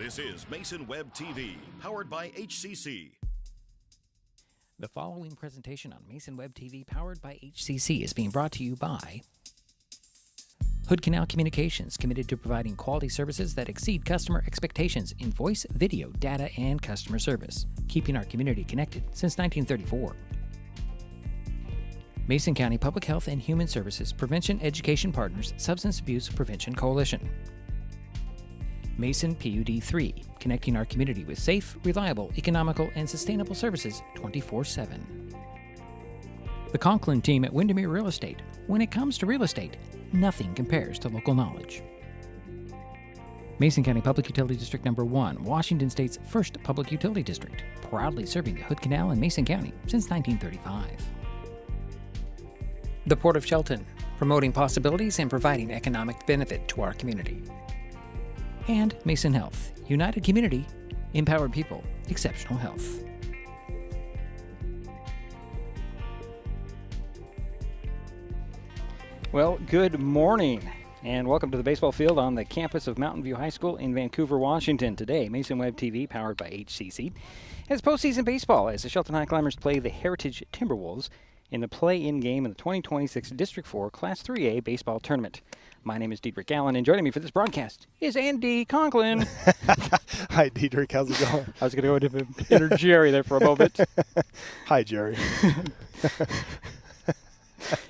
This is Mason Web TV, powered by HCC. The following presentation on Mason Web TV, powered by HCC, is being brought to you by Hood Canal Communications, committed to providing quality services that exceed customer expectations in voice, video, data, and customer service, keeping our community connected since 1934. Mason County Public Health and Human Services Prevention Education Partners Substance Abuse Prevention Coalition. Mason PUD 3, connecting our community with safe, reliable, economical, and sustainable services 24/7. The Conklin team at Windermere Real Estate. When it comes to real estate, nothing compares to local knowledge. Mason County Public Utility District Number 1, Washington State's first public utility district, proudly serving the Hood Canal in Mason County since 1935. The Port of Shelton, promoting possibilities and providing economic benefit to our community. And Mason Health, united community, empowered people, exceptional health. Well, good morning, and welcome to the baseball field on the campus of Mountain View High School in Vancouver, Washington. Today, Mason Web TV, powered by HCC, has postseason baseball as the Shelton Highclimbers play the Heritage Timberwolves in the play-in game in the 2026 District 4 Class 3A baseball tournament. My name is Diedrich Allen, and joining me for this broadcast is Andy Conklin. Hi, Diedrich. How's it going? I was going to go to inner Jerry there for a moment. Hi, Jerry.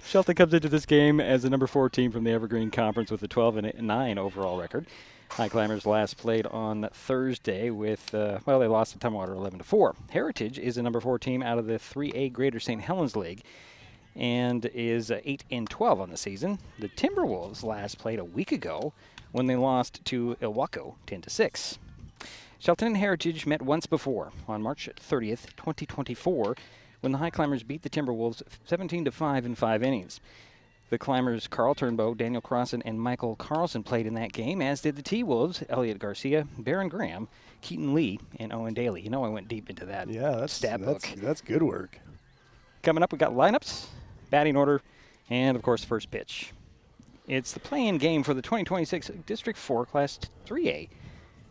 Shelton comes into this game as the number 4 team from the Evergreen Conference with a 12-9 overall record. Highclimbers last played on Thursday with, they lost to Tumwater 11-4. Heritage is the number 4 team out of the 3A Greater St. Helens League and is 8-12 on the season. The Timberwolves last played a week ago when they lost to Ilwaco 10-6. Shelton and Heritage met once before on March 30th, 2024, when the Highclimbers beat the Timberwolves 17-5 in 5 innings. The Climbers' Carl Turnbow, Daniel Crossan, and Michael Carlson played in that game, as did the T-Wolves, Elliot Garcia, Baron Graham, Keaton Lee, and Owen Daly. You know I went deep into that stat book. That's good work. Coming up, we got lineups, batting order, and, of course, first pitch. It's the play-in game for the 2026 District 4 Class 3A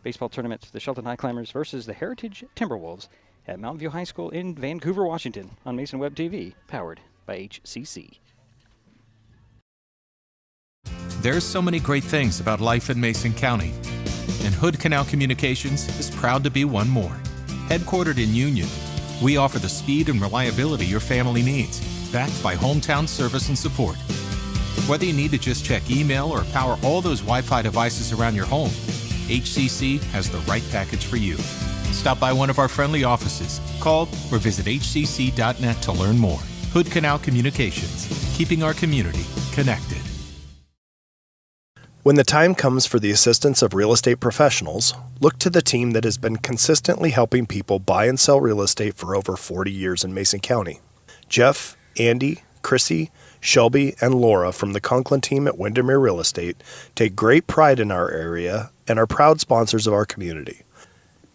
baseball tournament, the Shelton Highclimbers versus the Heritage Timberwolves at Mountain View High School in Vancouver, Washington, on Mason Web TV, powered by HCC. There's so many great things about life in Mason County, and Hood Canal Communications is proud to be one more. Headquartered in Union, we offer the speed and reliability your family needs, backed by hometown service and support. Whether you need to just check email or power all those Wi-Fi devices around your home, HCC has the right package for you. Stop by one of our friendly offices, call or visit hcc.net to learn more. Hood Canal Communications, keeping our community connected. When the time comes for the assistance of real estate professionals, look to the team that has been consistently helping people buy and sell real estate for over 40 years in Mason County. Jeff, Andy, Chrissy, Shelby, and Laura from the Conklin team at Windermere Real Estate take great pride in our area and are proud sponsors of our community.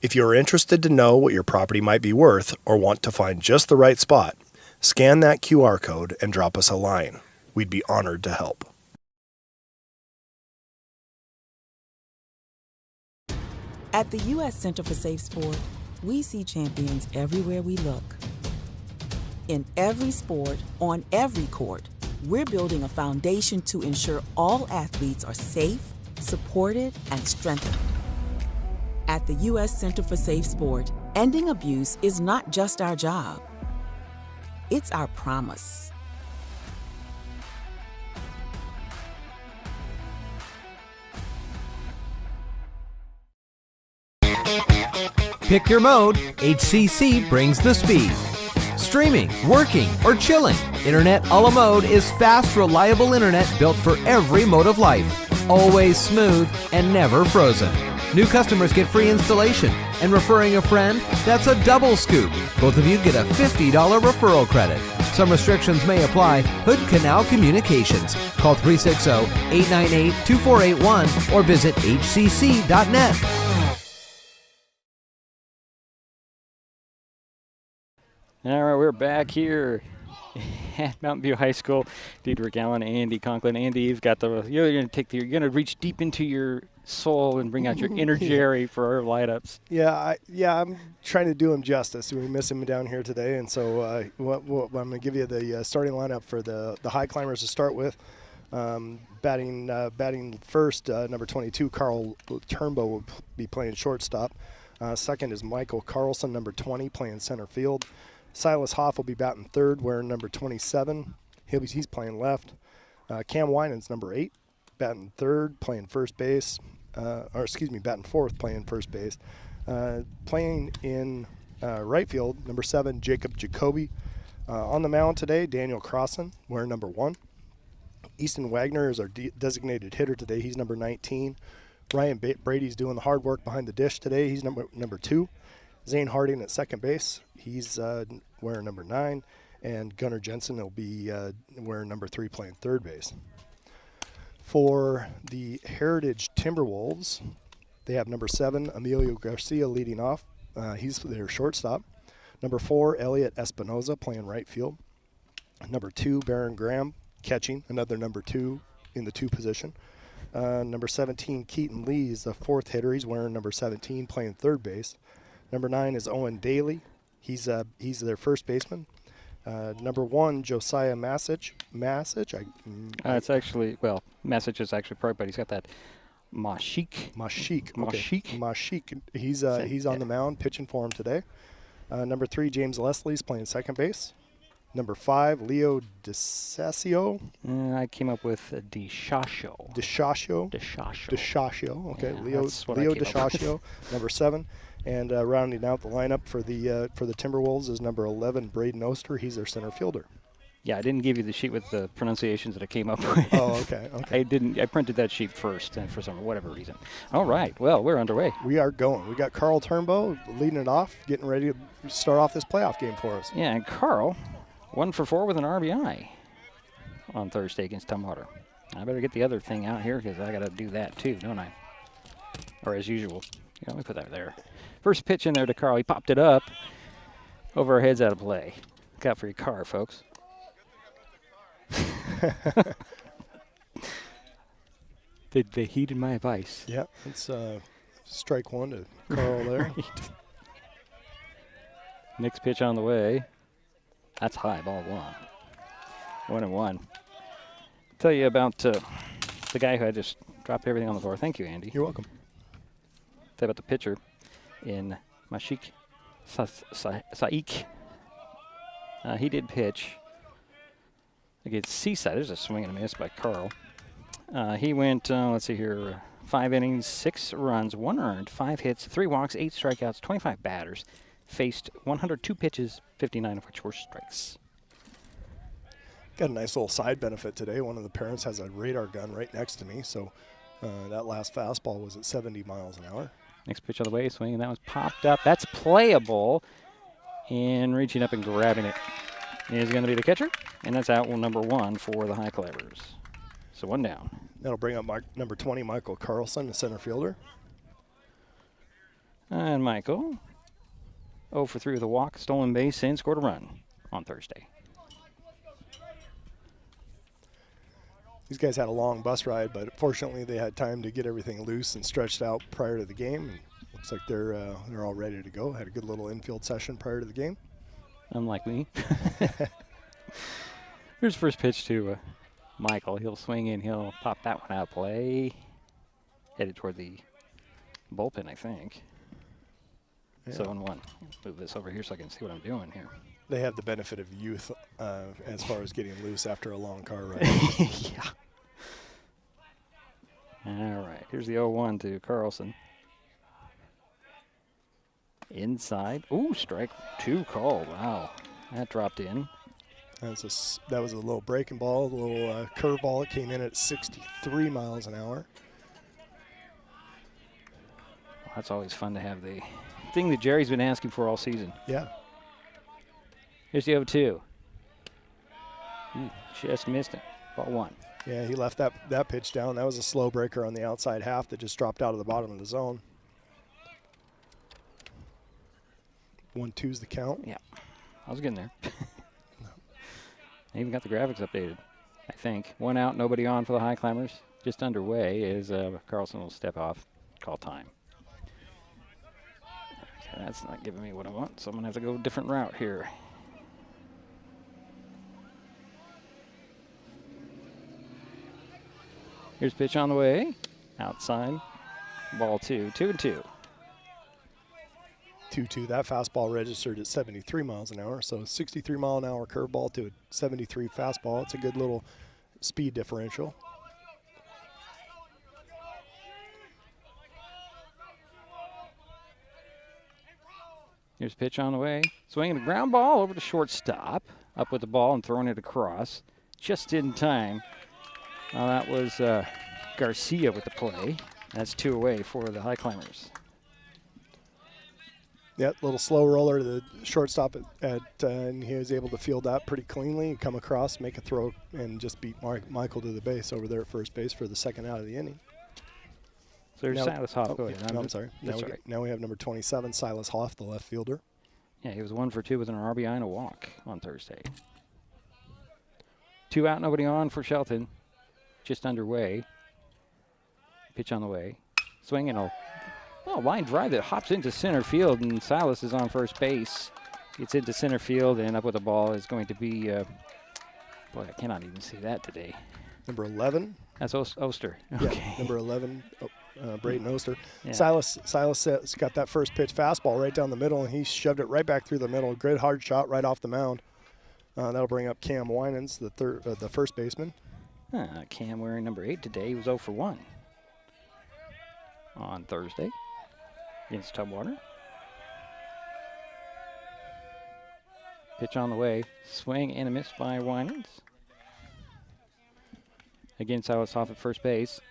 If you are interested to know what your property might be worth or want to find just the right spot, scan that QR code and drop us a line. We'd be honored to help. At the U.S. Center for Safe Sport, we see champions everywhere we look. In every sport, on every court, we're building a foundation to ensure all athletes are safe, supported, and strengthened. At the U.S. Center for Safe Sport, ending abuse is not just our job. It's our promise. Pick your mode, HCC brings the speed. Streaming, working, or chilling, Internet a la mode is fast, reliable internet built for every mode of life. Always smooth and never frozen. New customers get free installation, and referring a friend, that's a double scoop. Both of you get a $50 referral credit. Some restrictions may apply. Hood Canal Communications. Call 360-898-2481 or visit hcc.net. All right, we're back here at Mountain View High School. Diedrich Allen, Andy Conklin. Andy, you're going to reach deep into your soul and bring out your inner Jerry for our lineups. Yeah, I'm trying to do him justice. We miss him down here today, and so I'm going to give you the starting lineup for the Highclimbers to start with. Batting first, number 22, Carl Turnbow will be playing shortstop. Second is Michael Carlson, number 20, playing center field. Silas Hoff will be batting third, wearing number 27. He's playing left. Cam Winans, number 8, batting third, playing first base. Batting fourth, playing first base. Playing in right field, number 7, Jacob Jacoby. On the mound today, Daniel Crossan, wearing number 1. Easton Wagner is our designated hitter today. He's number 19. Ryan Brady's doing the hard work behind the dish today. He's number 2. Zane Harding at second base. He's wearing number 9. And Gunnar Jensen will be wearing number 3, playing third base. For the Heritage Timberwolves, they have number 7, Emilio Garcia, leading off. He's their shortstop. Number 4, Elliot Espinoza, playing right field. Number 2, Baron Graham, catching, another number 2 in the 2 position. Number 17, Keaton Lee is the fourth hitter. He's wearing number 17, playing third base. Number 9 is Owen Daly. He's their first baseman. Number 1, Josiah Masic. It's actually, Masic is actually pro, but he's got that Mashik. He's on the mound pitching for him today. Number 3, James Leslie's playing second base. Number 5, Leo DeSasio. I came up with DeShasio. DeShasio. Okay, Yeah, Leo DeShasio. Number 7. And rounding out the lineup for the Timberwolves is number 11, Braden Oster. He's their center fielder. Yeah, I didn't give you the sheet with the pronunciations that I came up with. Oh, okay. I printed that sheet first, and for whatever reason. All right, well, we're underway. We are going. We got Carl Turnbow leading it off, getting ready to start off this playoff game for us. Yeah, and Carl, 1 for 4 with an RBI on Thursday against Tumwater. I better get the other thing out here because I got to do that too, don't I? Or as usual. Yeah, let me put that there. First pitch in there to Carl. He popped it up over our heads out of play. Look out for your car, folks. They heeded my advice. Yeah, it's strike 1 to Carl there. Right. Next pitch on the way. That's high, ball 1. 1-1. Tell you about the guy who I just dropped everything on the floor. Thank you, Andy. You're welcome. Tell you about the pitcher in Mashik Saik. He did pitch against Seaside. There's a swing and a miss by Carl. He went, let's see here, 5 innings, 6 runs, 1 earned, 5 hits, 3 walks, 8 strikeouts, 25 batters. Faced 102 pitches, 59 of which were strikes. Got a nice little side benefit today. One of the parents has a radar gun right next to me, so that last fastball was at 70 miles an hour. Next pitch on the way, swing, and that was popped up. That's playable. And reaching up and grabbing it is going to be the catcher, and that's out number 1 for the Highclimbers. So 1 down. That'll bring up number 20, Michael Carlson, the center fielder. And Michael, 0 for 3 with a walk, stolen base, and scored a run on Thursday. These guys had a long bus ride, but fortunately they had time to get everything loose and stretched out prior to the game. And looks like they're all ready to go. Had a good little infield session prior to the game. Unlike me. Here's the first pitch to Michael. He'll swing in. He'll pop that one out of play. Headed toward the bullpen, I think. Yeah. 7-1. Move this over here so I can see what I'm doing here. They have the benefit of youth as far as getting loose after a long car ride. Yeah. All right. Here's the 0-1 to Carlson. Inside. Ooh, strike 2 call. Wow. That dropped in. That was a little breaking ball, a little curve ball. It came in at 63 miles an hour. Well, that's always fun to have the thing that Jerry's been asking for all season. Yeah. Here's the 0-2. Ooh, just missed it. Ball 1. Yeah, he left that pitch down. That was a slow breaker on the outside half that just dropped out of the bottom of the zone. 1-2's the count. Yeah, I was getting there. I even got the graphics updated, I think. 1 out, nobody on for the Highclimbers. just underway as Carlson will step off, call time. Okay, that's not giving me what I want, so I'm going to have to go a different route here. Here's pitch on the way. Outside. Ball 2. 2-2. 2-2. That fastball registered at 73 miles an hour. So 63 mile an hour curveball to a 73 fastball. It's a good little speed differential. Here's pitch on the way. Swinging a ground ball over to shortstop. Up with the ball and throwing it across. Just in time. That was Garcia with the play. That's 2 away for the Highclimbers. Yeah, little slow roller to the shortstop and he was able to field that pretty cleanly and come across, make a throw, and just beat Michael to the base over there at first base for the second out of the inning. So there's Silas Hoff. I'm sorry. Now we have number 27, Silas Hoff, the left fielder. Yeah, he was 1 for 2 with an RBI and a walk on Thursday. 2 out, nobody on for Shelton. Just underway. Pitch on the way. Swinging a line drive that hops into center field, and Silas is on first base. Gets into center field, and up with the ball is going to be, boy, I cannot even see that today. Number 11. That's Oster. Okay. Yeah, number 11, Brayton Oster. Yeah. Silas got that first pitch fastball right down the middle, and he shoved it right back through the middle. Great hard shot right off the mound. That'll bring up Cam Winans, the first baseman. Cam wearing number 8 today. He was 0 for 1 on Thursday against Tubwater. Pitch on the way. Swing and a miss by Winans. Again, Silas off at first base.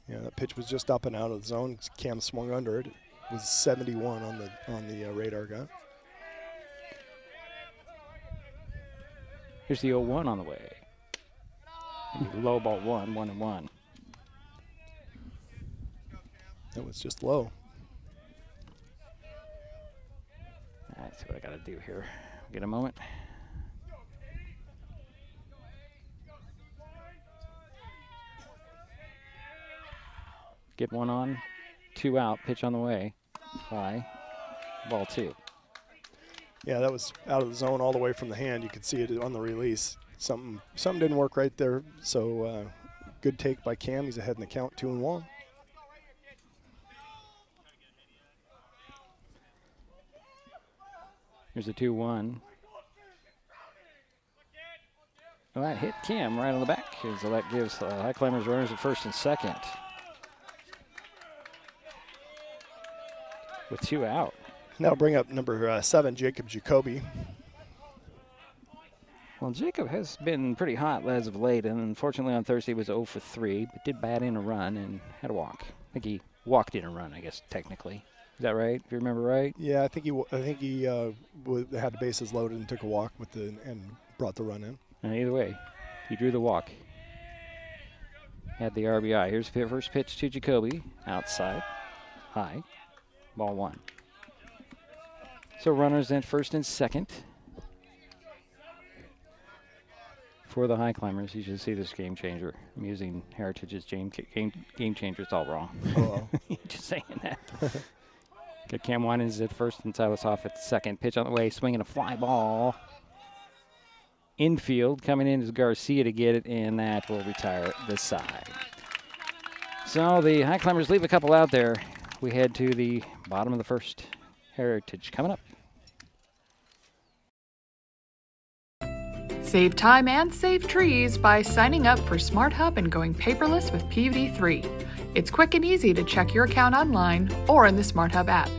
Yeah, that pitch was just up and out of the zone. Cam swung under it. It was 71 on the radar gun. Here's the 0-1 on the way. Low ball 1-1-1. That was just low. That's what I got to do here. Get a moment. Get 1 on, 2 out, pitch on the way. High, ball 2. Yeah, that was out of the zone all the way from the hand. You could see it on the release. Something didn't work right there. So good take by Cam. He's ahead in the count, 2-1. Here's a 2-1. Well, that hit Cam right on the back. So that gives Highclimbers runners at first and second. With 2 out. Now bring up number 7, Jacob Jacoby. Well, Jacob has been pretty hot as of late, and unfortunately on Thursday was 0 for 3, but did bat in a run and had a walk. I think he walked in a run, I guess, technically. Is that right? If you remember right? Yeah, I think he had the bases loaded and took a walk and brought the run in. And either way, he drew the walk. Had the RBI. Here's the first pitch to Jacoby. Outside. High. Ball 1. So runners in first and second. For the Highclimbers, you should see this game changer. I'm using Heritage's game changer. It's all wrong. Oh, well. Just saying that. Got Cam Winans at first and Silas off at second. Pitch on the way, swinging a fly ball. Infield, coming in is Garcia to get it, and that will retire this side. So the Highclimbers leave a couple out there. We head to the bottom of the first. Heritage coming up. Save time and save trees by signing up for Smart Hub and going paperless with PUD3. It's quick and easy to check your account online or in the Smart Hub app.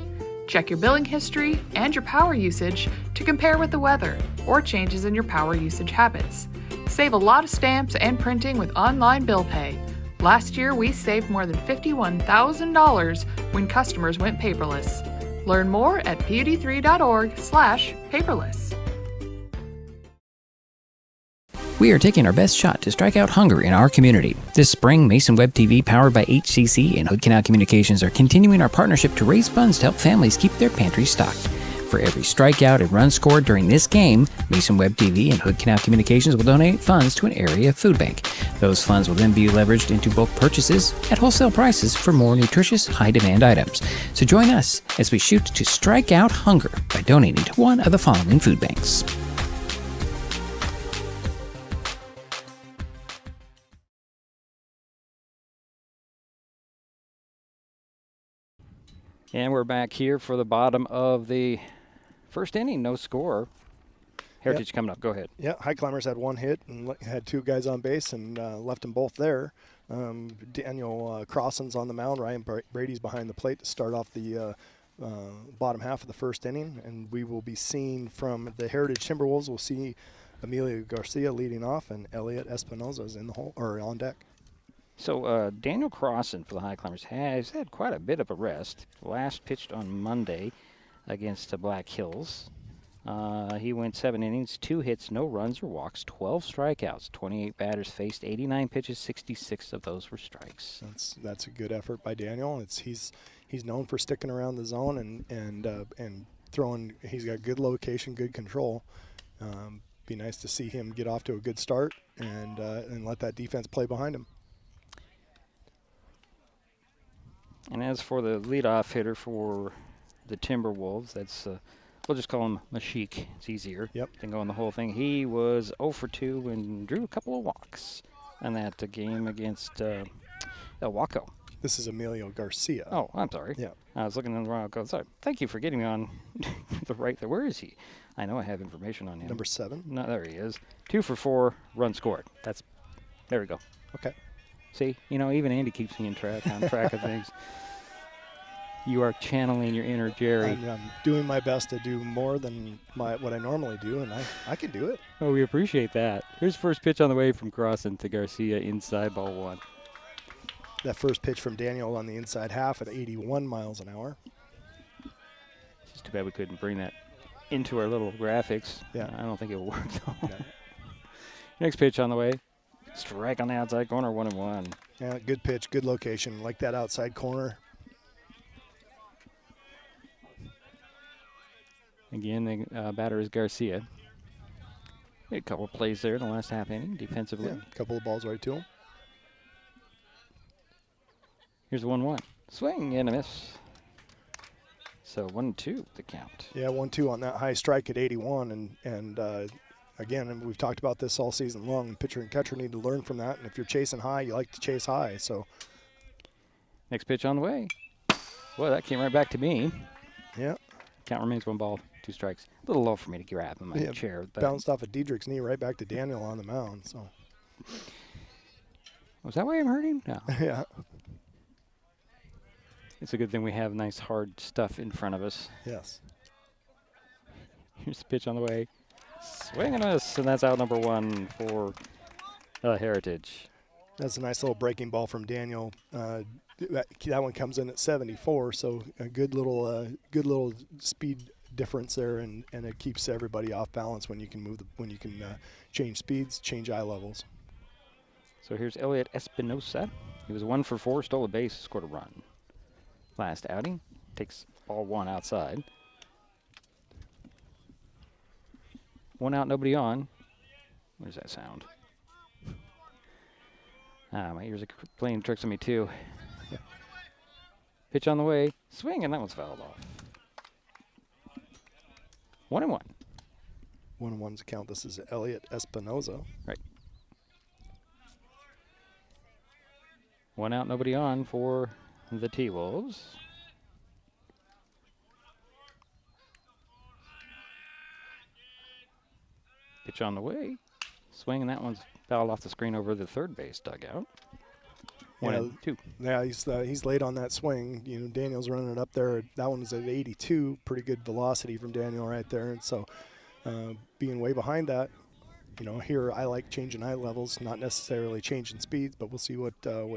Check your billing history and your power usage to compare with the weather or changes in your power usage habits. Save a lot of stamps and printing with online bill pay. Last year, we saved more than $51,000 when customers went paperless. Learn more at pud3.org/paperless. We are taking our best shot to strike out hunger in our community. This spring, Mason Web TV, powered by HCC and Hood Canal Communications, are continuing our partnership to raise funds to help families keep their pantries stocked. For every strikeout and run scored during this game, Mason Web TV and Hood Canal Communications will donate funds to an area food bank. Those funds will then be leveraged into bulk purchases at wholesale prices for more nutritious, high-demand items. So join us as we shoot to strike out hunger by donating to one of the following food banks. And we're back here for the bottom of the first inning. No score. Heritage coming up. Go ahead. Yeah, Highclimbers had one hit and had two guys on base and left them both there. Daniel Crossan's on the mound. Ryan Brady's behind the plate to start off the bottom half of the first inning. And we will be seeing from the Heritage Timberwolves, we'll see Emilio Garcia leading off and Elliot Espinoza is in the hole or on deck. So Daniel Crossan for the Highclimbers has had quite a bit of a rest. Last pitched on Monday against the Black Hills. He went 7 innings, 2 hits, no runs or walks, 12 strikeouts, 28 batters faced, 89 pitches, 66 of those were strikes. That's a good effort by Daniel. He's known for sticking around the zone and throwing. He's got good location, good control. Be nice to see him get off to a good start and let that defense play behind him. And as for the leadoff hitter for the Timberwolves, that's we'll just call him Mashik. It's easier than going the whole thing. He was 0 for 2 and drew a couple of walks in that game against El Waco. This is Emilio Garcia. Oh, I'm sorry. Yeah. I was looking in the wrong. Sorry. Thank you for getting me on the right there. Where is he? I know I have information on him. Number 7. No, there he is. 2 for 4, run scored. There we go. Okay. See, even Andy keeps me on track of things. You are channeling your inner Jerry. I'm doing my best to do more than what I normally do, and I can do it. Oh, we appreciate that. Here's first pitch on the way from Crossan to Garcia, inside, ball 1. That first pitch from Daniel on the inside half at 81 miles an hour. It's just too bad we couldn't bring that into our little graphics. Yeah. I don't think it'll work, though. No. Next pitch on the way. Strike on the outside corner, 1-1. Yeah, good pitch, good location. Like that outside corner. Again, the batter is Garcia. Made a couple of plays there in the last half inning defensively. Yeah, a couple of balls right to him. Here's 1-1. Swing and a miss. So 1-2 the count. Yeah, 1-2 on that high strike at 81. And again, we've talked about this all season long. Pitcher and catcher need to learn from that. And if you're chasing high, you like to chase high. So next pitch on the way. Well, that came right back to me. Yeah. Count remains 1 ball, 2 strikes. A little low for me to grab in my chair. But bounced off of Diedrich's knee right back to Daniel on the mound. So. Was that why I'm hurting? No. Yeah. It's a good thing we have nice hard stuff in front of us. Yes. Here's the pitch on the way. Swing and a miss, and that's out number 1 for Heritage. That's a nice little breaking ball from Daniel. That one comes in at 74, so a good little speed difference there, and it keeps everybody off balance when you can change speeds, change eye levels. So here's Elliot Espinoza. He was 1 for 4, stole a base, scored a run. Last outing, takes ball 1 outside. 1 out, nobody on. What does that sound? My ears are playing tricks on me too. Pitch on the way, swing, and that one's fouled off. 1-1. 1-1's the count. This is Elliot Espinoza. Right. 1 out, nobody on for the T-Wolves. Pitch on the way, swing, and that one's fouled off the screen over the third base dugout. 1-2. Yeah, he's late on that swing. Daniel's running it up there. That one was at 82. Pretty good velocity from Daniel right there. And so being way behind that, here I like changing eye levels, not necessarily changing speeds, but we'll see what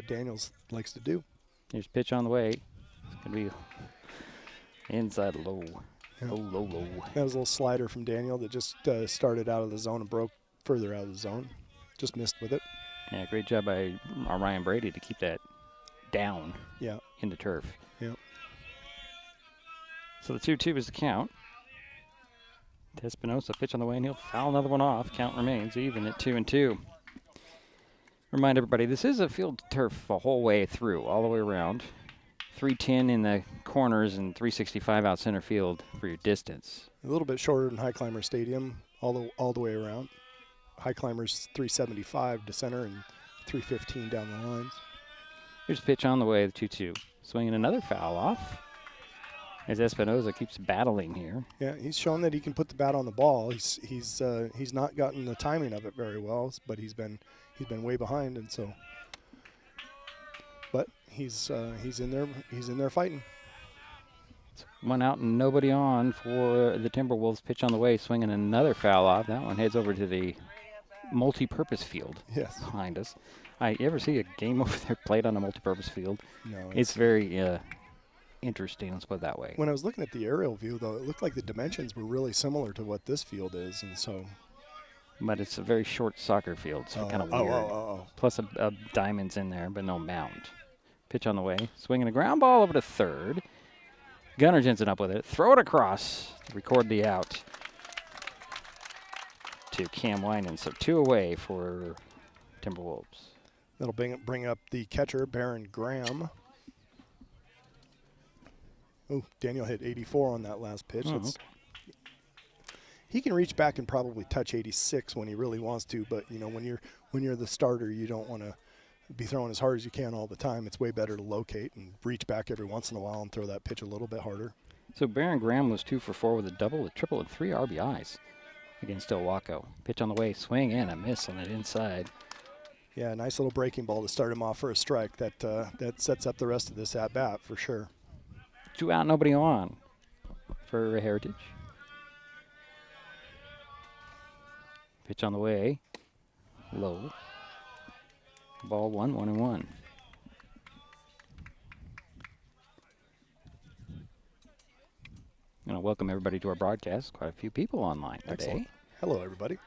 Daniels likes to do. Here's pitch on the way. It's going to be inside low. Yeah. Low. That was a little slider from Daniel that just started out of the zone and broke further out of the zone. Just missed with it. Yeah, great job by Ryan Brady to keep that down in the turf. Yeah. So the 2-2 is the count. Espinosa pitch on the way, and he'll foul another one off. Count remains even at 2-2. Remind everybody, this is a field turf the whole way through, all the way around. 310 in the corners and 365 out center field for your distance. A little bit shorter than Highclimber Stadium, all the way around. Highclimbers 375 to center and 315 down the lines. Here's a pitch on the way, the 2-2. Swinging another foul off as Espinosa keeps battling here. Yeah, he's shown that he can put the bat on the ball. He's not gotten the timing of it very well, but he's been way behind, and so. But he's in there fighting. One out and nobody on for the Timberwolves. Pitch on the way, swinging another foul off. That one heads over to the multi-purpose field behind us. You ever see a game over there played on a multi-purpose field? No. It's very interesting, let's put it that way. When I was looking at the aerial view, though, it looked like the dimensions were really similar to what this field is, and so. But it's a very short soccer field, so kind of weird. Plus a diamond's in there, but no mound. Pitch on the way, swinging a ground ball over to third. Gunnar Jensen up with it. Throw it across to record the out to Cam Winan. So 2 away for Timberwolves. That'll bring up the catcher, Baron Graham. Oh, Daniel hit 84 on that last pitch. Oh, okay. He can reach back and probably touch 86 when he really wants to, but when you're the starter, you don't want to be throwing as hard as you can all the time. It's way better to locate and reach back every once in a while and throw that pitch a little bit harder. So Baron Graham was 2 for 4 with a double, a triple, and 3 RBIs against Ilwaco. Pitch on the way, swing and a miss on that inside. Yeah, nice little breaking ball to start him off for a strike. That sets up the rest of this at bat for sure. 2 out, nobody on for Heritage. Pitch on the way, low. Ball 1-1-1. I'm going to welcome everybody to our broadcast. Quite a few people online today. Excellent. Hello, everybody.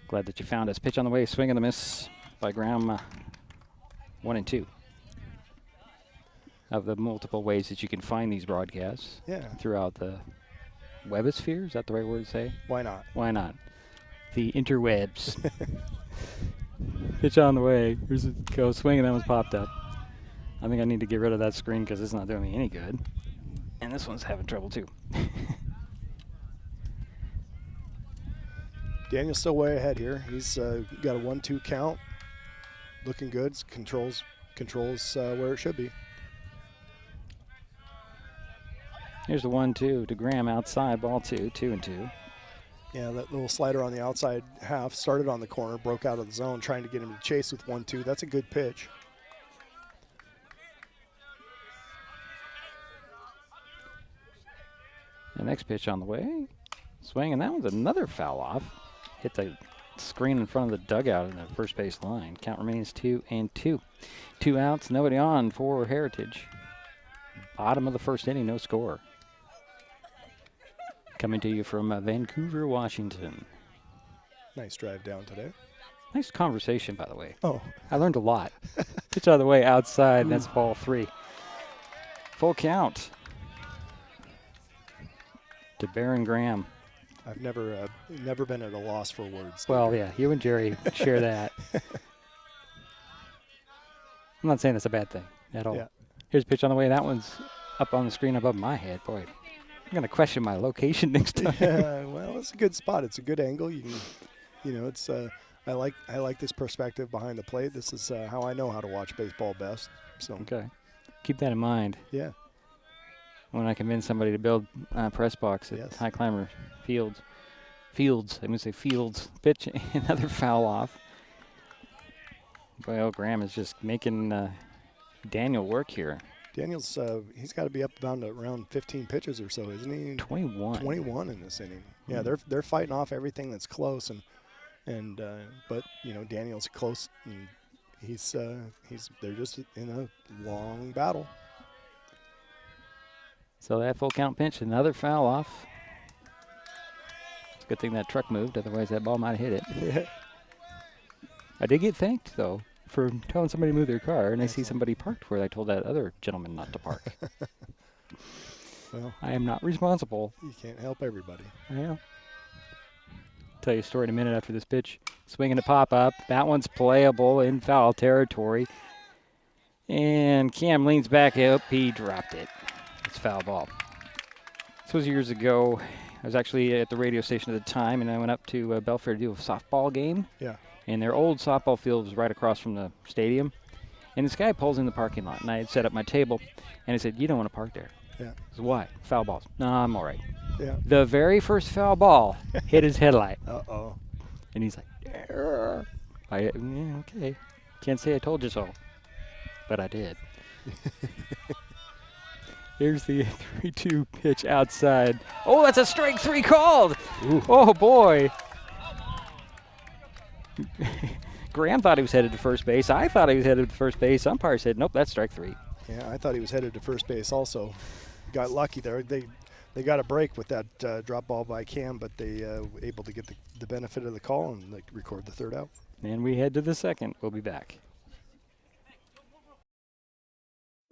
Glad that you found us. Pitch on the way, swing and a miss by Graham. 1-2. Of the multiple ways that you can find these broadcasts throughout the webosphere. Is that the right word to say? Why not? Why not? The interwebs. Pitch on the way. Here's a go swing, and that one's popped up. I think I need to get rid of that screen because it's not doing me any good. And this one's having trouble too. Daniel's still way ahead here. He's got a 1-2 count. Looking good. Controls where it should be. Here's the 1-2 to Graham outside. Ball 2, 2-2. Yeah, that little slider on the outside half started on the corner, broke out of the zone, trying to get him to chase with 1-2. That's a good pitch. The next pitch on the way. Swing, and that one's another foul off. Hit the screen in front of the dugout in the first base line. Count remains 2-2. 2 outs, nobody on for Heritage. Bottom of the first inning, no score. Coming to you from Vancouver, Washington. Nice drive down today. Nice conversation, by the way. Oh. I learned a lot. Pitch out of the way, outside, and that's ball 3. Full count to Baron Graham. I've never been at a loss for words. Well, yeah, you and Jerry share that. I'm not saying that's a bad thing at all. Yeah. Here's a pitch on the way. That one's up on the screen above my head. Boy, I'm going to question my location next time. Yeah, well, it's a good spot. It's a good angle. You can, it's. I like this perspective behind the plate. This is how I know how to watch baseball best. So okay, keep that in mind. Yeah. When I convince somebody to build a press box at Highclimber Fields. I'm going to say Fields. Pitch, another foul off. Well, Graham is just making Daniel work here. Daniel's he's got to be up down to around 15 pitches or so, isn't he? 21. 21 in this inning. Yeah, they're fighting off everything that's close, and but Daniel's close, and they're just in a long battle. So that full count pinch, another foul off. It's a good thing that truck moved, otherwise that ball might have hit it. Yeah. I did get thanked, though, for telling somebody to move their car, and I see somebody parked where I told that other gentleman not to park. Well, I am not responsible. you can't help everybody. I am. Tell you a story in a minute after this pitch. Swinging a pop-up. That one's playable in foul territory. And Cam leans back up. He dropped it. It's foul ball. This was years ago. I was actually at the radio station at the time, and I went up to Belfair to do a softball game. Yeah. And their old softball field was right across from the stadium. And this guy pulls in the parking lot, and I had set up my table, and he said, "You don't want to park there." Yeah. I said, "Why? Foul balls." "No, I'm all right." Yeah. The very first foul ball hit his headlight. Uh-oh. And he's like, okay. Can't say I told you so. But I did. Here's the 3-2 pitch outside. Oh, that's a strike 3 called. Ooh. Oh, boy. Graham thought he was headed to first base. I thought he was headed to first base. Umpire said, nope, that's strike 3. Yeah, I thought he was headed to first base also. Got lucky there. They got a break with that drop ball by Cam, but they were able to get the benefit of the call and record the third out. And we head to the second. We'll be back.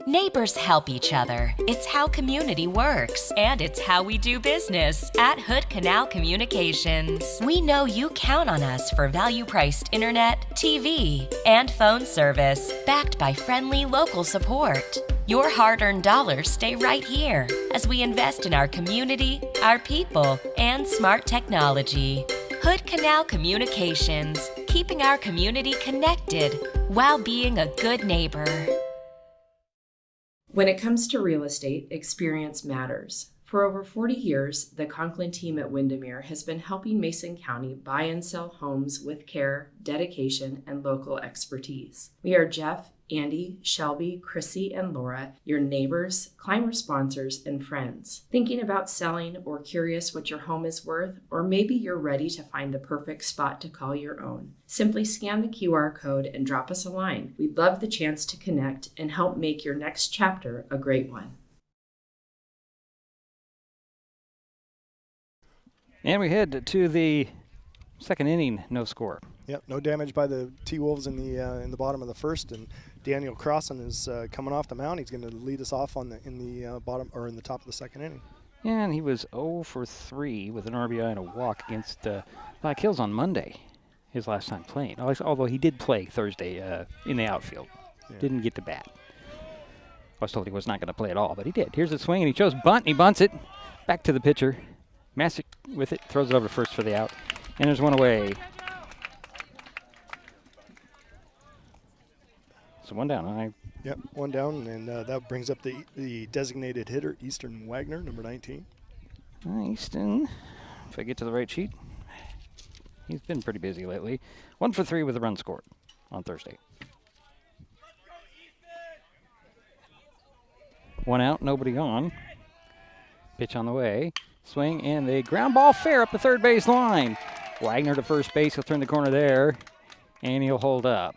Neighbors help each other. It's how community works. And it's how we do business at Hood Canal Communications. We know you count on us for value-priced internet, TV, and phone service, backed by friendly local support. Your hard-earned dollars stay right here as we invest in our community, our people, and smart technology. Hood Canal Communications, keeping our community connected while being a good neighbor. When it comes to real estate, experience matters. For over 40 years, the Conklin team at Windermere has been helping Mason County buy and sell homes with care, dedication, and local expertise. We are Jeff, Andy, Shelby, Chrissy, and Laura, your neighbors, climber sponsors, and friends. Thinking about selling or curious what your home is worth, or maybe you're ready to find the perfect spot to call your own. Simply scan the QR code and drop us a line. We'd love the chance to connect and help make your next chapter a great one. And we head to the second inning, no score. Yep, no damage by the T-Wolves in the bottom of the first, and Daniel Crossan is coming off the mound. He's going to lead us off in the top of the second inning. Yeah, and he was 0 for 3 with an RBI and a walk against Black Hills on Monday, his last time playing. Although he did play Thursday in the outfield. Yeah. Didn't get to bat. I was told he was not going to play at all, but he did. Here's the swing, and he chose bunt, and he bunts it back to the pitcher. Masick with it, throws it over to first for the out, and there's one away. So one down. Yep, one down, and that brings up the designated hitter, Easton Wagner, number 19. Easton, if I get to the right sheet, he's been pretty busy lately. 1 for 3 with a run scored on Thursday. One out, nobody on. Pitch on the way. Swing, and the ground ball fair up the third base line. Wagner to first base. He'll turn the corner there, and he'll hold up.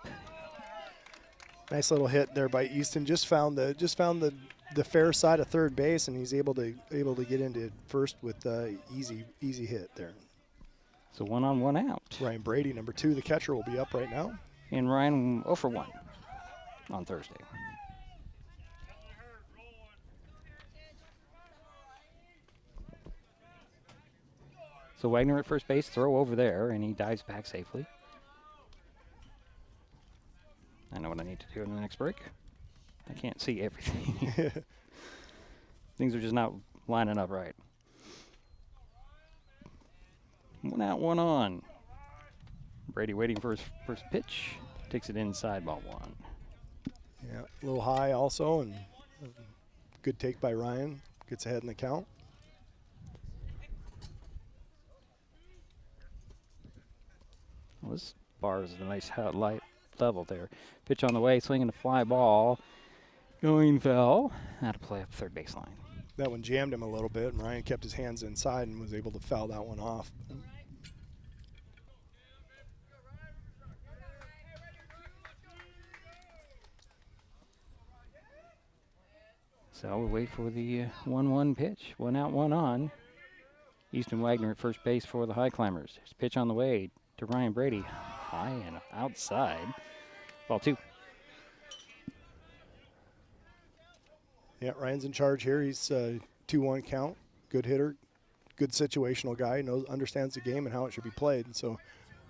Nice little hit there by Easton. Just found the fair side of third base, and he's able to get into first with easy hit there. So 1 on, 1 out. Ryan Brady, number 2, the catcher, will be up right now. And Ryan 0 for 1 on Thursday. So Wagner at first base, throw over there, and he dives back safely. I know what I need to do in the next break. I can't see everything. Things are just not lining up right. 1 out, 1 on. Brady waiting for his first pitch. Takes it inside, ball 1. Yeah, a little high also, and good take by Ryan. Gets ahead in the count. Well, this bar is a nice light level there. Pitch on the way, swinging a fly ball. Going foul. Out of play up third baseline. That one jammed him a little bit, and Ryan kept his hands inside and was able to foul that one off. So we'll wait for the 1-1 pitch. 1 out, 1 on. Easton Wagner at first base for the Highclimbers. His pitch on the way to Ryan Brady. High and outside. Ball 2. Yeah, Ryan's in charge here. He's 2 2-1 count, good hitter, good situational guy, understands the game and how it should be played. And so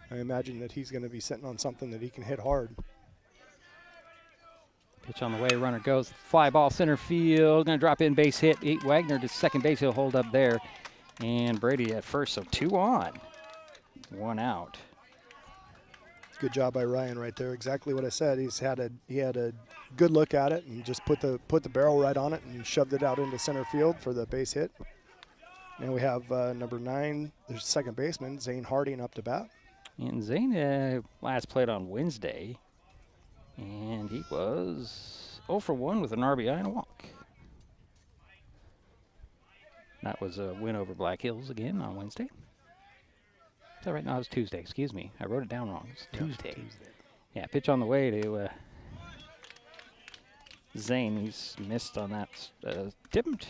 I imagine that he's going to be sitting on something that he can hit hard. Pitch on the way, runner goes, fly ball center field, going to drop in, base hit. Wagner to second base, he'll hold up there. And Brady at first, so 2 on, 1 out. Good job by Ryan right there. Exactly what I said. He had a good look at it and just put the barrel right on it and shoved it out into center field for the base hit. Now we have number 9, the second baseman, Zane Harding, up to bat. And Zane last played on Wednesday, and he was 0 for 1 with an RBI and a walk. That was a win over Black Hills again on Wednesday. Is that right? No, it was Tuesday. Excuse me. I wrote it down wrong. It's Tuesday. Yeah, pitch on the way to Zane. He's missed on that. Tipped.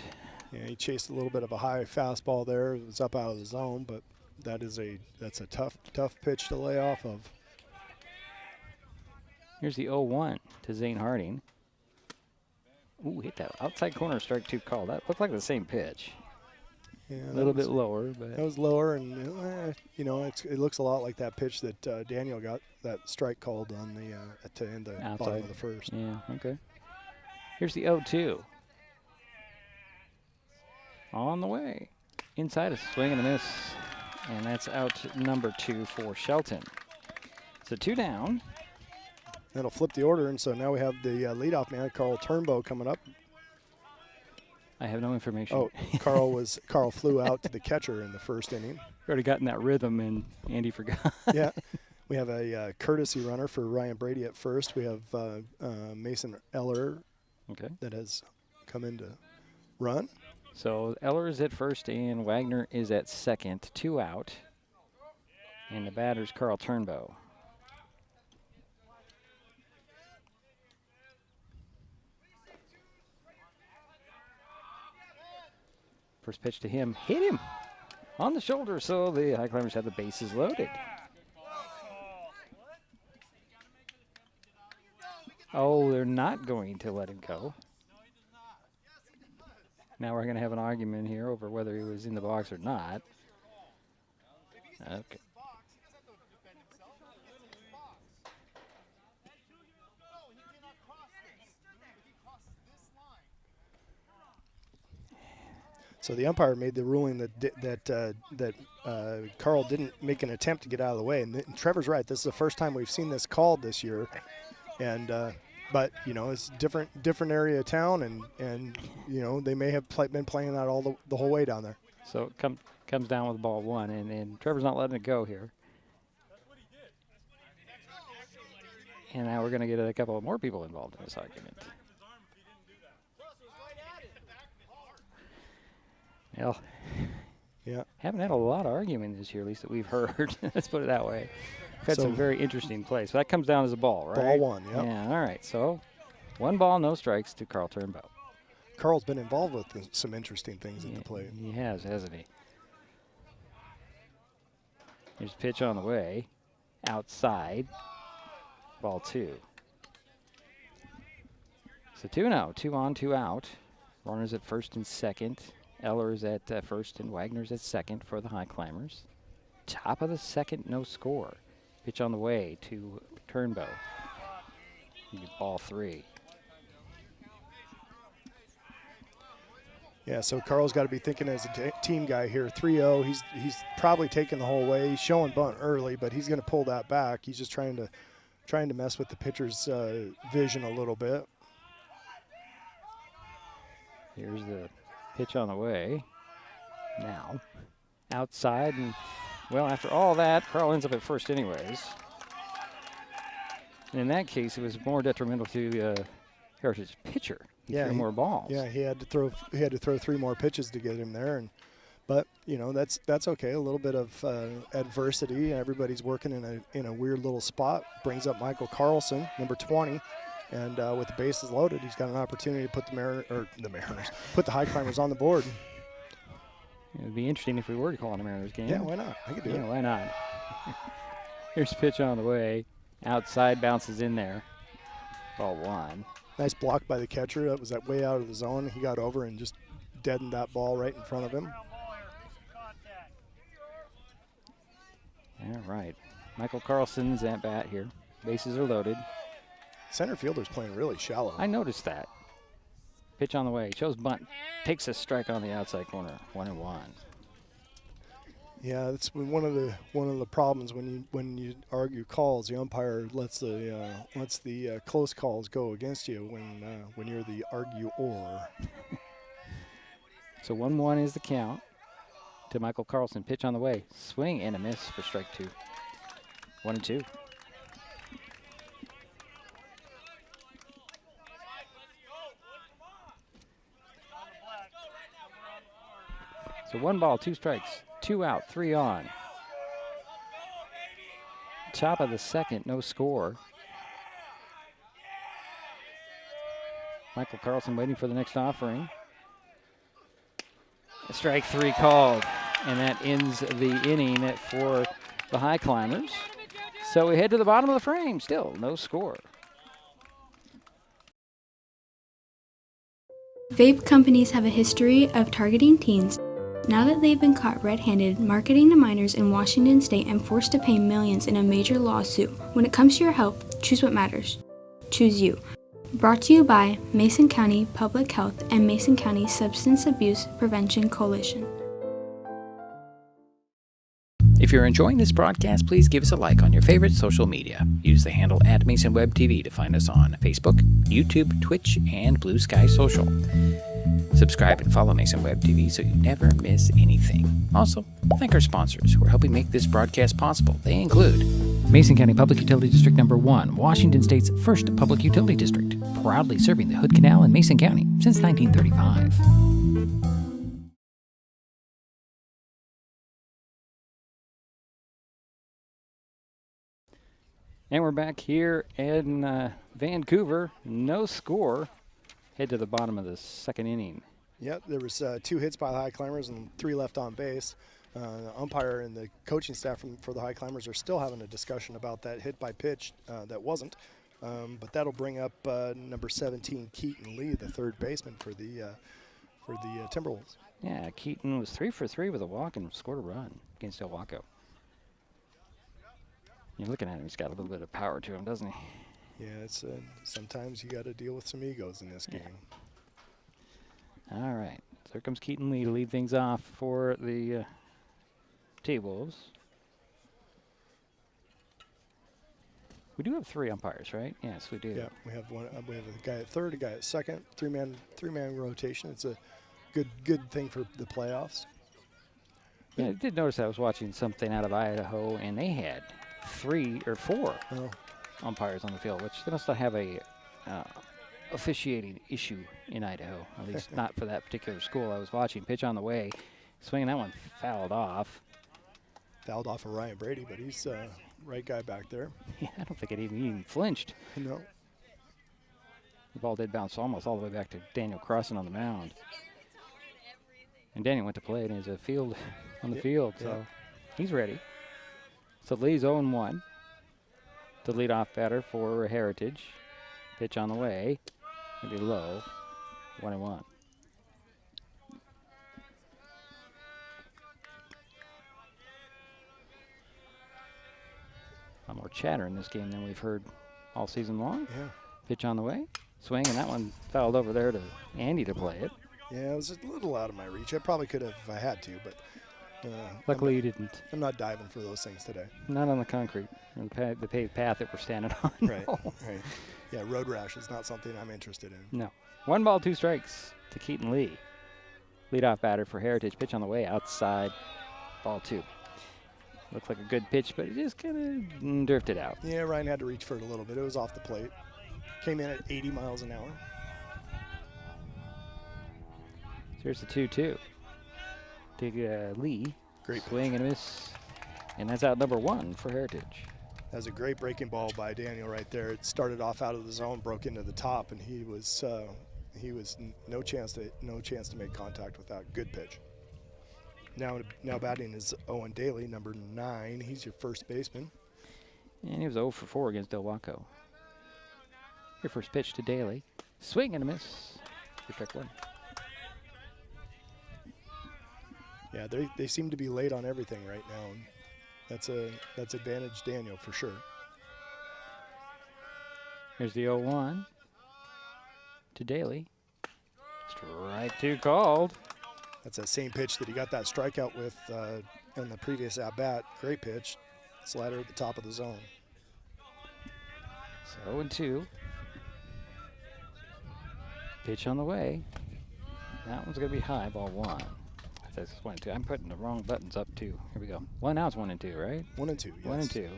Yeah, he chased a little bit of a high fastball there. It was up out of the zone, but that's a tough pitch to lay off of. Here's the 0-1 to Zane Harding. Ooh, hit that outside corner, strike 2 call. That looked like the same pitch. Yeah, a little bit lower, but that was lower, and it looks a lot like that pitch that Daniel got that strike called on the at the end, the bottom of the first. Yeah, okay. Here's the 0-2. On the way, inside a swing and a miss, and that's out number 2 for Shelton. So 2 down. That'll flip the order, and so now we have the leadoff man, Carl Turnbow, coming up. I have no information. Oh, Carl flew out to the catcher in the first inning. Already got in that rhythm, and Andy forgot. Yeah. We have a courtesy runner for Ryan Brady at first. We have Mason Eller that has come in to run. So Eller is at first, and Wagner is at second. 2 out. And the batter's Carl Turnbow. First pitch to him, hit him on the shoulder, so the Highclimbers have the bases loaded. Oh, they're not going to let him go. Now we're going to have an argument here over whether he was in the box or not. Okay. So the umpire made the ruling that Carl didn't make an attempt to get out of the way. And Trevor's right. This is the first time we've seen this called this year. And but it's different area of town, and they may have been playing that all the whole way down there. So it comes down with ball 1, and Trevor's not letting it go here. And now we're going to get a couple of more people involved in this argument. Well, yeah, haven't had a lot of argument this year, at least that we've heard. Let's put it that way. We've had some very interesting plays. So that comes down as a ball, right? Ball 1, yeah. Yeah, all right. So 1 ball, no strikes to Carl Turnbow. Carl's been involved with some interesting things at the plate. He has, hasn't he? Here's a pitch on the way. Outside. Ball 2. So 2-0. 2 on, 2 out. Runners at first and second. Eller's at first and Wagner's at second for the Highclimbers. Top of the second, no score. Pitch on the way to Turnbow. Ball 3. Yeah, so Carl's got to be thinking as a team guy here. 3-0. He's probably taking the whole way. He's showing bunt early, but he's going to pull that back. He's just trying to mess with the pitcher's vision a little bit. Here's the pitch on the way. Now, outside, and well, after all that, Carl ends up at first anyways. And in that case, it was more detrimental to Heritage's pitcher. He threw more balls. Yeah, he had to throw 3 more pitches to get him there, but that's okay. A little bit of adversity. Everybody's working in a weird little spot. Brings up Michael Carlson, number 20. And with the bases loaded, he's got an opportunity to put put the Highclimbers on the board. It would be interesting if we were to call it a Mariners game. Yeah, why not? I could do it. Yeah, why not? Here's a pitch on the way. Outside, bounces in there. Ball 1. Nice block by the catcher. That was way out of the zone. He got over and just deadened that ball right in front of him. All right. Michael Carlson's at bat here. Bases are loaded. Center fielder's playing really shallow. I noticed that. Pitch on the way. Shows bunt. Takes a strike on the outside corner. 1-1. Yeah, that's one of the problems when you argue calls. The umpire lets the close calls go against you when you're the arguer. So 1-1 is the count to Michael Carlson. Pitch on the way. Swing and a miss for strike 2. 1-2. So 1 ball, 2 strikes, 2 out, 3 on. Top of the second, no score. Michael Carlson waiting for the next offering. Strike 3 called, and that ends the inning for the Highclimbers. So we head to the bottom of the frame, still no score. Vape companies have a history of targeting teens. Now that they've been caught red-handed marketing to minors in Washington state and forced to pay millions in a major lawsuit, when it comes to your health, choose what matters. Choose you. Brought to you by Mason County Public Health and Mason County Substance Abuse Prevention Coalition. If you're enjoying this broadcast, please give us a like on your favorite social media. Use the handle @MasonWebTV to find us on Facebook, YouTube, Twitch, and Blue Sky Social. Subscribe and follow Mason Web TV so you never miss anything. Also, thank our sponsors who are helping make this broadcast possible. They include Mason County Public Utility District Number 1, Washington State's first public utility district, proudly serving the Hood Canal in Mason County since 1935. And we're back here in Vancouver. No score. Head to the bottom of the second inning. Yep, there was 2 hits by the Highclimbers and 3 left on base. The umpire and the coaching staff for the Highclimbers are still having a discussion about that hit by pitch that wasn't. But that'll bring up number 17, Keaton Lee, the third baseman for the Timberwolves. Yeah, Keaton was 3 for 3 with a walk and scored a run against El Waco. You're looking at him, he's got a little bit of power to him, doesn't he? Yeah, it's sometimes you got to deal with some egos in this game. All right, so here comes Keaton Lee to lead things off for the T-Wolves. We do have 3 umpires, right? Yes, we do. Yeah, we have one. We have a guy at third, a guy at second, three-man rotation. It's a good thing for the playoffs. Yeah, I did notice I was watching something out of Idaho, and they had 3 or 4 umpires on the field, which they must not have a officiating issue in Idaho, at least not for that particular school. I was watching. Pitch on the way, swinging that one fouled off. Fouled off of Ryan Brady, but he's right guy back there. Yeah, I don't think it even flinched. No. The ball did bounce almost all the way back to Daniel Crossan on the mound. And Daniel went to play, and there's a field on the field, so he's ready. So Lee's 0-1. The leadoff batter for Heritage. Pitch on the way. Maybe low. 1-1. A lot more chatter in this game than we've heard all season long. Yeah. Pitch on the way. Swing, and that one fouled over there to Andy to play it. Yeah, it was a little out of my reach. I probably could have if I had to, but luckily you didn't. I'm not diving for those things today. Not on the concrete, or the paved path that we're standing on. Right, right. Yeah, road rash is not something I'm interested in. No. 1 ball, 2 strikes to Keaton Lee. Leadoff batter for Heritage. Pitch on the way, outside, ball 2. Looks like a good pitch, but it just kind of drifted out. Yeah, Ryan had to reach for it a little bit. It was off the plate. Came in at 80 miles an hour. Here's the 2-2. To Lee. Great swing pitch. And miss. And that's out number 1 for Heritage. That's a great breaking ball by Daniel right there. It started off out of the zone, broke into the top, and he was no chance to make contact with that. Good pitch. Now batting is Owen Daly, number 9. He's your first baseman. And he was 0 for 4 against Del Waco. Your first pitch to Daly. Swing and a miss for strike 1. Yeah, they seem to be late on everything right now. And that's advantage Daniel for sure. Here's the 0-1 to Daly. Strike 2 called. That's that same pitch that he got that strikeout with in the previous at-bat. Great pitch. Slider at the top of the zone. So 0-2. Pitch on the way. That one's going to be high, ball 1. That's 1-2. I'm putting the wrong buttons up, too. Here we go. Well, now it's 1-2, right? 1-2, yes. 1-2.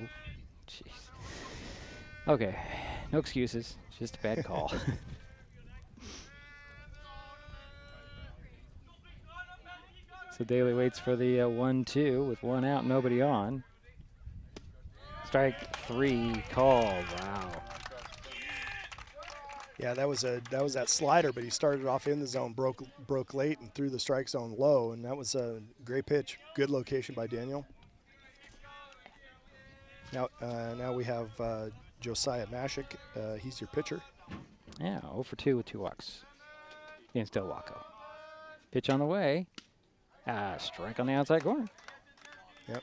Jeez. Okay. No excuses. Just a bad call. So Daly waits for the 1-2 with 1 out, nobody on. Strike 3 called. Wow. Yeah, that was that slider, but he started off in the zone, broke late, and threw the strike zone low, and that was a great pitch. Good location by Daniel. Now we have Josiah Mashik. He's your pitcher. Yeah, 0 for 2 with 2 walks against Del Waco. Pitch on the way. Strike on the outside corner. Yep.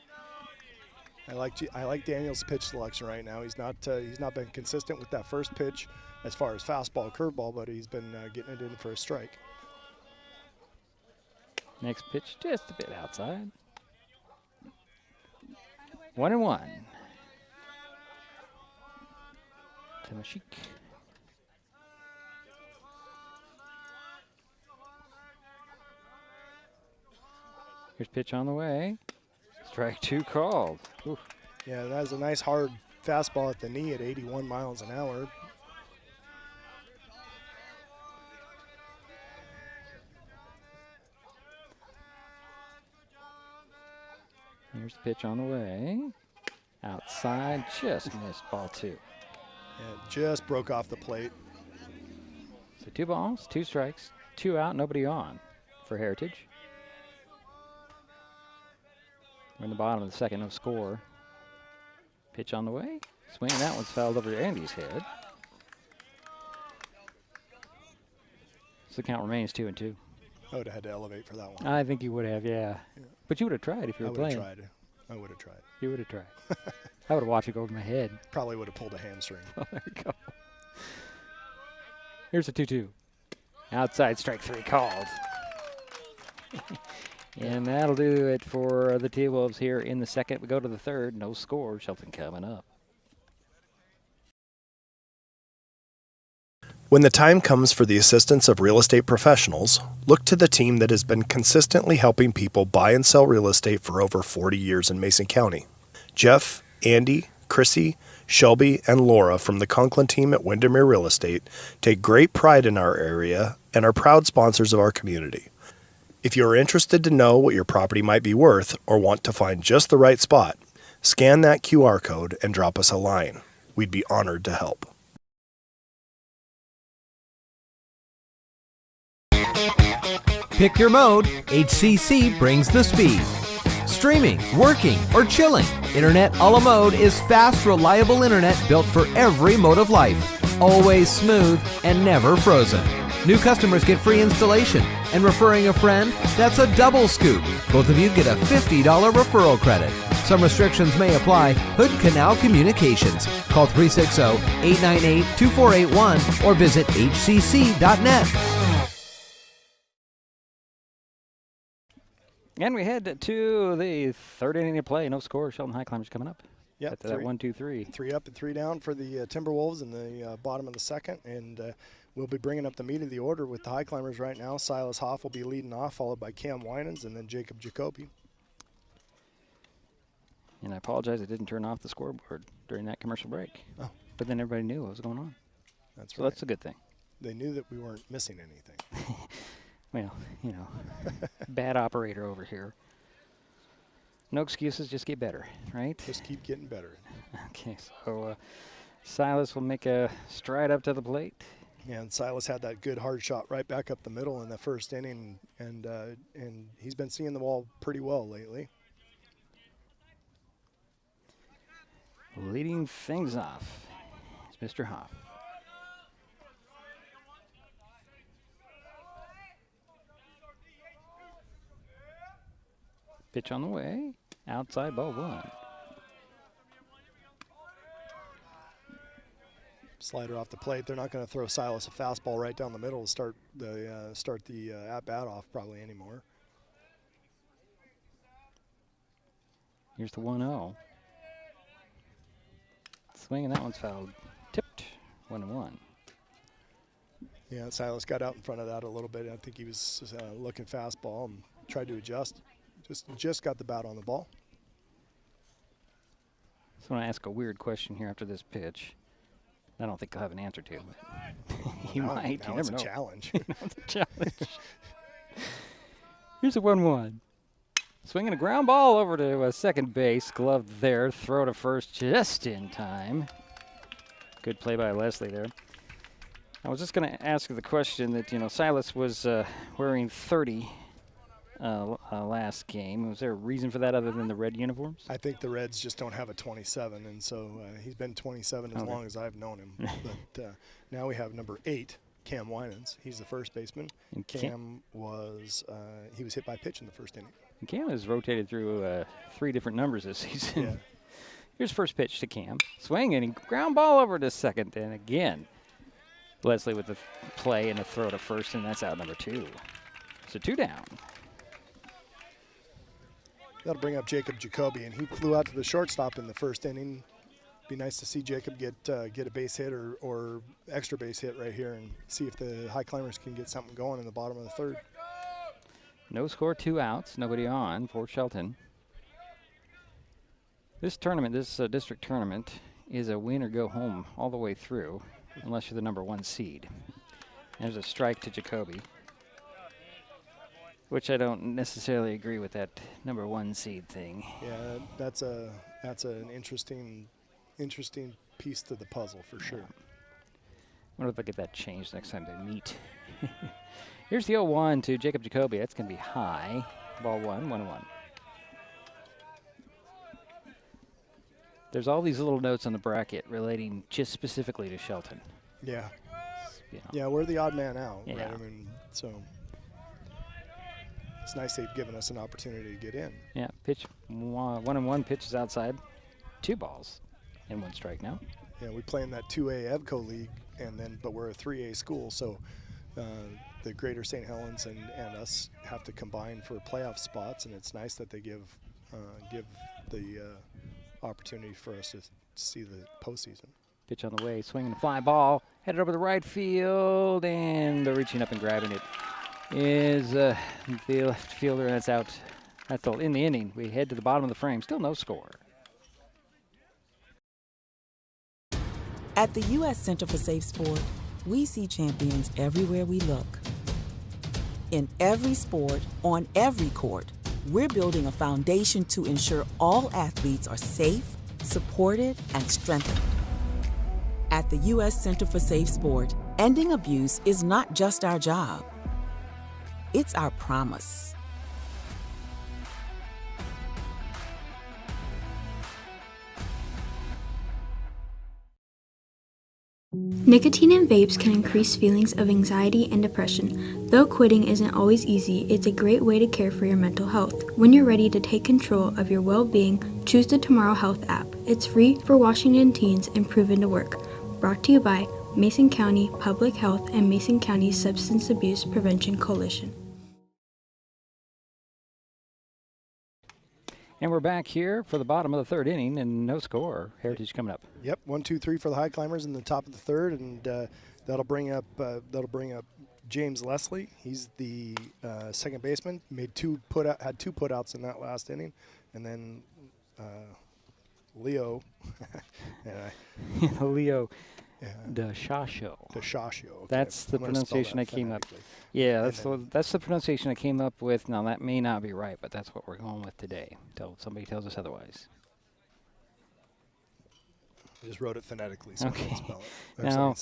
I like Daniel's pitch selection right now. He's not been consistent with that first pitch as far as fastball, curveball, but he's been getting it in for a strike. Next pitch just a bit outside. 1-1. Timashik. Here's pitch on the way. Strike 2 called. Oof. Yeah, that was a nice hard fastball at the knee at 81 miles an hour. Here's the pitch on the way. Outside, just missed ball 2. Yeah, just broke off the plate. So 2 balls, 2 strikes, 2 out, nobody on for Heritage. We're in the bottom of the second, no score. Pitch on the way. Swing, that one's fouled over Andy's head. So the count remains 2-2. I would have had to elevate for that one. I think you would have, yeah. But you would have tried if you were playing. I would have tried. You would have tried. I would have watched it go over my head. Probably would have pulled a hamstring. Oh, there we go. Here's a 2-2. Outside, strike 3 called. And that'll do it for the T-Wolves here in the second. We go to the third. No score. Shelton coming up. When the time comes for the assistance of real estate professionals, look to the team that has been consistently helping people buy and sell real estate for over 40 years in Mason County. Jeff, Andy, Chrissy, Shelby, and Laura from the Conklin team at Windermere Real Estate take great pride in our area and are proud sponsors of our community. If you are interested to know what your property might be worth or want to find just the right spot, scan that QR code and drop us a line. We'd be honored to help. Pick your mode, HCC brings the speed. Streaming, working, or chilling, Internet a la mode is fast, reliable internet built for every mode of life. Always smooth and never frozen. New customers get free installation, and referring a friend, that's a double scoop. Both of you get a $50 referral credit. Some restrictions may apply. Hood Canal Communications. Call 360-898-2481 or visit hcc.net. And we head to the third inning of play. No score. Shelton Highclimbers coming up. Yep. After that 1-2-3. 3 up and 3 down for the Timberwolves in the bottom of the second. And we'll be bringing up the meat of the order with the Highclimbers right now. Silas Hoff will be leading off, followed by Cam Winans and then Jacob Jacoby. And I apologize, I didn't turn off the scoreboard during that commercial break. Oh. But then everybody knew what was going on. That's so right. That's a good thing. They knew that we weren't missing anything. Well, you know, bad operator over here. No excuses, just get better, right? Just keep getting better. Okay, so Silas will make a stride up to the plate. Yeah, and Silas had that good hard shot right back up the middle in the first inning, and he's been seeing the ball pretty well lately. Leading things off is Mr. Hoff. Pitch on the way. Outside, ball one. Slider off the plate. They're not going to throw Silas a fastball right down the middle to start the at-bat off probably anymore. Here's the 1-0. Swing, and that one's fouled. Tipped. 1-1. Yeah, Silas got out in front of that a little bit. I think he was looking fastball and tried to adjust. Just got the bat on the ball. So I want to ask a weird question here after this pitch. I don't think he'll have an answer to it. He might. Now You it's never a know. challenge. It's a challenge. Here's a 1-1. Swinging a ground ball over to second base. Gloved there. Throw to first just in time. Good play by Leslie there. I was just going to ask the question that, Silas was wearing 30 last game. Was there a reason for that other than the red uniforms? I think the Reds just don't have a 27, and so he's been 27 as long as I've known him. But now we have number 8, Cam Winans. He's the first baseman. And Cam was he was hit by a pitch in the first inning. And Cam has rotated through 3 different numbers this season. Yeah. Here's first pitch to Cam. Swing and ground ball over to second, and again, Leslie with the play and a throw to first, and that's out number 2. So 2 down. That'll bring up Jacob Jacoby, and he flew out to the shortstop in the first inning. Be nice to see Jacob get a base hit or extra base hit right here and see if the Highclimbers can get something going in the bottom of the third. No score, 2 outs, nobody on for Shelton. This tournament, this district tournament, is a win or go home all the way through, unless you're the number 1 seed. There's a strike to Jacoby, which I don't necessarily agree with that number 1 seed thing. Yeah, that's an interesting piece to the puzzle for sure. I wonder if I get that changed next time they meet. Here's the 0-1 to Jacob Jacoby. That's going to be high. Ball 1, 1-1. There's all these little notes on the bracket relating just specifically to Shelton. Yeah. You know. Yeah, we're the odd man out, Yeah. right? I mean, so it's nice they've given us an opportunity to get in. Yeah, pitch 1-1 pitch is outside. 2 balls and 1 strike now. Yeah, we play in that 2A EVCO league, but we're a 3A school, so the Greater St. Helens and us have to combine for playoff spots, and it's nice that they give the opportunity for us to see the postseason. Pitch on the way, swinging a fly ball, headed over the right field, and they're reaching up and grabbing it. Is the left fielder, and that's out. That's all in the inning. We head to the bottom of the frame. Still no score. At the U.S. Center for Safe Sport, we see champions everywhere we look. In every sport, on every court, we're building a foundation to ensure all athletes are safe, supported, and strengthened. At the U.S. Center for Safe Sport, ending abuse is not just our job. It's our promise. Nicotine in vapes can increase feelings of anxiety and depression. Though quitting isn't always easy, it's a great way to care for your mental health. When you're ready to take control of your well-being, choose the Tomorrow Health app. It's free for Washington teens and proven to work. Brought to you by Mason County Public Health and Mason County Substance Abuse Prevention Coalition. And we're back here for the bottom of the 3rd inning, and no score. Heritage coming up. Yep, 1-2-3 for the Highclimbers in the top of the 3rd, and that'll bring up James Leslie. He's the second baseman. Had 2 putouts in that last inning, and then Leo. Leo DeShasho. DeShasho. Okay. That's the pronunciation I came up. Yeah, that's the pronunciation I came up with. Now that may not be right, but that's what we're going with today. Until somebody tells us otherwise. I just wrote it phonetically, so I can't spell it. Now,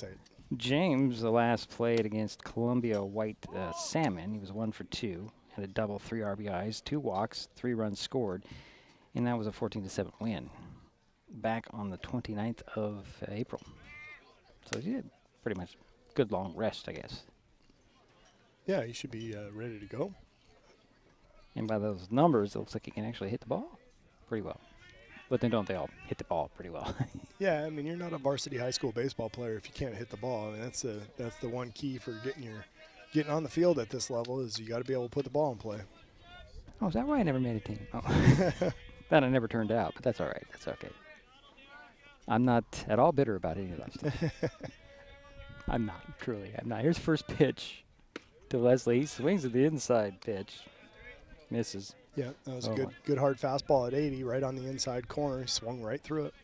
James, the last played against Columbia White Salmon. He was 1 for 2, had a double, 3 RBIs, 2 walks, 3 runs scored, and that was a 14-7 win. Back on the 29th of April. So he did pretty much good long rest, I guess. Yeah, he should be ready to go. And by those numbers, it looks like he can actually hit the ball pretty well. But then don't they all hit the ball pretty well? Yeah, I mean, you're not a varsity high school baseball player if you can't hit the ball. I mean, that's the one key for getting on the field at this level is you got to be able to put the ball in play. Oh, is that why I never made a team? Oh. That I never turned out, but that's all right. That's okay. I'm not at all bitter about any of that stuff. I'm not, truly. I'm not. Here's first pitch to Leslie. He swings at the inside pitch. Misses. Yeah, that was a good hard fastball at 80, right on the inside corner. He swung right through it.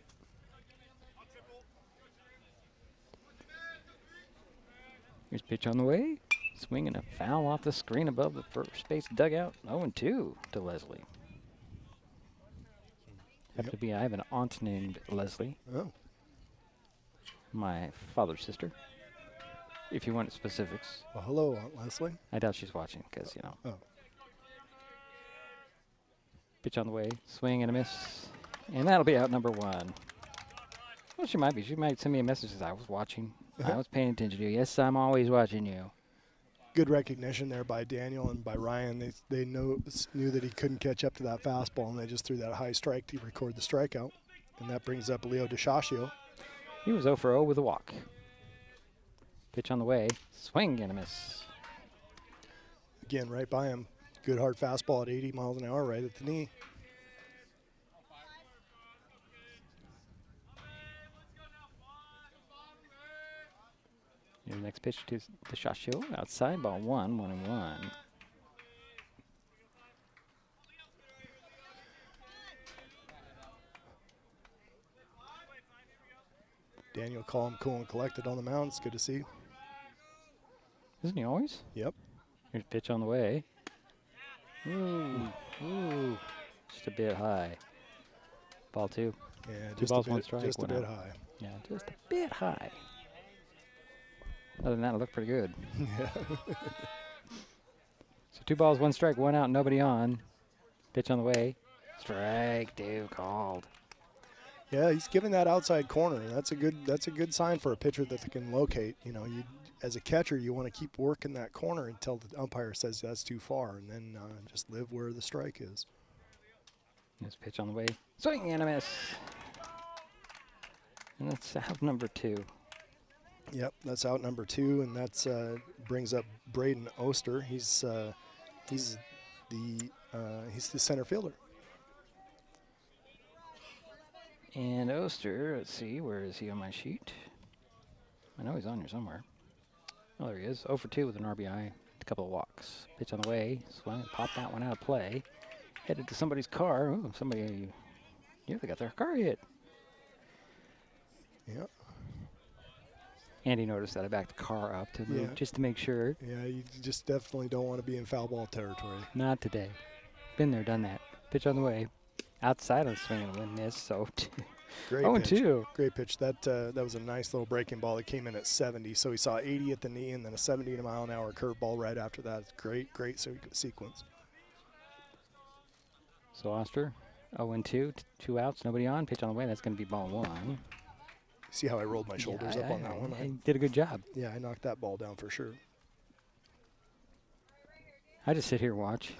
Here's pitch on the way. Swinging a foul off the screen above the first base dugout. 0-2 to Leslie. I have an aunt named Leslie. Oh. My father's sister. If you want specifics. Well, hello, Aunt Leslie. I doubt she's watching because, you know. Oh. Pitch on the way. Swing and a miss. And that'll be out number 1. Well, she might be. She might send me a message that I was watching. I was paying attention to you. Yes, I'm always watching you. Good recognition there by Daniel and by Ryan. They knew that he couldn't catch up to that fastball, and they just threw that high strike to record the strikeout. And that brings up Leo DeShashio. He was 0 for 0 with a walk. Pitch on the way. Swing and a miss. Again, right by him. Good hard fastball at 80 miles an hour right at the knee. Your next pitch to DeShashio. Outside, ball 1, 1-1. Daniel calm, cool, and collected on the mound. It's good to see. Isn't he always? Yep. Here's pitch on the way. Ooh. Just a bit high. Ball 2. Yeah, 2 balls, 1 strike. Just a bit high. Yeah, just a bit high. Other than that, it looked pretty good. Yeah. So 2 balls, 1 strike, 1 out, nobody on. Pitch on the way. Strike 2 called. Yeah, he's giving that outside corner. That's a good sign for a pitcher that they can locate. You know, as a catcher, you want to keep working that corner until the umpire says that's too far, and then just live where the strike is. This pitch on the way. Swing and a miss. And that's out number 2. Yep, that's out number 2, and that's brings up Braden Oster. He's the center fielder. And Oster, let's see, where is he on my sheet? I know he's on here somewhere. Oh, there he is. 0 for 2 with an RBI, a couple of walks. Pitch on the way, swing, pop that one out of play. Headed to somebody's car. Oh, they got their car hit. Yep. Andy noticed that I backed the car up to move just to make sure. Yeah, you just definitely don't want to be in foul ball territory. Not today. Been there, done that. Pitch on the way. Outside on the swing and a win miss, so Great 0-2. Great pitch. That was a nice little breaking ball that came in at 70. So he saw 80 at the knee and then a 70 mile an hour curveball right after that. Great sequence. So Oster, 0-2, 2 outs, nobody on. Pitch on the way. That's going to be ball 1. See how I rolled my shoulders up on that one? I did a good job. Yeah, I knocked that ball down for sure. I just sit here and watch.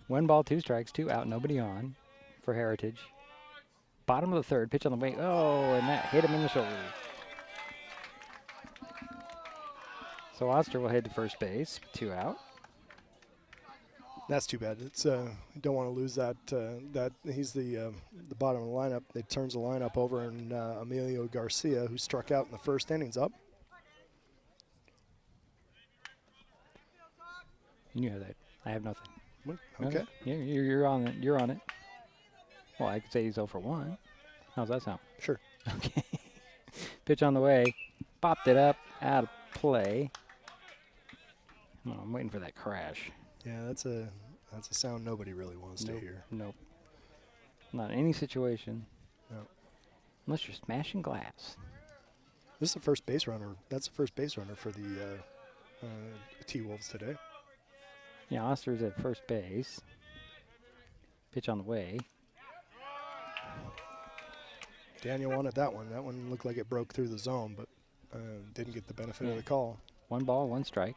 1 ball, 2 strikes, 2 out, nobody on for Heritage. Bottom of the 3rd, pitch on the way. Oh, and that hit him in the shoulder. So Oster will head to first base, 2 out. That's too bad. It's you don't want to lose that. That he's the bottom of the lineup. It turns the lineup over, and Emilio Garcia, who struck out in the 1st inning's up. You know that. I have nothing. Okay. Yeah, you're on it. You're on it. Well, I could say he's 0 for 1. How's that sound? Sure. Okay. Pitch on the way. Popped it up. Out of play. Oh, I'm waiting for that crash. Yeah, that's a sound nobody really wants to hear. Nope. Not in any situation. No. Unless you're smashing glass. This is the first base runner. That's the first base runner for the T-Wolves today. Yeah, Oster's at first base. Pitch on the way. Daniel wanted that one. That one looked like it broke through the zone, but didn't get the benefit of the call. 1 ball, 1 strike.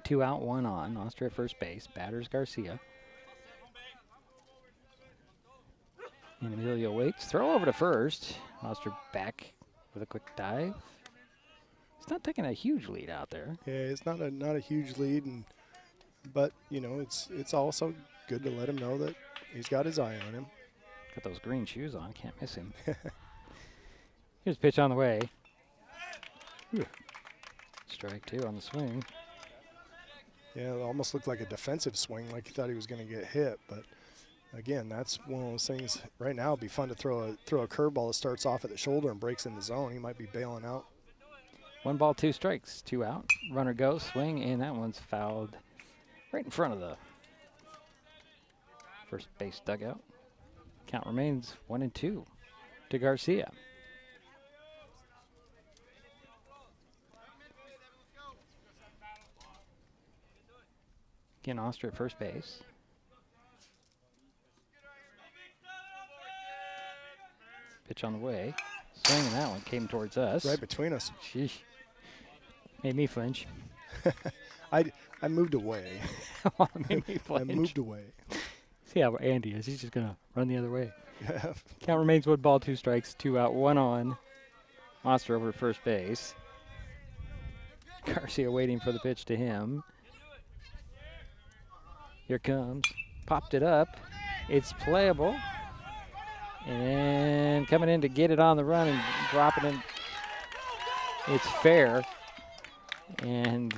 2 out, 1 on. Oster at first base. Batters Garcia. And Emilio waits. Throw over to first. Oster back with a quick dive. He's not taking a huge lead out there. Yeah, it's not a huge lead, but you know it's also good to let him know that he's got his eye on him. Got those green shoes on. Can't miss him. Here's a pitch on the way. Whew. Strike 2 on the swing. Yeah, it almost looked like a defensive swing, like he thought he was going to get hit. But again, that's one of those things. Right now, it'd be fun to throw a curveball that starts off at the shoulder and breaks in the zone. He might be bailing out. 1 ball, 2 strikes, 2 out. Runner goes, swing, and that one's fouled right in front of the first base dugout. Count remains 1-2 to Garcia. Again, Oster at first base. Pitch on the way. Swing, and that one came towards us. Right between us. Sheesh. Made me flinch. I moved away. Made me flinch. I moved away. See how Andy is. He's just going to run the other way. Count remains 1 ball, 2 strikes, 2 out, 1 on. Oster over at first base. Garcia waiting for the pitch to him. Here comes. Popped it up. It's playable. And then coming in to get it on the run and dropping it. It's fair. And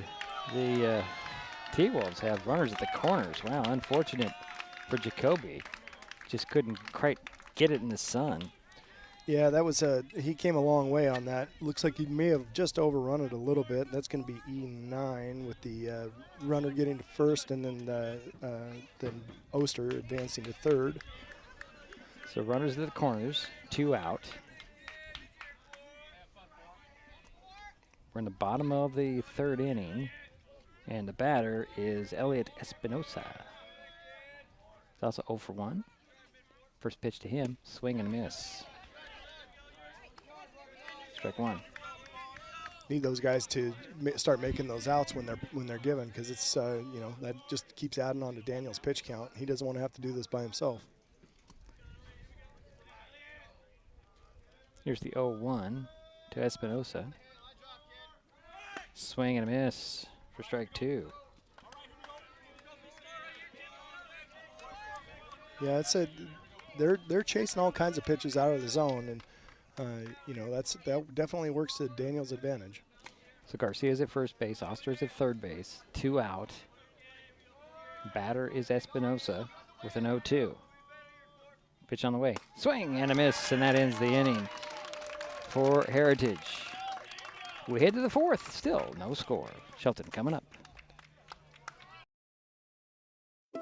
the T-Wolves have runners at the corners. Wow, unfortunate for Jacoby. Just couldn't quite get it in the sun. Yeah, that was he came a long way on that. Looks like he may have just overrun it a little bit. That's going to be E9 with the runner getting to first, and then Oster advancing to third. So runners at the corners, 2 out. We're in the bottom of the 3rd inning, and the batter is Elliot Espinosa. He's also 0 for 1. First pitch to him, swing and a miss. Strike 1. Need those guys to start making those outs when they're given, because it's that just keeps adding on to Daniel's pitch count. He doesn't want to have to do this by himself. Here's the 0-1 to Espinosa. Swing and a miss for strike 2. Yeah, they're chasing all kinds of pitches out of the zone, and that definitely works to Daniel's advantage. So Garcia's at first base, Oster's at third base, 2 out. Batter is Espinosa with an 0-2. Pitch on the way, swing and a miss, and that ends the inning for Heritage. We head to the 4th, still no score. Shelton coming up.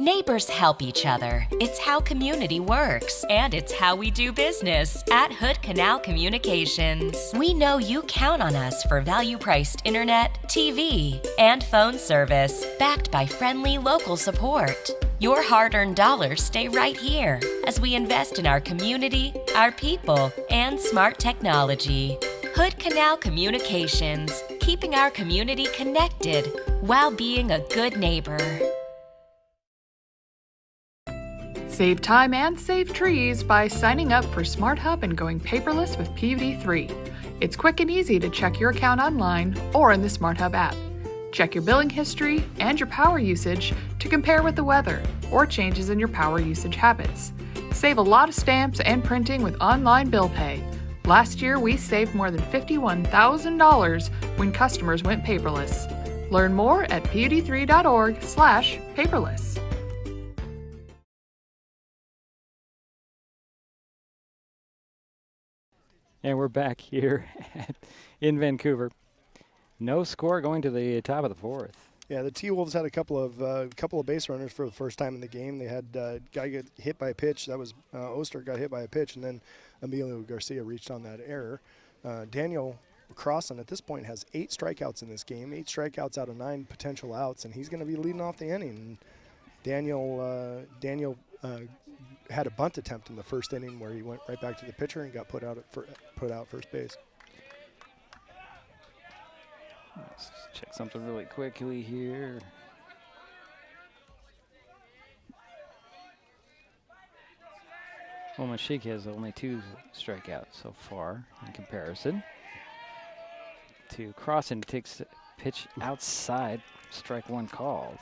Neighbors help each other. It's how community works, and it's how we do business at Hood Canal Communications. We know you count on us for value-priced internet, TV, and phone service, backed by friendly local support. Your hard-earned dollars stay right here as we invest in our community, our people, and smart technology. Hood Canal Communications, keeping our community connected while being a good neighbor. Save time and save trees by signing up for Smart Hub and going paperless with PVD3. It's quick and easy to check your account online or in the Smart Hub app. Check your billing history and your power usage to compare with the weather or changes in your power usage habits. Save a lot of stamps and printing with online bill pay. Last year, we saved more than $51,000 when customers went paperless. Learn more at pvd3.org/paperless. And we're back here in Vancouver. No score going to the top of the 4th. Yeah, the T-Wolves had a couple of base runners for the first time in the game. They had a guy get hit by a pitch. That was Oster got hit by a pitch, and then Emilio Garcia reached on that error. Daniel Crossan at this point has 8 strikeouts in this game, 8 strikeouts out of 9 potential outs, and he's going to be leading off the inning. Daniel had a bunt attempt in the first inning where he went right back to the pitcher and got put out first base. Let's check something really quickly here. Well, Mashik has only 2 strikeouts so far in comparison. To Crossan, takes the pitch outside, strike 1 called.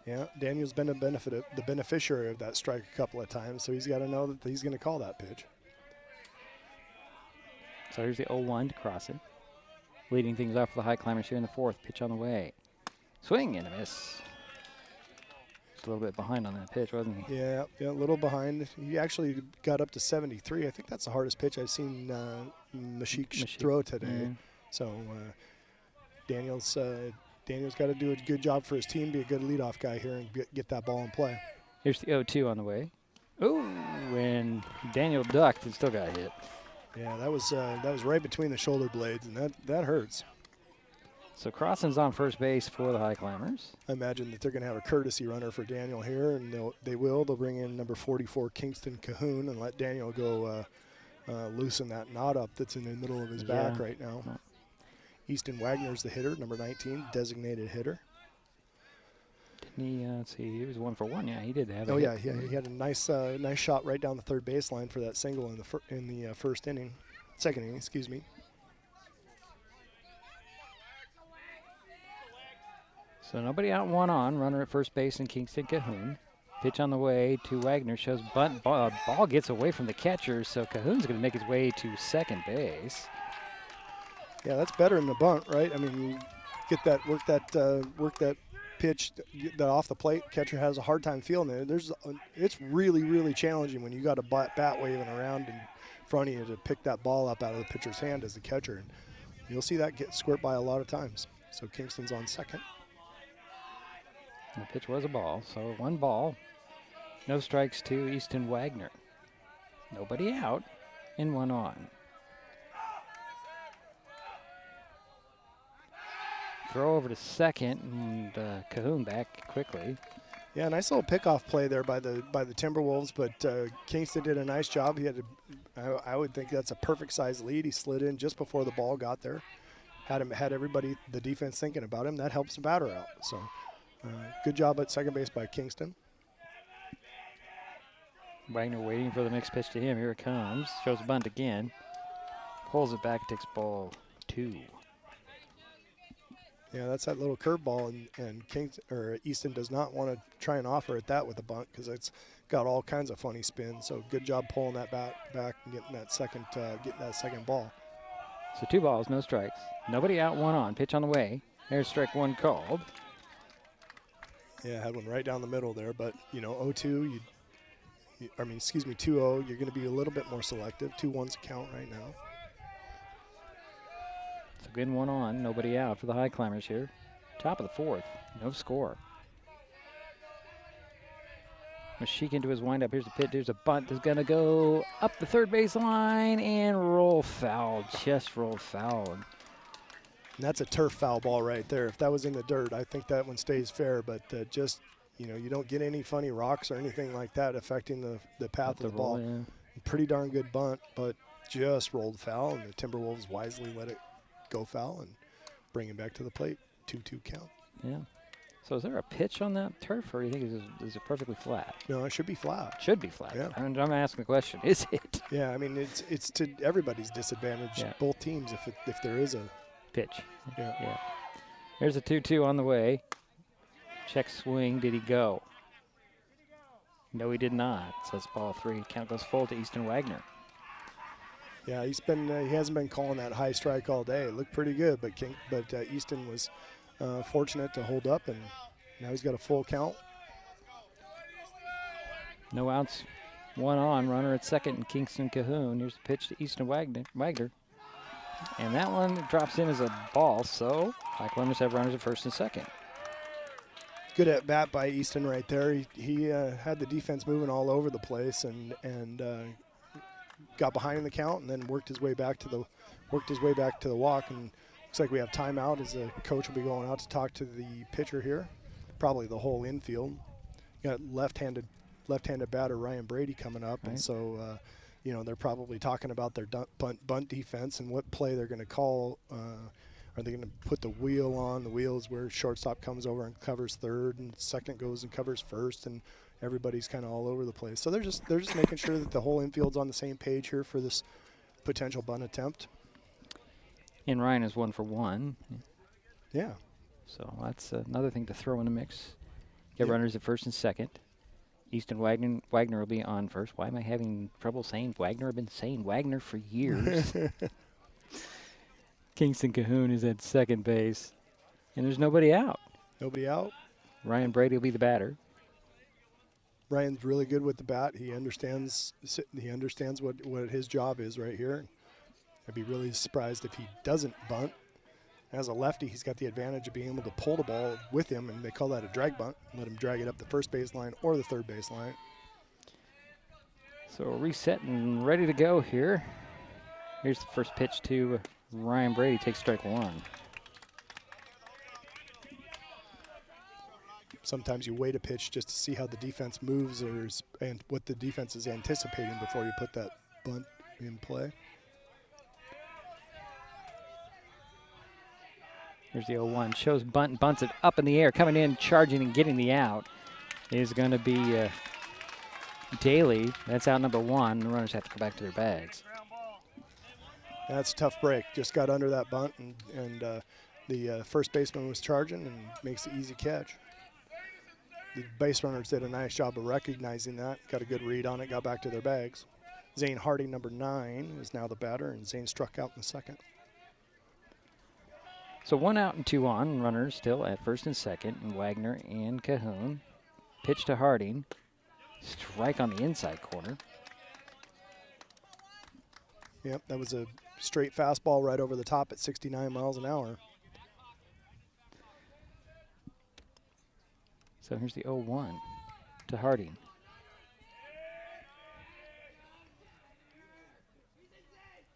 Yeah, Daniel's been the beneficiary of that strike a couple of times, so he's got to know that he's going to call that pitch. So here's the 0-1 to Crossan. Leading things off for the Highclimbers here in the 4th. Pitch on the way. Swing and a miss. Just a little bit behind on that pitch, wasn't he? Yeah, a little behind. He actually got up to 73. I think that's the hardest pitch I've seen Mashik throw today. Yeah. So Daniel's got to do a good job for his team, be a good leadoff guy here, and get that ball in play. Here's the 0-2 on the way. Ooh, and Daniel ducked and still got hit. Yeah, that was right between the shoulder blades, and that hurts. So Crossan's on first base for the Highclimbers. I imagine that they're going to have a courtesy runner for Daniel here, and they'll bring in number 44 Kingston Cahoon and let Daniel go loosen that knot up that's in the middle of his back right now. Easton Wagner's the hitter, number 19, designated hitter. Didn't he? Let's see, he was 1 for 1. Yeah, he did have. He had a nice shot right down the third baseline for that single in the second inning, excuse me. So nobody out, 1 on. Runner at first base and Kingston Cahoon. Pitch on the way to Wagner, shows bunt. Ball gets away from the catcher, so Cahoon's going to make his way to second base. Yeah, that's better than the bunt, right? I mean, you get that, work that pitch that off the plate. Catcher has a hard time feeling it. It's really, really challenging when you got a bat waving around in front of you to pick that ball up out of the pitcher's hand as the catcher. And you'll see that get squirt by a lot of times. So Kingston's on second. And the pitch was a ball, so 1 ball. No strikes to Easton Wagner. Nobody out and 1 on. Throw over to second, and Cahoon back quickly. Yeah, nice little pickoff play there by the Timberwolves, but Kingston did a nice job. He had I would think that's a perfect size lead. He slid in just before the ball got there. Had everybody, the defense, thinking about him. That helps the batter out. So good job at second base by Kingston. Wagner waiting for the next pitch to him. Here it comes. Shows a bunt again. Pulls it back, takes ball 2. Yeah, that's that little curveball, and Easton does not want to try and offer it that with a bunt because it's got all kinds of funny spins. So good job pulling that back and getting that second ball. So 2 balls, no strikes. Nobody out, 1 on. Pitch on the way. There's strike 1 called. Yeah, had one right down the middle there, but 0-2, 2-0, you're going to be a little bit more selective. 2-1's a count right now. So good 1 on, nobody out for the Highclimbers here. Top of the 4th, no score. Mashik into his windup. Here's the pitch. There's a bunt that's going to go up the third base line and roll foul. Just roll foul. And that's a turf foul ball right there. If that was in the dirt, I think that one stays fair. But you don't get any funny rocks or anything like that affecting the path of the ball. Yeah. Pretty darn good bunt, but just rolled foul, and the Timberwolves wisely let it go foul and bring him back to the plate. 2-2 count. Yeah. So is there a pitch on that turf, or do you think is it perfectly flat? No, it should be flat. Should be flat. Yeah. I'm asking the question. Is it? Yeah, I mean it's to everybody's disadvantage. Yeah. Both teams if there is a Pitch. Yeah. There's a 2-2 on the way. Check swing. Did he go? No, he did not. So it's ball 3. Count goes full to Easton Wagner. Yeah, he hasn't been calling that high strike all day. It looked pretty good, but Easton was fortunate to hold up, and now he's got a full count. No outs, 1 on. Runner at second and Kingston Cahoon. Here's the pitch to Easton Wagner. And that one drops in as a ball, so Highclimbers have runners at first and second. Good at bat by Easton right there. He had the defense moving all over the place and got behind in the count and then worked his way back to the walk. And looks like we have timeout as the coach will be going out to talk to the pitcher here, probably the whole infield. Got left-handed batter Ryan Brady coming up, right. And so they're probably talking about their bunt defense and what play they're going to call. Are they going to put the wheel on? The wheel is where shortstop comes over and covers third, and second goes and covers first, and everybody's kind of all over the place. So they're just making sure that the whole infield's on the same page here for this potential bunt attempt. And Ryan is 1 for 1. Yeah. So that's another thing to throw in the mix. Get runners at first and second. Easton Wagner will be on first. Why am I having trouble saying Wagner? I've been saying Wagner for years. Kingston Cahoon is at second base. And there's nobody out. Nobody out. Ryan Brady will be the batter. Ryan's really good with the bat. He understands what his job is right here. I'd be really surprised if he doesn't bunt. As a lefty, he's got the advantage of being able to pull the ball with him, and they call that a drag bunt. Let him drag it up the first baseline or the third baseline. So reset and ready to go here. Here's the first pitch to Ryan Brady. Takes strike 1. Sometimes you wait a pitch just to see how the defense moves and what the defense is anticipating before you put that bunt in play. Here's the 0-1. Shows bunt and bunts it up in the air. Coming in, charging and getting the out is going to be Daly. That's out number 1. The runners have to go back to their bags. That's a tough break. Just got under that bunt, and the first baseman was charging and makes the easy catch. The base runners did a nice job of recognizing that. Got a good read on it, got back to their bags. Zane Harding, number 9, is now the batter, and Zane struck out in the second. So 1 out and 2 on. Runners still at first and second, and Wagner and Cahoon. Pitch to Harding. Strike on the inside corner. Yep, that was a straight fastball right over the top at 69 miles an hour. So here's the 0-1 to Harding.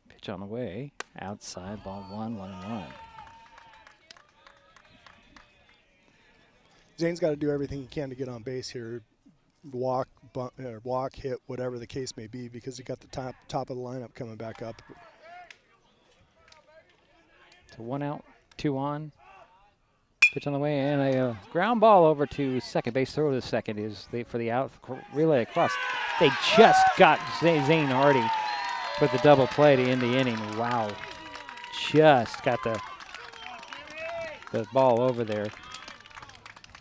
Pitch on the way. Outside, ball 1-1-1. Zane's got to do everything he can to get on base here. Walk, hit, whatever the case may be, because he got the top of the lineup coming back up. So 1 out, 2 on. Pitch on the way, and a ground ball over to second base. Throw to second is for the out relay across. They just got Zane Harding with the double play to end the inning. Wow, just got the ball over there.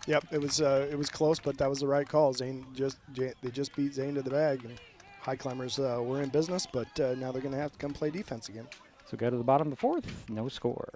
Yep, it was close, but that was the right call. They just beat Zane to the bag. And Highclimbers were in business, but now they're going to have to come play defense again. So go to the bottom of the 4th, no score.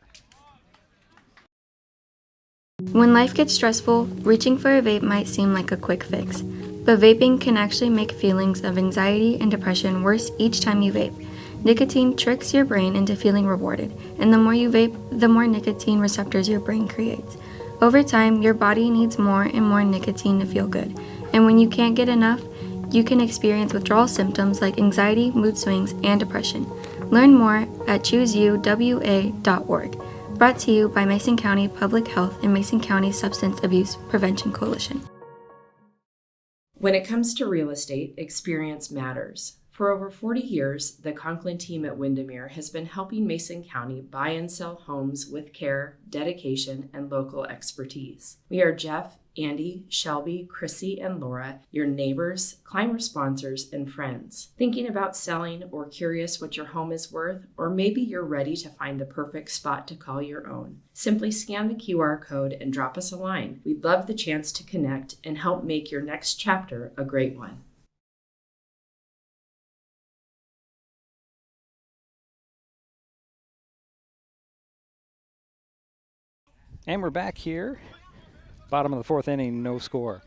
When life gets stressful, reaching for a vape might seem like a quick fix. But vaping can actually make feelings of anxiety and depression worse each time you vape. Nicotine tricks your brain into feeling rewarded, and the more you vape, the more nicotine receptors your brain creates. Over time, your body needs more and more nicotine to feel good. And when you can't get enough, you can experience withdrawal symptoms like anxiety, mood swings, and depression. Learn more at chooseuwa.org. Brought to you by Mason County Public Health and Mason County Substance Abuse Prevention Coalition. When it comes to real estate, experience matters. For over 40 years, the Conklin team at Windermere has been helping Mason County buy and sell homes with care, dedication, and local expertise. We are Jeff, Andy, Shelby, Chrissy, and Laura, your neighbors, climber sponsors, and friends. Thinking about selling or curious what your home is worth, or maybe you're ready to find the perfect spot to call your own. Simply scan the QR code and drop us a line. We'd love the chance to connect and help make your next chapter a great one. And we're back here. Bottom of the 4th inning, no score.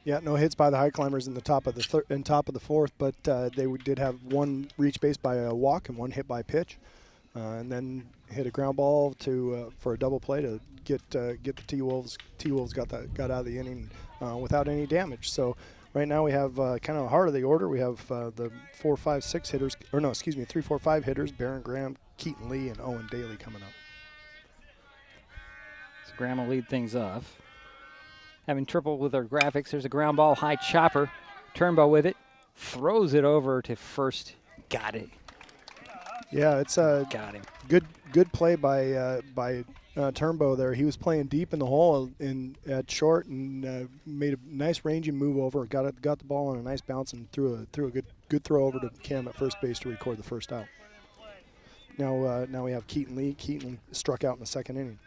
Yeah, no hits by the Highclimbers in the top of the 4th, but they did have one reach base by a walk and one hit by pitch, and then hit a ground ball for a double play to get the T-Wolves. T-Wolves got out of the inning without any damage. So right now we have kind of the heart of the order. We have the 4, 5, 6 hitters, 3, 4, 5 hitters: Barron Graham, Keaton Lee, and Owen Daly coming up. So Graham will lead things off. Having trouble with our graphics, there's a ground ball, high chopper. Turnbow with it, throws it over to first. Got it. Yeah, it's got him. Good play by Turnbow there. He was playing deep in the hole at short and made a nice ranging move over. Got the ball on a nice bounce and threw a good throw over to Cam at first base to record the first out. Now we have Keaton Lee. Keaton struck out in the second inning.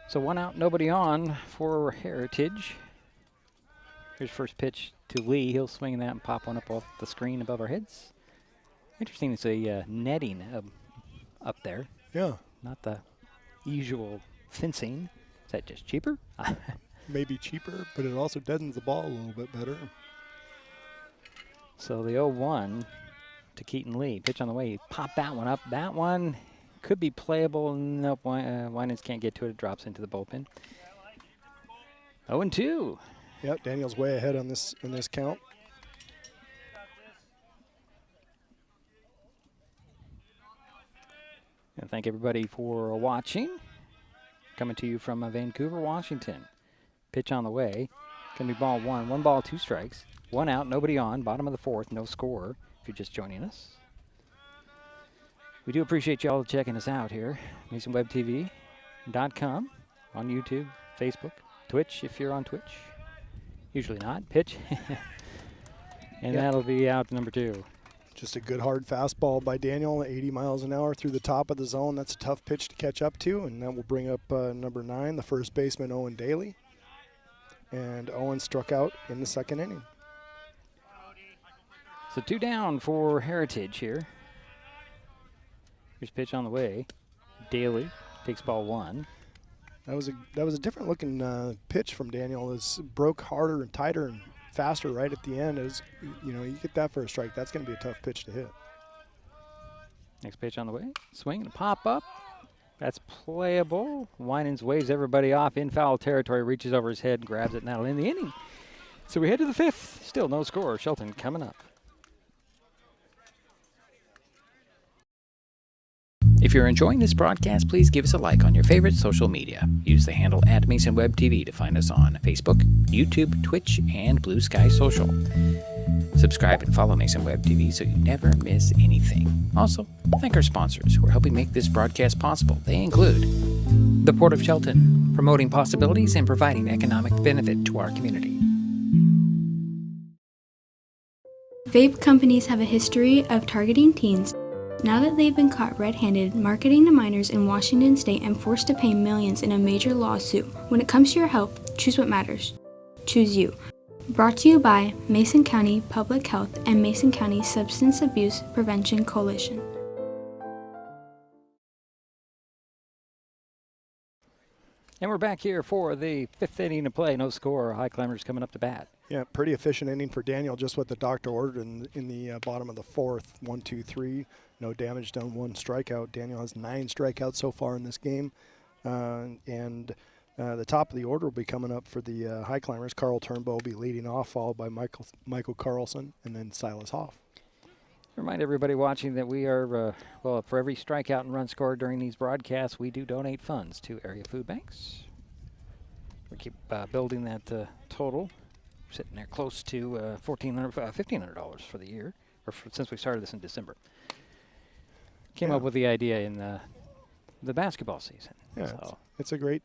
So 1 out, nobody on for Heritage. Here's first pitch to Lee. He'll swing that and pop one up off the screen above our heads. Interesting, it's a netting up there. Yeah. Not the usual fencing. Is that just cheaper? Maybe cheaper, but it also deadens the ball a little bit better. So the 0-1 to Keaton Lee. Pitch on the way. Pop that one up. That one could be playable. Nope, Winans can't get to it. It drops into the bullpen. 0-2. Yep, Daniel's way ahead on this count. And thank everybody for watching. Coming to you from Vancouver, Washington. Pitch on the way. Gonna be ball 1. 1 ball, 2 strikes. 1 out, nobody on. Bottom of the 4th, no score. If you're just joining us, we do appreciate y'all checking us out here. MasonWebTV.com on YouTube, Facebook, Twitch if you're on Twitch. Usually not. Pitch. And that'll be out number 2. Just a good hard fastball by Daniel, 80 miles an hour through the top of the zone. That's a tough pitch to catch up to, and that will bring up number 9, the first baseman, Owen Daly. And Owen struck out in the second inning. So 2 down for Heritage here. Here's pitch on the way. Daly takes ball 1. That was a different looking pitch from Daniel. It broke harder and tighter and faster right at the end. It was, you get that for a strike. That's going to be a tough pitch to hit. Next pitch on the way. Swing and pop up. That's playable. Winans waves everybody off in foul territory, reaches over his head, grabs it, and that'll end the inning. So we head to the 5th. Still no score. Shelton coming up. If you're enjoying this broadcast, please give us a like on your favorite social media. Use the handle @MasonWebTV to find us on Facebook, YouTube, Twitch, and Blue Sky Social. Subscribe and follow Mason Web TV so you never miss anything. Also, thank our sponsors who are helping make this broadcast possible. They include the Port of Shelton, promoting possibilities and providing economic benefit to our community. Vape companies have a history of targeting teens. Now that they've been caught red-handed marketing to minors in Washington state and forced to pay millions in a major lawsuit, when it comes to your health, choose what matters. Choose you. Brought to you by Mason County Public Health and Mason County Substance Abuse Prevention Coalition. And we're back here for the 5th inning to play. No score. Highclimbers coming up to bat. Yeah, pretty efficient inning for Daniel, just what the doctor ordered in the bottom of the 4th. 1, 2, 3. No damage done, 1 strikeout. Daniel has 9 strikeouts so far in this game. The top of the order will be coming up for the Highclimbers. Carl Turnbow will be leading off, followed by Michael Carlson, and then Silas Hoff. Remind everybody watching that we are, for every strikeout and run scored during these broadcasts, we do donate funds to area food banks. We keep building that total. We're sitting there close to $1,500 for the year, since we started this in December. Came up with the idea in the basketball season. Yeah, so. it's a great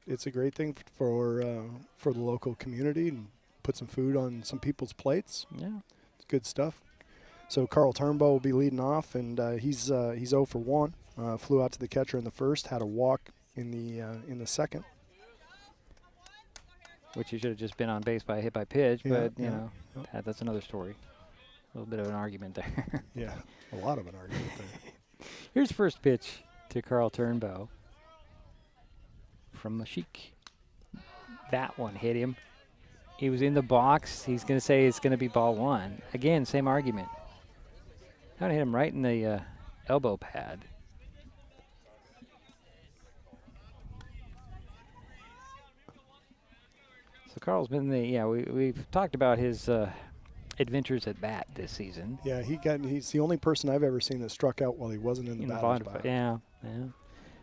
thing for the local community, and put some food on some people's plates. Yeah, it's good stuff. So Carl Turnbow will be leading off, and he's 0 for 1. Flew out to the catcher in the first, had a walk in the second. Which he should have just been on base by a hit by pitch, but you know, that's another story. A little bit of an argument there. Yeah, a lot of an argument there. Here's first pitch to Carl Turnbow from Mashik. That one hit him. He was in the box. He's going to say it's going to be ball 1. Again, same argument. That hit him right in the elbow pad. So Carl's been we've talked about his adventures at bat this season. Yeah, he's the only person I've ever seen that struck out while he wasn't in the batter's box. Yeah.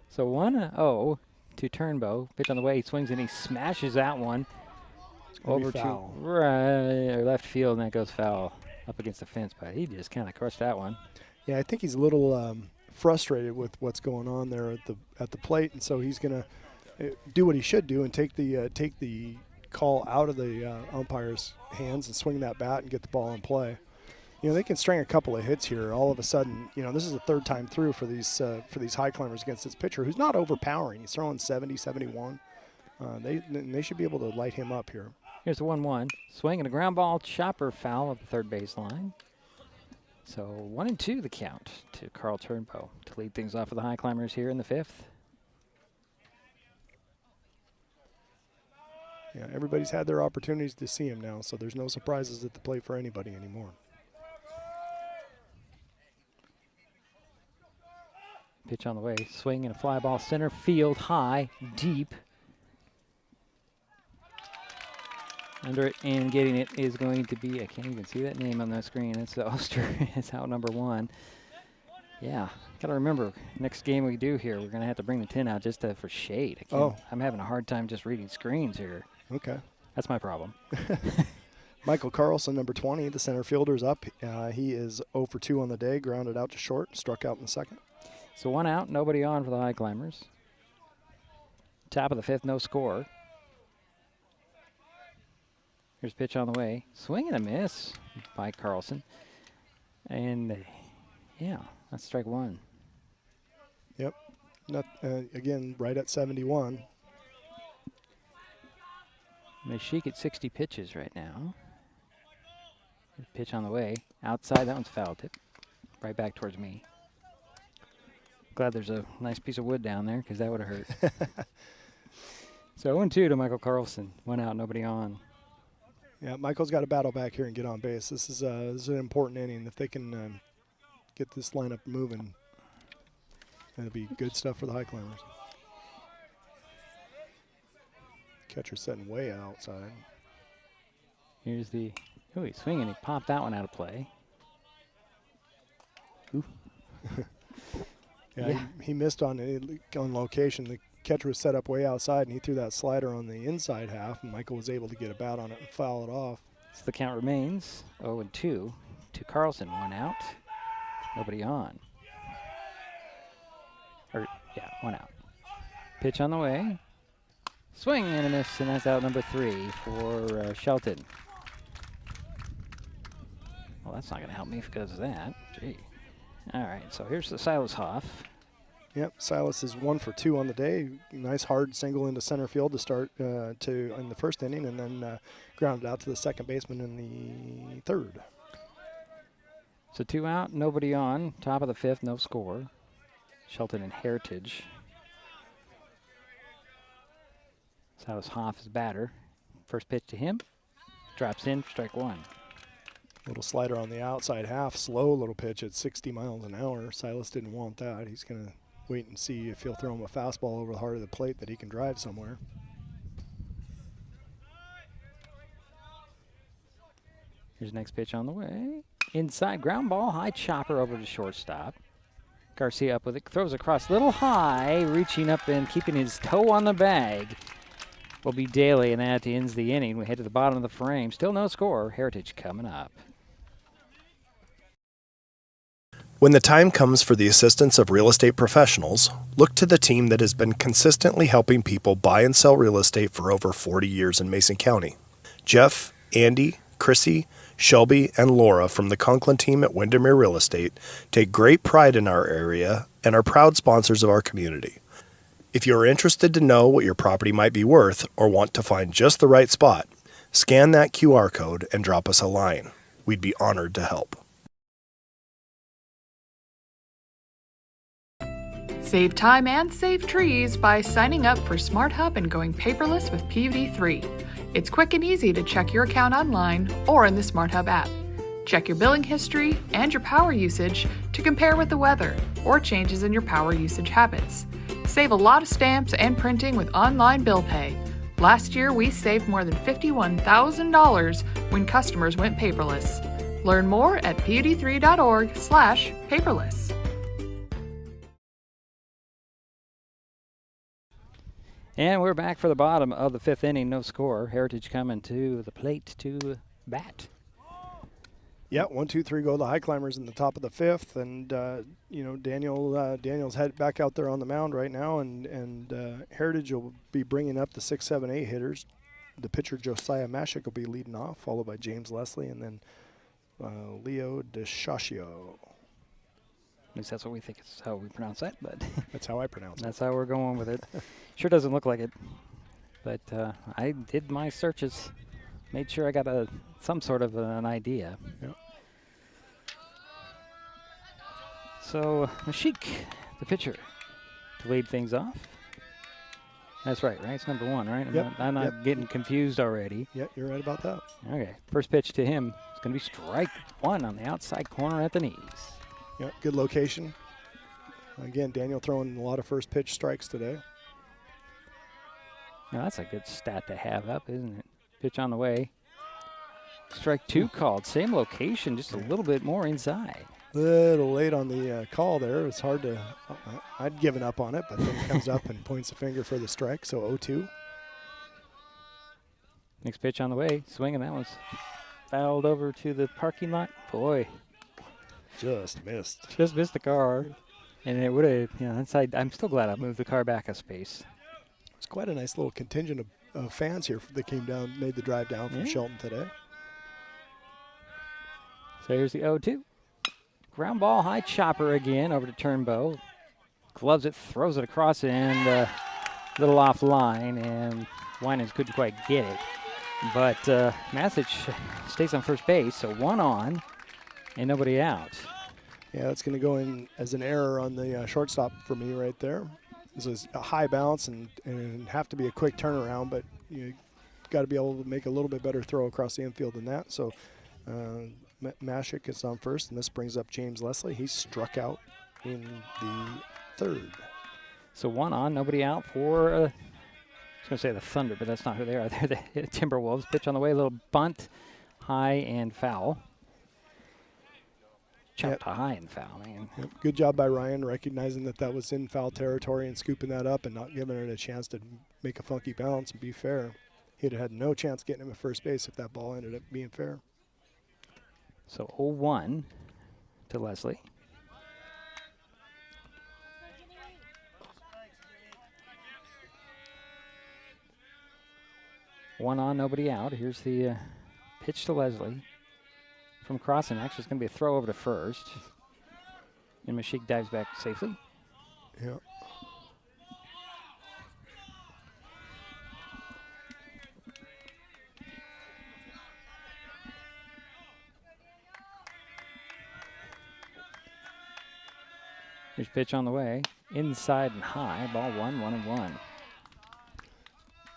So 1-0 to Turnbow. Pitch on the way. He swings and he smashes that one over to left field, and that goes foul up against the fence. But he just kind of crushed that one. Yeah, I think he's a little frustrated with what's going on there at the plate, and so he's going to do what he should do and take the call out of the umpire's hands and swing that bat and get the ball in play. You know, they can string a couple of hits here. All of a sudden, you know, this is the third time through for these high climbers against this pitcher who's not overpowering. He's throwing 70, 71. They should be able to light him up here. Here's the 1-1. Swing and a ground ball, chopper foul at the third base line. So 1-2 the count to Carl Turnbow to lead things off for the high climbers here in the fifth. Yeah, everybody's had their opportunities to see him now, so there's no surprises at the plate for anybody anymore. Pitch on the way, swing and a fly ball center field, high, deep. Under it and getting it is going to be, I can't even see that name on the screen. It's the Oster. It's out number 1. Yeah, got to remember, next game we do here, we're going to have to bring the tin out just for shade. I'm having a hard time just reading screens here. Okay. That's my problem. Michael Carlson, number 20, the center fielder's up. He is 0 for 2 on the day, grounded out to short, struck out in the second. So 1 out, nobody on for the high climbers. Top of the fifth, no score. Here's pitch on the way. Swing and a miss by Carlson. And, yeah, that's strike 1. Yep. Again, right at 71. Mashik at 60 pitches right now. Pitch on the way. Outside, that one's foul tip. Right back towards me. Glad there's a nice piece of wood down there because that would have hurt. So 0-2 to Michael Carlson. 1 out, nobody on. Yeah, Michael's got to battle back here and get on base. This is an important inning. If they can get this lineup moving, it'll be good stuff for the high climbers. Catcher setting way outside. Here's the, he's swinging. He popped that one out of play. Ooh. Yeah. He missed on location. The catcher was set up way outside, and he threw that slider on the inside half, and Michael was able to get a bat on it and foul it off. So the count remains 0-2 to Carlson. 1 out, nobody on. 1 out. Pitch on the way. Swing and a miss, and that's out number 3 for Shelton. Well, that's not going to help me because of that. Gee. All right, so here's the Silas Hoff. Yep, Silas is 1 for 2 on the day. Nice hard single into center field to start in the first inning, and then grounded out to the second baseman in the third. So 2 out, nobody on. Top of the fifth, no score. Shelton and Heritage. Silas Hoff is batter. First pitch to him. Drops in, strike 1. Little slider on the outside half, slow little pitch at 60 miles an hour. Silas didn't want that. He's going to wait and see if he'll throw him a fastball over the heart of the plate that he can drive somewhere. Here's next pitch on the way. Inside ground ball, high chopper over to shortstop. Garcia up with it, throws across little high, reaching up and keeping his toe on the bag. Will be Daly, and that ends the inning. We head to the bottom of the frame. Still no score. Heritage coming up. When the time comes for the assistance of real estate professionals, look to the team that has been consistently helping people buy and sell real estate for over 40 years in Mason County. Jeff, Andy, Chrissy, Shelby, and Laura from the Conklin team at Windermere Real Estate take great pride in our area and are proud sponsors of our community. If you are interested to know what your property might be worth or want to find just the right spot, scan that QR code and drop us a line. We'd be honored to help. Save time and save trees by signing up for Smart Hub and going paperless with PVD3. It's quick and easy to check your account online or in the Smart Hub app. Check your billing history and your power usage to compare with the weather or changes in your power usage habits. Save a lot of stamps and printing with online bill pay. Last year, we saved more than $51,000 when customers went paperless. Learn more at pud3.org/paperless. And we're back for the bottom of the fifth inning, no score. Heritage coming to the plate to bat. Yeah, 1, 2, 3 go the Highclimbers in the top of the 5th, and Daniel's head back out there on the mound right now, and Heritage will be bringing up the 6, 7, 8 hitters. The pitcher Josiah Mashik will be leading off, followed by James Leslie, and then Leo DeShashio. At least that's what we think is how we pronounce that, but that's how I pronounce it. That's how we're going with it. Sure doesn't look like it, but I did my searches, made sure I got some sort of an idea. Yep. So Mashik, the pitcher, to lead things off. That's right? It's number 1, right? I'm not getting confused already. Yeah, you're right about that. Okay, first pitch to him is going to be strike 1 on the outside corner at the knees. Yeah, good location. Again, Daniel throwing a lot of first pitch strikes today. Now that's a good stat to have up, isn't it? Pitch on the way. Strike 2 called. Same location, just a little bit more inside. Little late on the call there. It's hard to, I'd given up on it, but then he comes up and points a finger for the strike, so 0-2. Next pitch on the way, swinging, that one's fouled over to the parking lot. Boy. Just missed. Just missed the car. And it would have, inside, I'm still glad I moved the car back a space. It's quite a nice little contingent of fans here that came down, made the drive down from Shelton today. So here's the 0-2. Ground ball, high chopper again over to Turnbow. Gloves it, throws it across, and a little off line, and Winans couldn't quite get it. But Masich stays on first base, so 1 on and nobody out. Yeah, that's going to go in as an error on the shortstop for me right there. This is a high bounce and have to be a quick turnaround, but you got to be able to make a little bit better throw across the infield than that. So Mashik is on first, and this brings up James Leslie. He's struck out in the 3rd. So 1 on, nobody out for, I was going to say the Thunder, but that's not who they are. They're the Timberwolves. Pitch on the way, a little bunt, high and foul. Chopped high and foul, man. Yep. Good job by Ryan, recognizing that was in foul territory and scooping that up and not giving it a chance to make a funky bounce and be fair. He'd have had no chance getting him at first base if that ball ended up being fair. So 0-1 to Leslie. One on, nobody out. Here's the pitch to Leslie from crossing. Actually, it's going to be a throw over to first. And Mashik dives back safely. Yeah. Here's pitch on the way. Inside and high. Ball 1-1-1.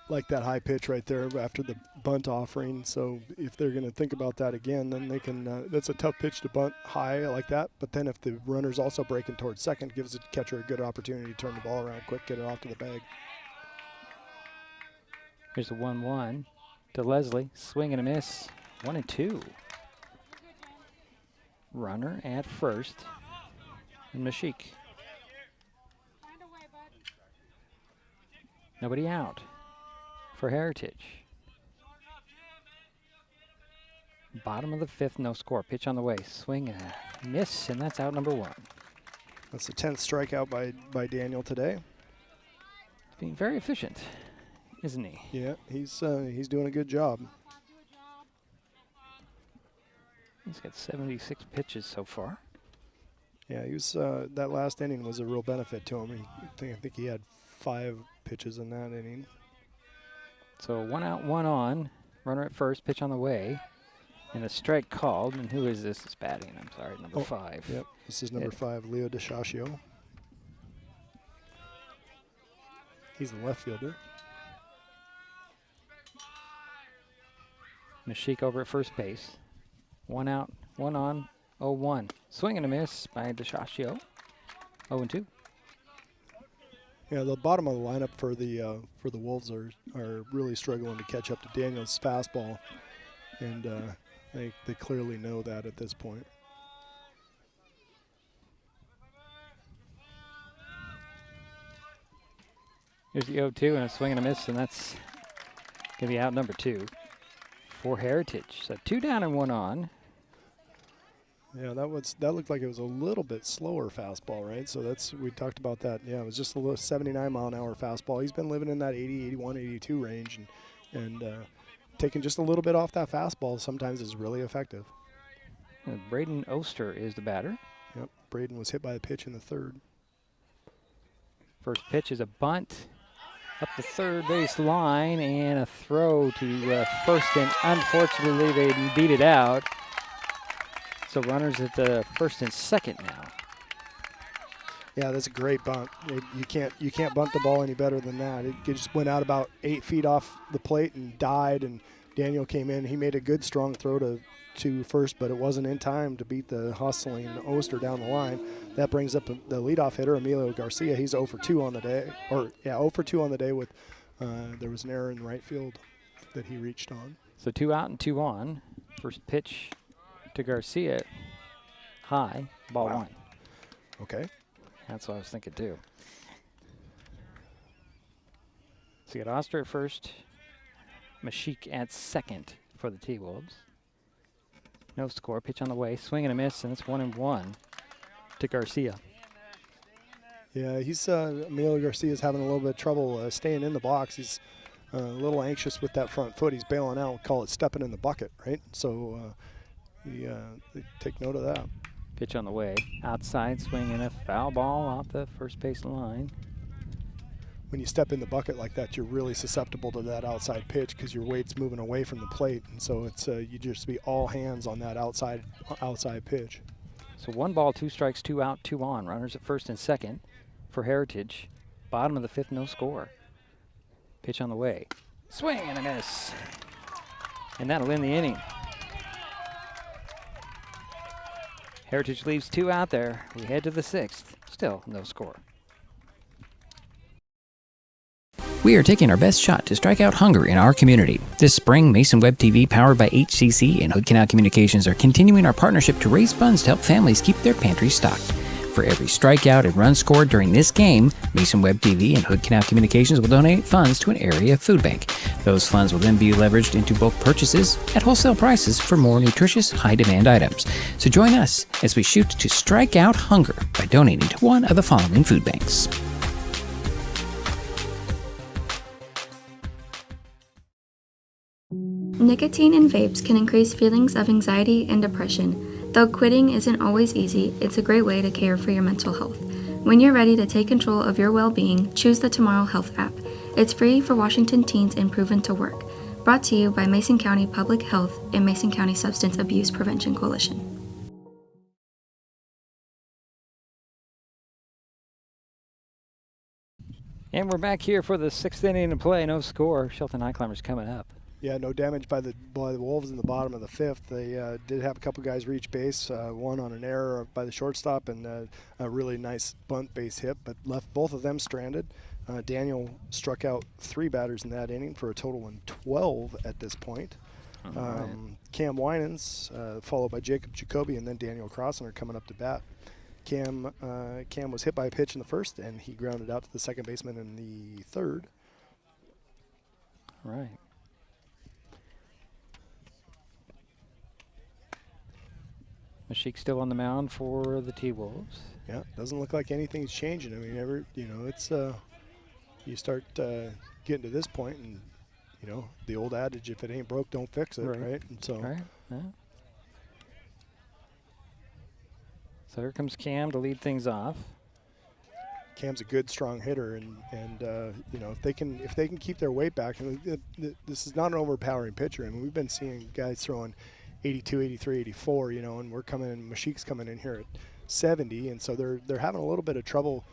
Like that high pitch right there after the bunt offering. So if they're going to think about that again, then they can. That's a tough pitch to bunt high like that. But then if the runner's also breaking towards second, gives the catcher a good opportunity to turn the ball around quick, get it off to the bag. Here's the 1-1 to Leslie. Swing and a miss. 1-2. Runner at first. And Mashik. Nobody out for Heritage. Bottom of the 5th, no score. Pitch on the way. Swing and a miss, and that's out number 1. That's the 10th strikeout by Daniel today. He's being very efficient, isn't he? Yeah, he's doing a good job. He's got 76 pitches so far. Yeah, he was. That last inning was a real benefit to him. I think he had 5 pitches in that inning. So 1 out, 1 on. Runner at first, pitch on the way. And a strike called. And who is this that's batting? I'm sorry, number 5. Yep, this is number 5, Leo DeShashio. He's the left fielder. Mashik over at first base. 1 out, 1 on, 0-1. Swing and a miss by DeShashio. 0-2. Yeah, the bottom of the lineup for the Wolves are really struggling to catch up to Daniel's fastball, and they clearly know that at this point. Here's the 0-2 and a swing and a miss, and that's going to be out number 2 for Heritage. So 2 down and 1 on. Yeah, that looked like it was a little bit slower fastball, right? So we talked about that. Yeah, it was just a little 79-mile-an-hour fastball. He's been living in that 80, 81, 82 range, and taking just a little bit off that fastball sometimes is really effective. And Braden Oster is the batter. Yep, Braden was hit by a pitch in the third. First pitch is a bunt up the third base line and a throw to first, and unfortunately they beat it out. So runners at the first and second now. Yeah, that's a great bunt. You can't bunt the ball any better than that. It just went out about 8 feet off the plate and died, and Daniel came in. He made a good strong throw to first, but it wasn't in time to beat the hustling Oster down the line. That brings up the leadoff hitter, Emilio Garcia. He's 0 for 2 on the day. 0 for 2 on the day with there was an error in right field that he reached on. So 2 out and 2 on. First pitch to Garcia, high, ball one. Okay. That's what I was thinking too. So you got Oster at first, Mashik at second for the T-Wolves. No score, pitch on the way, swing and a miss, and it's 1-1 to Garcia. Yeah, Emilio Garcia's having a little bit of trouble staying in the box. He's a little anxious with that front foot. He's bailing out. We call it stepping in the bucket, right? So take note of that. Pitch on the way, outside swing and a foul ball off the first base line. When you step in the bucket like that, you're really susceptible to that outside pitch because your weight's moving away from the plate, and so it's you just be all hands on that outside pitch. So 1 ball, 2 strikes, 2 out, 2 on. Runners at first and second for Heritage. Bottom of the 5th, no score. Pitch on the way, swing and a miss, and that'll end the inning. Heritage leaves 2 out there. We head to the 6th. Still no score. We are taking our best shot to strike out hunger in our community. This spring, Mason Web TV, powered by HCC and Hood Canal Communications, are continuing our partnership to raise funds to help families keep their pantries stocked. For every strikeout and run scored during this game, Mason Web TV and Hood Canal Communications will donate funds to an area food bank. Those funds will then be leveraged into bulk purchases at wholesale prices for more nutritious, high-demand items. So join us as we shoot to strike out hunger by donating to one of the following food banks. Nicotine in vapes can increase feelings of anxiety and depression. Though quitting isn't always easy, it's a great way to care for your mental health. When you're ready to take control of your well-being, choose the Tomorrow Health app. It's free for Washington teens and proven to work. Brought to you by Mason County Public Health and Mason County Substance Abuse Prevention Coalition. And we're back here for the 6th inning to play. No score. Shelton Highclimbers coming up. Yeah, no damage by the Wolves in the bottom of the 5th. They did have a couple guys reach base, one on an error by the shortstop and a really nice bunt base hit, but left both of them stranded. Daniel struck out 3 batters in that inning for a total of 12 at this point. Cam Winans, followed by Jacob Jacoby, and then Daniel Crossan are coming up to bat. Cam was hit by a pitch in the first, and he grounded out to the second baseman in the third. Right. Mashik still on the mound for the T-Wolves. Yeah, doesn't look like anything's changing. I mean, it's you start getting to this point, and the old adage, if it ain't broke, don't fix it, right? And so. Right. Yeah. So here comes Cam to lead things off. Cam's a good, strong hitter, and if they can keep their weight back, and this is not an overpowering pitcher. I mean, we've been seeing guys throwing 82, 83, 84, and we're coming in, Mashik's coming in here at 70, and so they're having a little bit of trouble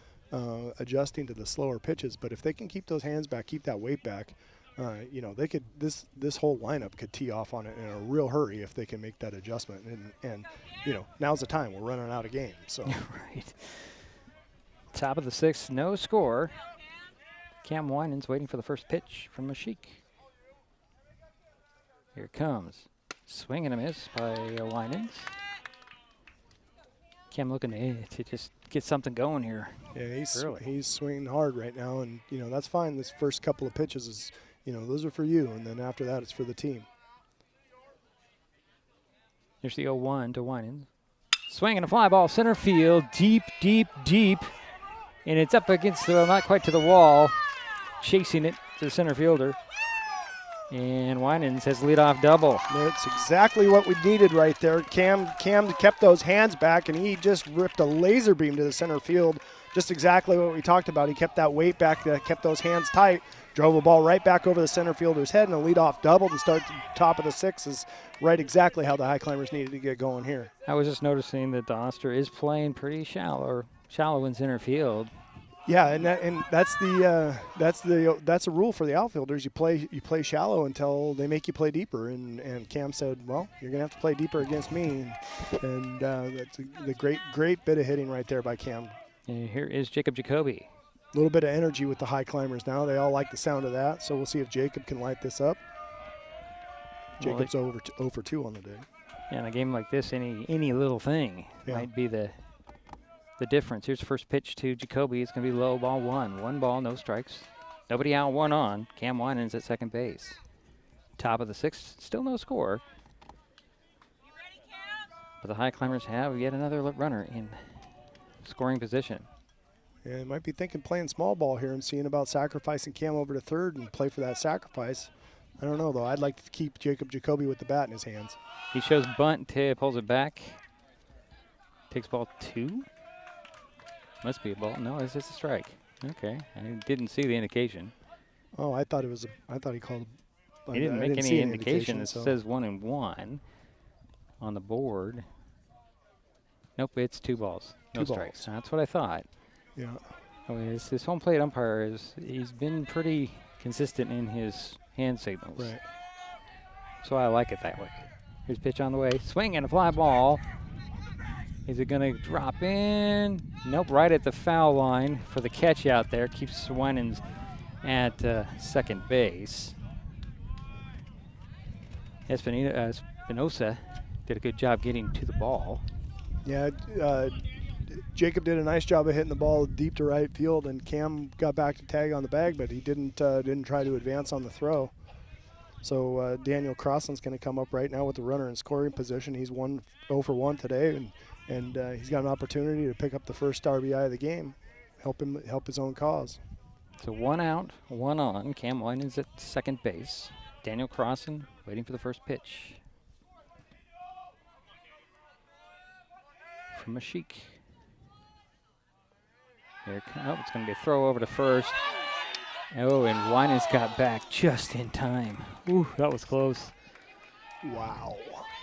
adjusting to the slower pitches. But if they can keep those hands back, keep that weight back, they could this whole lineup could tee off on it in a real hurry if they can make that adjustment. And now's the time. We're running out of games. So right. Top of the 6th, no score. Cam Winans waiting for the first pitch from Mashik. Here it comes. Swing and a miss by Winans. Cam looking to just get something going here. Yeah, he's swinging hard right now, and that's fine. This first couple of pitches is, those are for you, and then after that, it's for the team. There's the 0-1 to Winans. Swinging a fly ball, center field, deep, deep, deep. And it's up against the, not quite to the wall, chasing it to the center fielder. And Winans has leadoff double. That's exactly what we needed right there. Cam kept those hands back, and he just ripped a laser beam to the center field. Just exactly what we talked about. He kept that weight back, kept those hands tight, drove a ball right back over the center fielder's head, and a leadoff double to start the top of the sixth is right exactly how the Highclimbers needed to get going here. I was just noticing that the Oster is playing pretty shallow in center field. Yeah, and that's a rule for the outfielders. You play shallow until they make you play deeper. And Cam said, well, you're gonna have to play deeper against me. And that's the great bit of hitting right there by Cam. And here is Jacob Jacoby. A little bit of energy with the Highclimbers now. They all like the sound of that. So we'll see if Jacob can light this up. Jacob's 0 for 2 on the day. Yeah, in a game like this, any little thing might be the difference. Here's the first pitch to Jacoby. It's going to be low, ball one. 1 ball, no strikes. Nobody out, 1 on. Cam Winans at second base. Top of the 6th, still no score. But the Highclimbers have yet another runner in scoring position. Yeah, they might be thinking playing small ball here and seeing about sacrificing Cam over to third and play for that sacrifice. I don't know, though. I'd like to keep Jacob Jacoby with the bat in his hands. He shows bunt, pulls it back. Takes ball 2. Must be a ball. No, it's just a strike. Okay, I didn't see the indication. Oh, I thought he called. He didn't make any indication. It says 1-1 on the board. Nope, it's 2 balls. No strikes. That's what I thought. Yeah. I mean, his home plate umpire he's been pretty consistent in his hand signals. Right. So I like it that way. Here's pitch on the way. Swing and a fly ball. Is it going to drop in? Nope, right at the foul line for the catch out there. Keeps Winans at second base. Espinosa did a good job getting to the ball. Yeah, Jacob did a nice job of hitting the ball deep to right field, and Cam got back to tag on the bag, but he didn't try to advance on the throw. So Daniel Crossland's going to come up right now with the runner in scoring position. He's 0 for 1 today, and he's got an opportunity to pick up the first RBI of the game, help his own cause. So 1 out, 1 on. Cam Winans at second base. Daniel Crossland waiting for the first pitch. From Mashik. It's going to be a throw over to first. Oh, and Winans got back just in time. Ooh, that was close. Wow.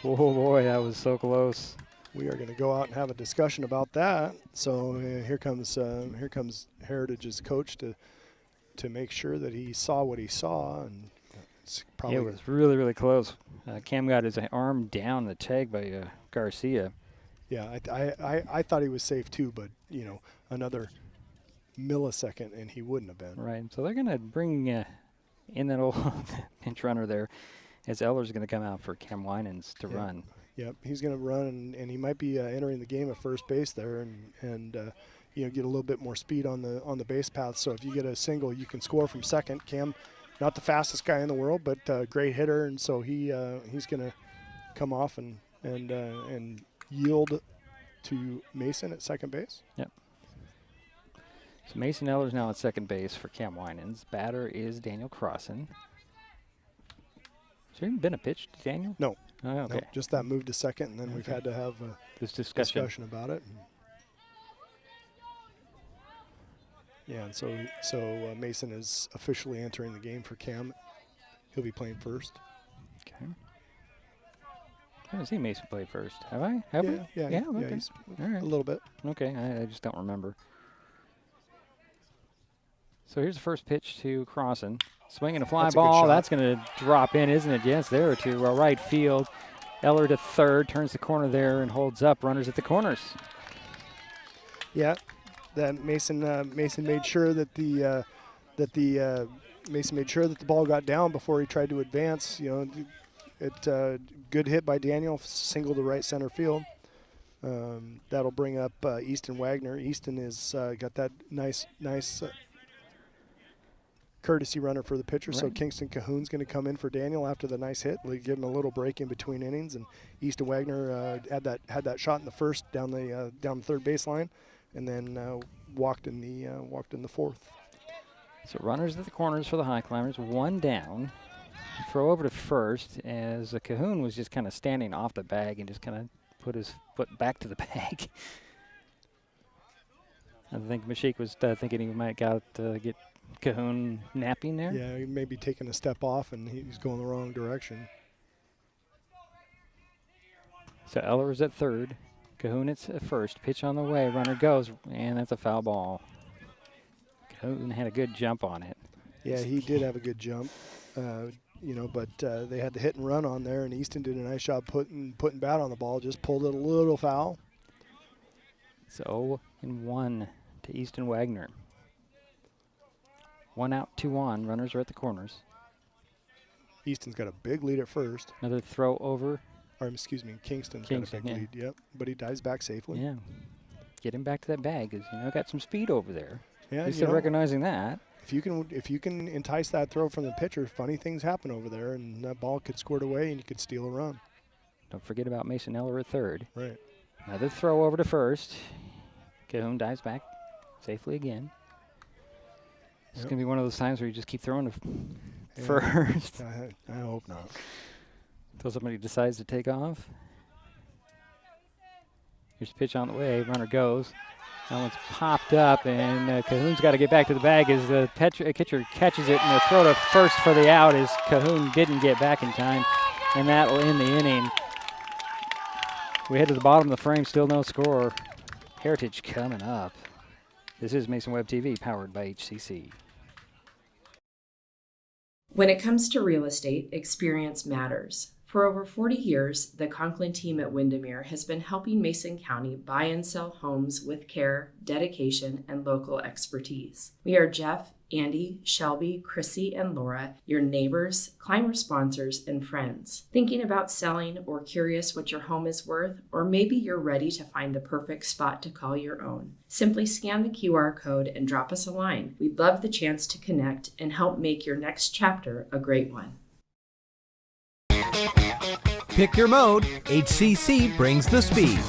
Oh boy, that was so close. We are going to go out and have a discussion about that. So here comes Heritage's coach to make sure that he saw what he saw, and it's probably it was really, really close. Cam got his arm down the tag by Garcia. Yeah, I thought he was safe too, but another millisecond and he wouldn't have been. Right. So they're going to bring in that old pinch runner there, as Eller's going to come out for Cam Winans to run. Yep, he's going to run, and he might be entering the game at first base there, and get a little bit more speed on the base path. So if you get a single, you can score from second. Cam, not the fastest guy in the world, but great hitter, and so he's going to come off and yield to Mason at second base. Yep. So Mason Eller's now at second base for Cam Winans. Batter is Daniel Crossland. Has there even been a pitch to Daniel? No. Oh, okay. No, just that move to second, and then we've had to have this discussion about it. Yeah, and so Mason is officially entering the game for Cam. He'll be playing first. Okay. I haven't seen Mason play first. Have I? Have we? Yeah. Okay. He's all right. A little bit. Okay, I just don't remember. So here's the first pitch to Crossland. Swinging a fly ball. That's going to drop in, isn't it? Yes, there to right field. Eller to third, turns the corner there and holds up. Runners at the corners. Yeah, that Mason made sure that the ball got down before he tried to advance. Good hit by Daniel, single to right center field. That'll bring up Easton Wagner. Easton is got that nice courtesy runner for the pitcher. Right. So Kingston Cahoon's going to come in for Daniel after the nice hit, give him a little break in between innings. And Easton Wagner had that shot in the first down the third baseline, and then walked in the fourth. So runners at the corners for the Highclimbers, one down. Throw over to first as Cahoon was just kind of standing off the bag and just kind of put his foot back to the bag. I think Mashik was thinking he might get Cahoon napping there. Yeah, he may be taking a step off and he's going the wrong direction. So Eller's at third. Cahoon at first. Pitch on the way. Runner goes, and that's a foul ball. Cahoon had a good jump on it. Yeah, he did have a good jump. But they had the hit and run on there, and Easton did a nice job putting bat on the ball, just pulled it a little foul. So 0-1 to Easton Wagner. 1 out, 2 on. Runners are at the corners. Easton's got a big lead at first. Another throw over. Or excuse me, Kingston's got a big lead. Yep, but he dives back safely. Yeah, get him back to that bag, because got some speed over there. Yeah, He's still recognizing that. If you can entice that throw from the pitcher, funny things happen over there, and that ball could squirt away, and you could steal a run. Don't forget about Mason Eller at third. Right. Another throw over to first. Cahoon dives back safely again. It's going to be one of those times where you just keep throwing to first. I hope not. Until somebody decides to take off. Here's the pitch on the way. Runner goes. That one's popped up, and Cahoon's got to get back to the bag as the catcher catches it, and the throw to first for the out as Cahoon didn't get back in time, and that will end the inning. We head to the bottom of the frame, still no score. Heritage coming up. This is Mason Web TV, powered by HCC. When it comes to real estate, experience matters. For over 40 years, the Conklin team at Windermere has been helping Mason County buy and sell homes with care, dedication, and local expertise. We are Jeff, Andy, Shelby, Chrissy, and Laura, your neighbors, climber sponsors, and friends. Thinking about selling or curious what your home is worth, or maybe you're ready to find the perfect spot to call your own. Simply scan the QR code and drop us a line. We'd love the chance to connect and help make your next chapter a great one. Pick your mode, HCC brings the speed.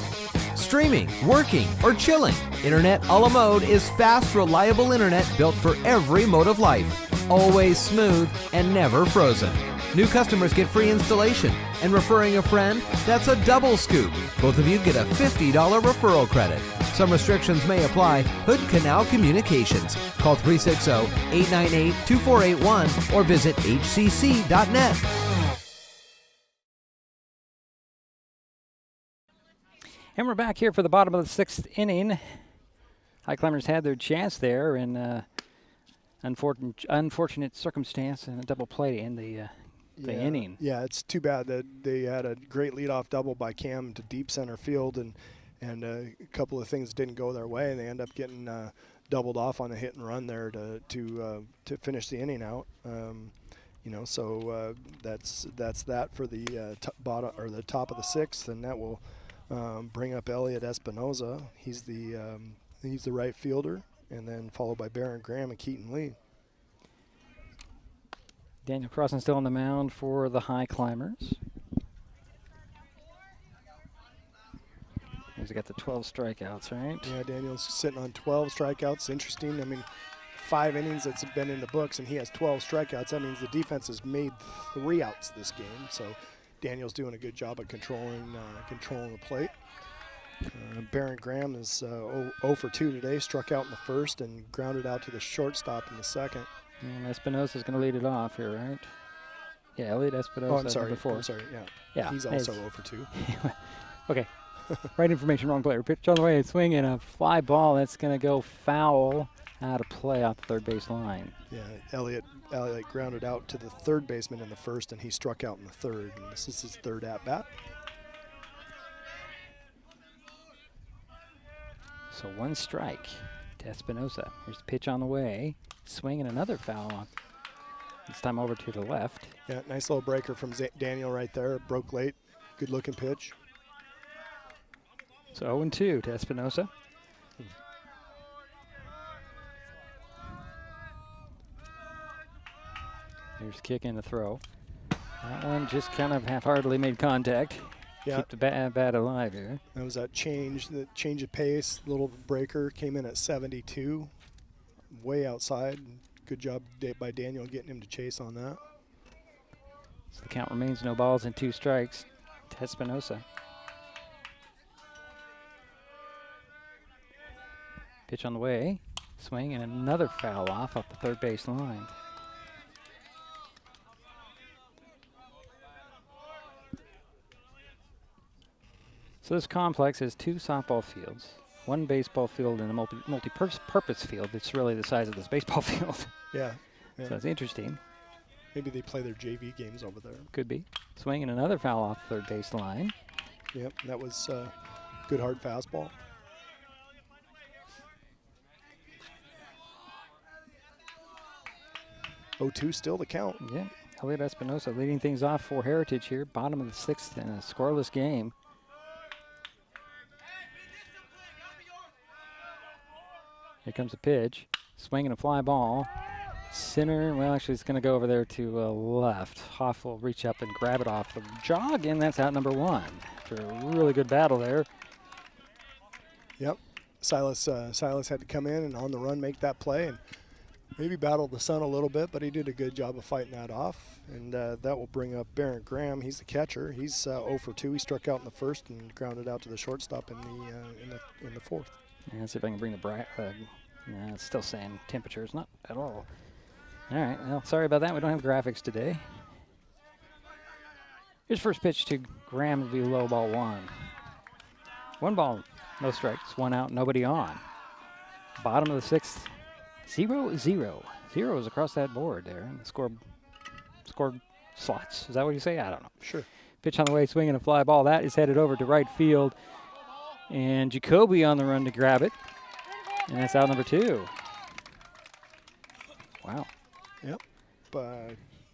Streaming, working, or chilling, Internet a la mode is fast, reliable internet built for every mode of life. Always smooth and never frozen. New customers get free installation, and referring a friend, that's a double scoop. Both of you get a $50 referral credit. Some restrictions may apply. Hood Canal Communications. Call 360-898-2481 or visit hcc.net. And we're back here for the bottom of the sixth inning. Highclimbers had their chance there in unfortunate circumstance and a double play to end the inning. Yeah, it's too bad that they had a great leadoff double by Cam to deep center field, and a couple of things didn't go their way, and they end up getting doubled off on a hit and run there to finish the inning out. So that's that for the bottom or the top of the sixth, and that will bring up Elliot Espinoza. He's the right fielder, and then followed by Barron Graham and Keaton Lee. Daniel Crossan still on the mound for the Highclimbers. He's got the 12 strikeouts, right? Yeah, Daniel's sitting on 12 strikeouts. Interesting. I mean, 5 innings that's been in the books, and he has 12 strikeouts. That means the defense has made 3 outs this game. So Daniel's doing a good job of controlling the plate. Barron Graham is 0 for 2 today, struck out in the first and grounded out to the shortstop in the second. And Espinosa's going to lead it off here, right? Yeah, Elliot Espinosa. Oh, I'm sorry. Before. I'm sorry, yeah. Yeah. He's also 0 for 2. Okay. Right information, wrong player. Pitch on the way, swing, and a fly ball that's going to go foul out of play off the third base line. Yeah, Elliot grounded out to the third baseman in the first, and he struck out in the third. And this is his third at-bat. So 1 strike to Espinosa. Here's the pitch on the way. Swing and another foul on. This time over to the left. Yeah, nice little breaker from Daniel right there. Broke late. Good-looking pitch. So 0-2 to Espinosa. Here's the kick and the throw. That one just kind of half-heartedly made contact. Yeah. Keep the bat alive here. That was that change of pace. Little breaker came in at 72, way outside. Good job by Daniel getting him to chase on that. So the count remains no balls and 2 strikes to Espinosa. Pitch on the way. Swing and another foul off the third base line. So this complex has 2 softball fields, 1 baseball field, and a multi-purpose field. It's really the size of this baseball field. Yeah. So it's interesting. Maybe they play their JV games over there. Could be. Swing and another foul off the third base line. Yep, that was good hard fastball. Oh, 2 still the count. Yeah, Elliot Espinosa leading things off for Heritage here. Bottom of the 6th in a scoreless game. Here comes a pitch. Swing and a fly ball. Center, well, actually, it's going to go over there to left. Hoff will reach up and grab it off the jog, and that's out number 1. After a really good battle there. Yep. Silas had to come in and on the run make that play, and maybe battled the sun a little bit, but he did a good job of fighting that off. And that will bring up Barrett Graham. He's the catcher. He's 0 for 2. He struck out in the first and grounded out to the shortstop in the 4th. Yeah, let's see if I can bring the no, it's still saying temperatures, not at all. All right, well, sorry about that. We don't have graphics today. Here's first pitch to Graham. Will be low ball 1. 1 ball, no strikes, 1 out, nobody on. Bottom of the 6th, 0-0. Zeros across that board there. And the score slots. Is that what you say? I don't know. Sure. Pitch on the way, swinging a fly ball. That is headed over to right field. And Jacoby on the run to grab it. And that's out number 2. Wow. Yep.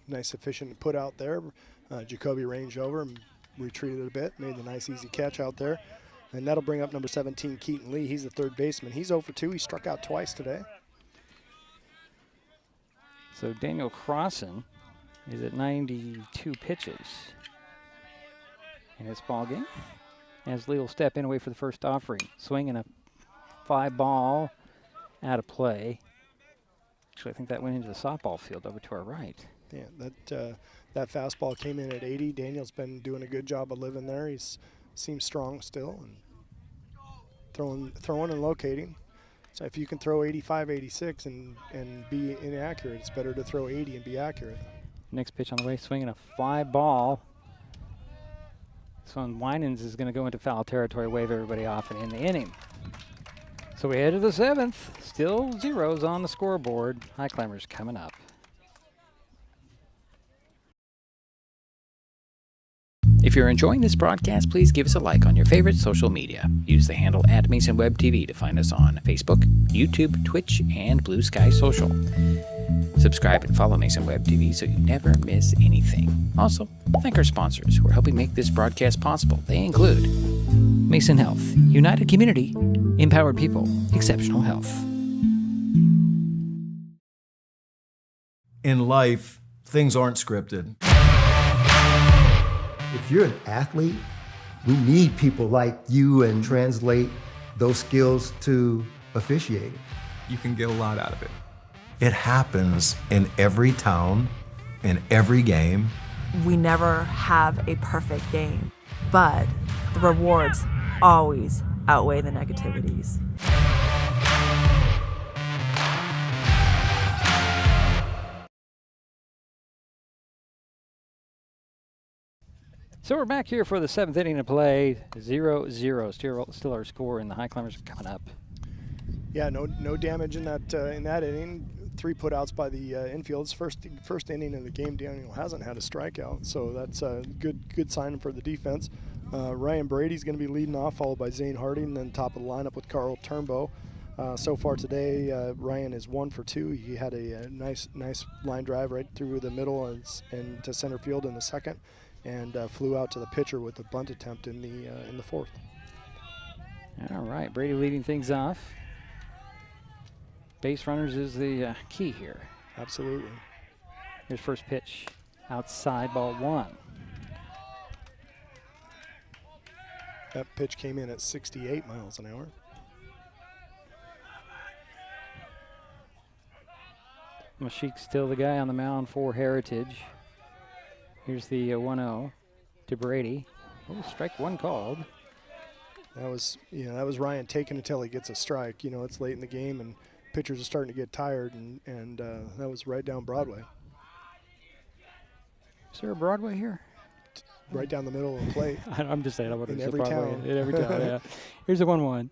Nice efficient put out there. Jacoby ranged over and retreated a bit. Made the nice easy catch out there. And that'll bring up number 17, Keaton Lee. He's the third baseman. He's 0 for 2. He struck out twice today. So Daniel Crossan is at 92 pitches in this ball game. As Lee will step in and wait for the first offering. Swinging a fly ball out of play. Actually, I think that went into the softball field over to our right. Yeah, that fastball came in at 80. Daniel's been doing a good job of living there. He seems strong still and throwing and locating. So if you can throw 85, 86 and be inaccurate, it's better to throw 80 and be accurate. Next pitch on the way, swinging a fly ball. This one, Winans is going to go into foul territory, wave everybody off, and end the inning. So we head to the 7th. Still zeros on the scoreboard. Highclimbers coming up. If you're enjoying this broadcast, please give us a like on your favorite social media. Use the handle @MasonWebTV to find us on Facebook, YouTube, Twitch, and Blue Sky Social. Subscribe and follow Mason Web TV so you never miss anything. Also, thank our sponsors who are helping make this broadcast possible. They include Mason Health, United Community, Empowered People, Exceptional Health. In life, things aren't scripted. If you're an athlete, we need people like you and translate those skills to officiating. You can get a lot out of it. It happens in every town, in every game. We never have a perfect game, but the rewards always outweigh the negativities. So we're back here for the 7th inning of play. 0-0. Still our score, and the Highclimbers are coming up. Yeah, no damage in that inning. 3 putouts by the infields. First inning of the game, Daniel hasn't had a strikeout, so that's a good sign for the defense. Ryan Brady's going to be leading off, followed by Zane Harding, and then top of the lineup with Carl Turnbow. So far today, Ryan is 1 for 2. He had a nice line drive right through the middle and to center field in the 2nd. And flew out to the pitcher with a bunt attempt in the 4th. All right, Brady leading things off. Base runners is the key here. Absolutely. Here's first pitch outside, ball 1. That pitch came in at 68 miles an hour. Mashik's still the guy on the mound for Heritage. Here's the 1-0 to Brady. Oh, strike 1 called. That was Ryan taking until he gets a strike. You know, it's late in the game and pitchers are starting to get tired, and that was right down Broadway. Is there a Broadway here? Right down the middle of the plate. I'm just saying. I would in have every town. In every town, yeah. Here's a 1-1.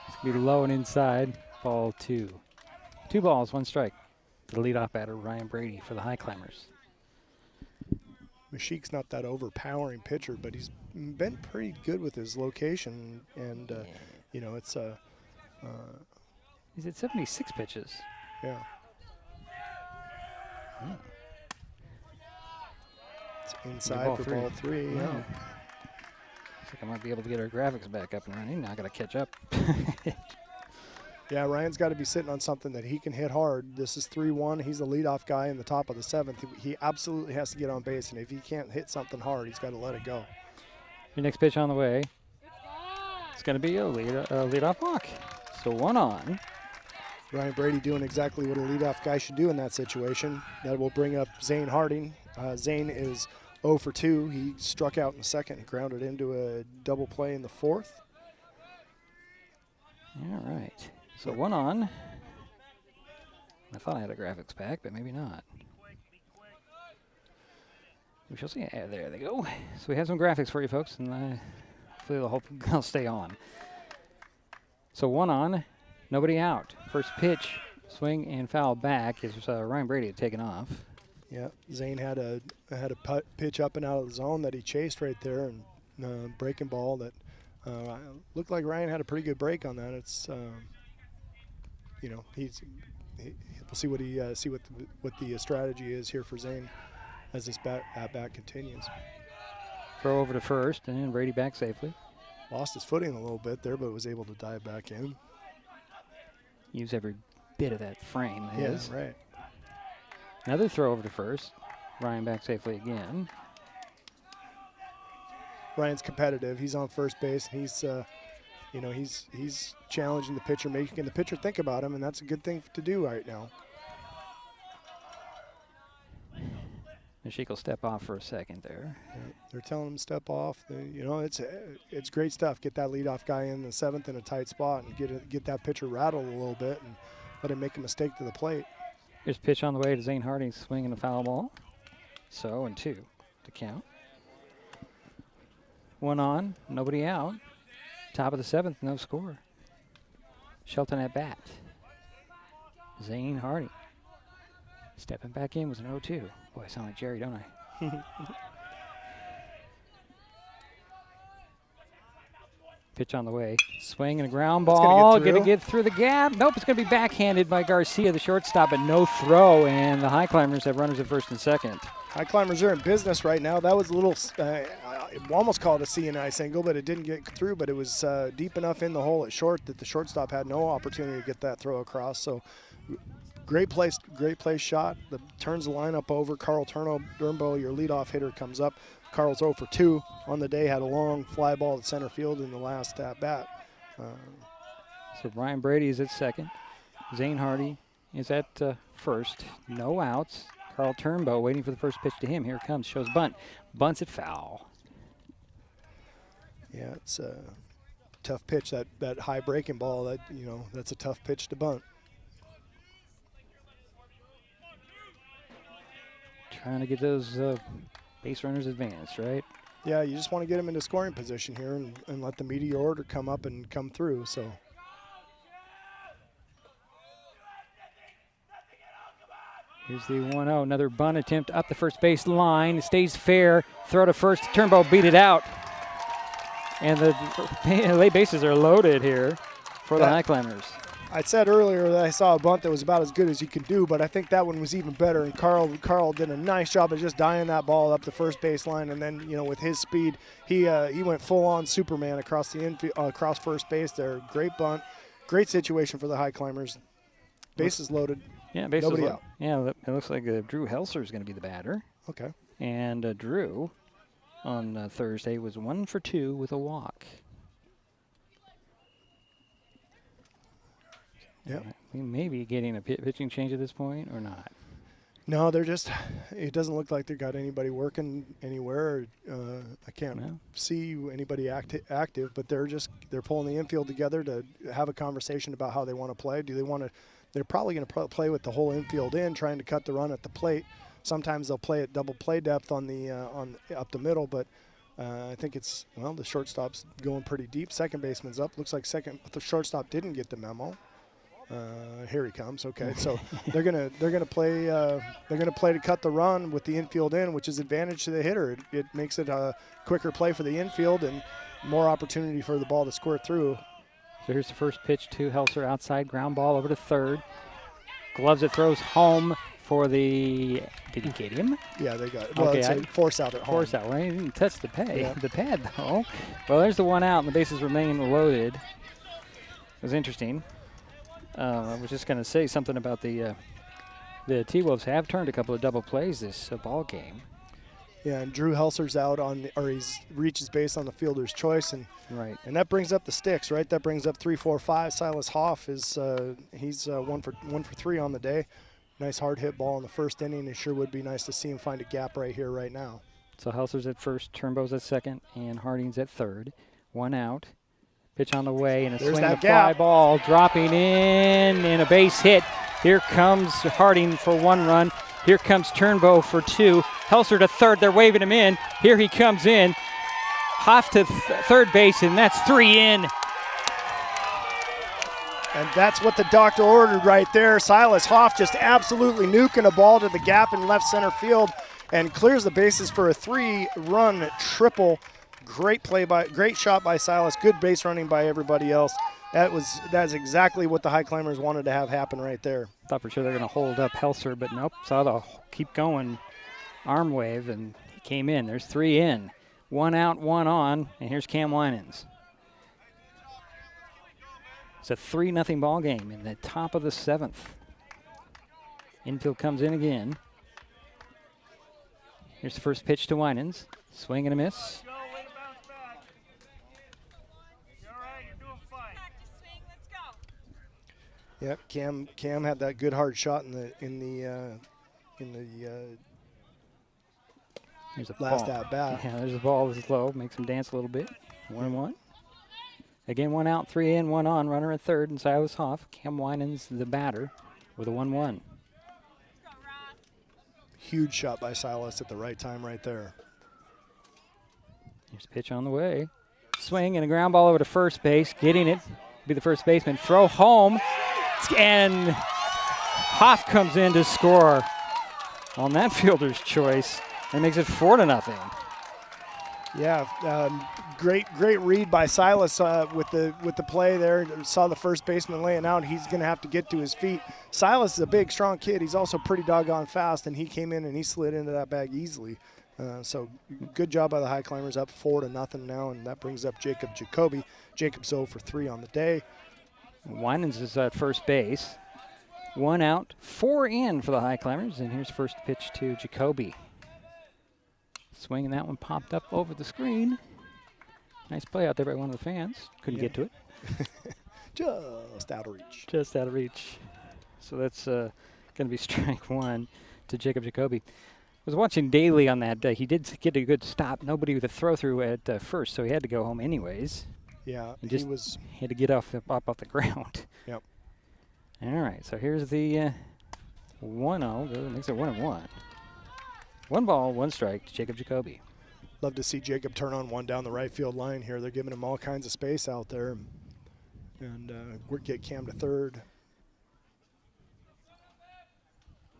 It's going to be low and inside. Ball 2. 2 balls, 1 strike. The leadoff batter, Ryan Brady, for the Highclimbers. Mashik's not that overpowering pitcher, but he's been pretty good with his location, and you know, it's he's at 76 pitches. Yeah. It's inside for ball 3. Yeah. Looks like I might be able to get our graphics back up and running. Now I got to catch up. Yeah, Ryan's got to be sitting on something that he can hit hard. This is 3-1. He's the leadoff guy in the top of the 7th. He absolutely has to get on base, and if he can't hit something hard, he's got to let it go. Your next pitch on the way. It's going to be a leadoff walk. So 1 on. Ryan Brady doing exactly what a leadoff guy should do in that situation. That will bring up Zane Harding. Zane is 0 for 2. He struck out in the 2nd and grounded into a double play in the 4th. All right. So 1 on. I thought I had a graphics pack, but maybe not. We shall see. Yeah, there they go. So we have some graphics for you folks, and hopefully they'll stay on. So 1 on, nobody out. First pitch, swing and foul back as Ryan Brady had taken off. Yeah, Zane had a pitch up and out of the zone that he chased right there, and breaking ball that looked like Ryan had a pretty good break on that. It's you know, we'll see what the strategy is here for Zane as this at-bat continues. Throw over to first, and then Brady back safely. Lost his footing a little bit there, but was able to dive back in. Use every bit of that frame. Yeah, right. Another throw over to first. Ryan back safely again. Ryan's competitive. He's on first base. He's you know, he's challenging the pitcher, making the pitcher think about him, and that's a good thing to do right now. Mashik will step off for a second there. Yeah, they're telling him to step off. You know, it's great stuff. Get that leadoff guy in the 7th in a tight spot and get that pitcher rattled a little bit and let him make a mistake to the plate. Here's a pitch on the way to Zane Harding, swinging a foul ball. So, and 2 to count. 1 on, nobody out. Top of the 7th, no score. Shelton at bat. Zane Harding. Stepping back in was an 0-2. Boy, I sound like Jerry, don't I? Pitch on the way. Swing and a ground ball. Going to get through the gap. Nope, it's going to be backhanded by Garcia, the shortstop, but no throw, and the Highclimbers have runners at first and second. Highclimbers are in business right now. That was a little, almost called a CNI single, but it didn't get through, but it was deep enough in the hole at short that the shortstop had no opportunity to get that throw across. So great place shot. Turns the lineup over. Carl Turnbow, your leadoff hitter, comes up. Carl's 0 for 2 on the day, had a long fly ball to center field in the last at-bat. So Ryan Brady is at second. Zane Hardy is at first. No outs. Carl Turnbow waiting for the first pitch to him. Here it comes. Shows bunt. Bunts it foul. Yeah, it's a tough pitch. That high breaking ball, that's a tough pitch to bunt. Trying to get those base runners advanced, right? Yeah, you just want to get them into scoring position here and let the meteor order come up and come through. So. Here's the 1-0. Another bunt attempt up the first base line. It stays fair. Throw to first. Turnbow beat it out. And the late bases are loaded here for the Highclimbers. I said earlier that I saw a bunt that was about as good as you can do, but I think that one was even better. And Carl did a nice job of just dying that ball up the first base line. And then, with his speed, he went full-on Superman across the infield, across first base there. Great bunt. Great situation for the Highclimbers. Bases loaded. Yeah, bases Nobody loaded. out. Yeah, it looks like Drew Helser is going to be the batter. Okay. And Drew on Thursday was 1 for 2 with a walk. Yep. We may be getting a pitching change at this point or not. No, they're just, it doesn't look like they got anybody working anywhere. I can't see anybody active, but they're pulling the infield together to have a conversation about how they want to play. They're probably going to play with the whole infield in, trying to cut the run at the plate. Sometimes they'll play at double play depth on up the middle, but I think the shortstop's going pretty deep. Second baseman's up. Looks like the shortstop didn't get the memo. Here he comes. Okay, so they're gonna play to cut the run with the infield in, which is advantage to the hitter. It makes it a quicker play for the infield and more opportunity for the ball to squirt through. So here's the first pitch to Helser, outside ground ball over to third. Gloves it, throws home for the. Did he get him? Yeah, they got it. Well, it's a force out at home. Force out. Well, he didn't touch the Yeah. pad though. Well, there's the one out, and the bases remain loaded. It was interesting. I was just going to say something about the T-Wolves have turned a couple of double plays this ball game. Yeah, and Drew Helser's out he's reaches base on the fielder's choice, and that brings up the sticks, right? That brings up 3, 4, 5. Silas Hoff is he's 1 for 3 on the day. Nice hard hit ball in the first inning. It sure would be nice to see him find a gap right here, right now. So Helser's at first, Turnbow's at second, and Harding's at third. One out. Pitch on the way, and a swing and a fly ball dropping in, and a base hit. Here comes Harding for 1 run. Here comes Turnbow for 2. Helser to third. They're waving him in. Here he comes in. Hoff to third base, and that's 3 in. And that's what the doctor ordered right there. Silas Hoff just absolutely nuking a ball to the gap in left center field and clears the bases for a 3-run triple. Great shot by Silas. Good base running by everybody else. That's exactly what the Highclimbers wanted to have happen right there. Thought for sure they're going to hold up Helser, but nope. Saw the keep going arm wave, and he came in. There's 3 in. 1 out, 1 on, and here's Cam Winans. It's a 3-0 ball game in the top of the 7th. Infield comes in again. Here's the first pitch to Winans. Swing and a miss. Yep, Cam had that good hard shot in the last at bat. Yeah, there's a ball that's low, makes him dance a little bit. 1-1. Again, 1 out, 3 in, 1 on. Runner at third, and Silas Hoff. Cam Winans, the batter, with a 1-1. Huge shot by Silas at the right time, right there. Here's a pitch on the way. Swing and a ground ball over to first base, getting it. Be the first baseman. Throw home. And Hoff comes in to score on that fielder's choice and makes it 4-0. Yeah, great read by Silas with the play there. Saw the first baseman laying out. He's going to have to get to his feet. Silas is a big, strong kid. He's also pretty doggone fast, and he came in and he slid into that bag easily. So good job by the Highclimbers, up 4-0 now, and that brings up Jacob Jacoby. Jacob's 0 for 3 on the day. Winans is at first base. 1 out, 4 in for the Highclimbers, and here's first pitch to Jacoby. Swing, and that one popped up over the screen. Nice play out there by one of the fans. Couldn't get to it. Just out of reach. Just out of reach. So that's going to be strike 1 to Jacob Jacoby. I was watching Daly on that. He did get a good stop. Nobody with a throw through at first, so he had to go home anyways. Yeah, he had to get off the ground. Yep. All right, so here's the 1-0. Makes it 1-1. 1 ball, 1 strike to Jacob Jacoby. Love to see Jacob turn on one down the right field line here. They're giving him all kinds of space out there. And get Cam to third.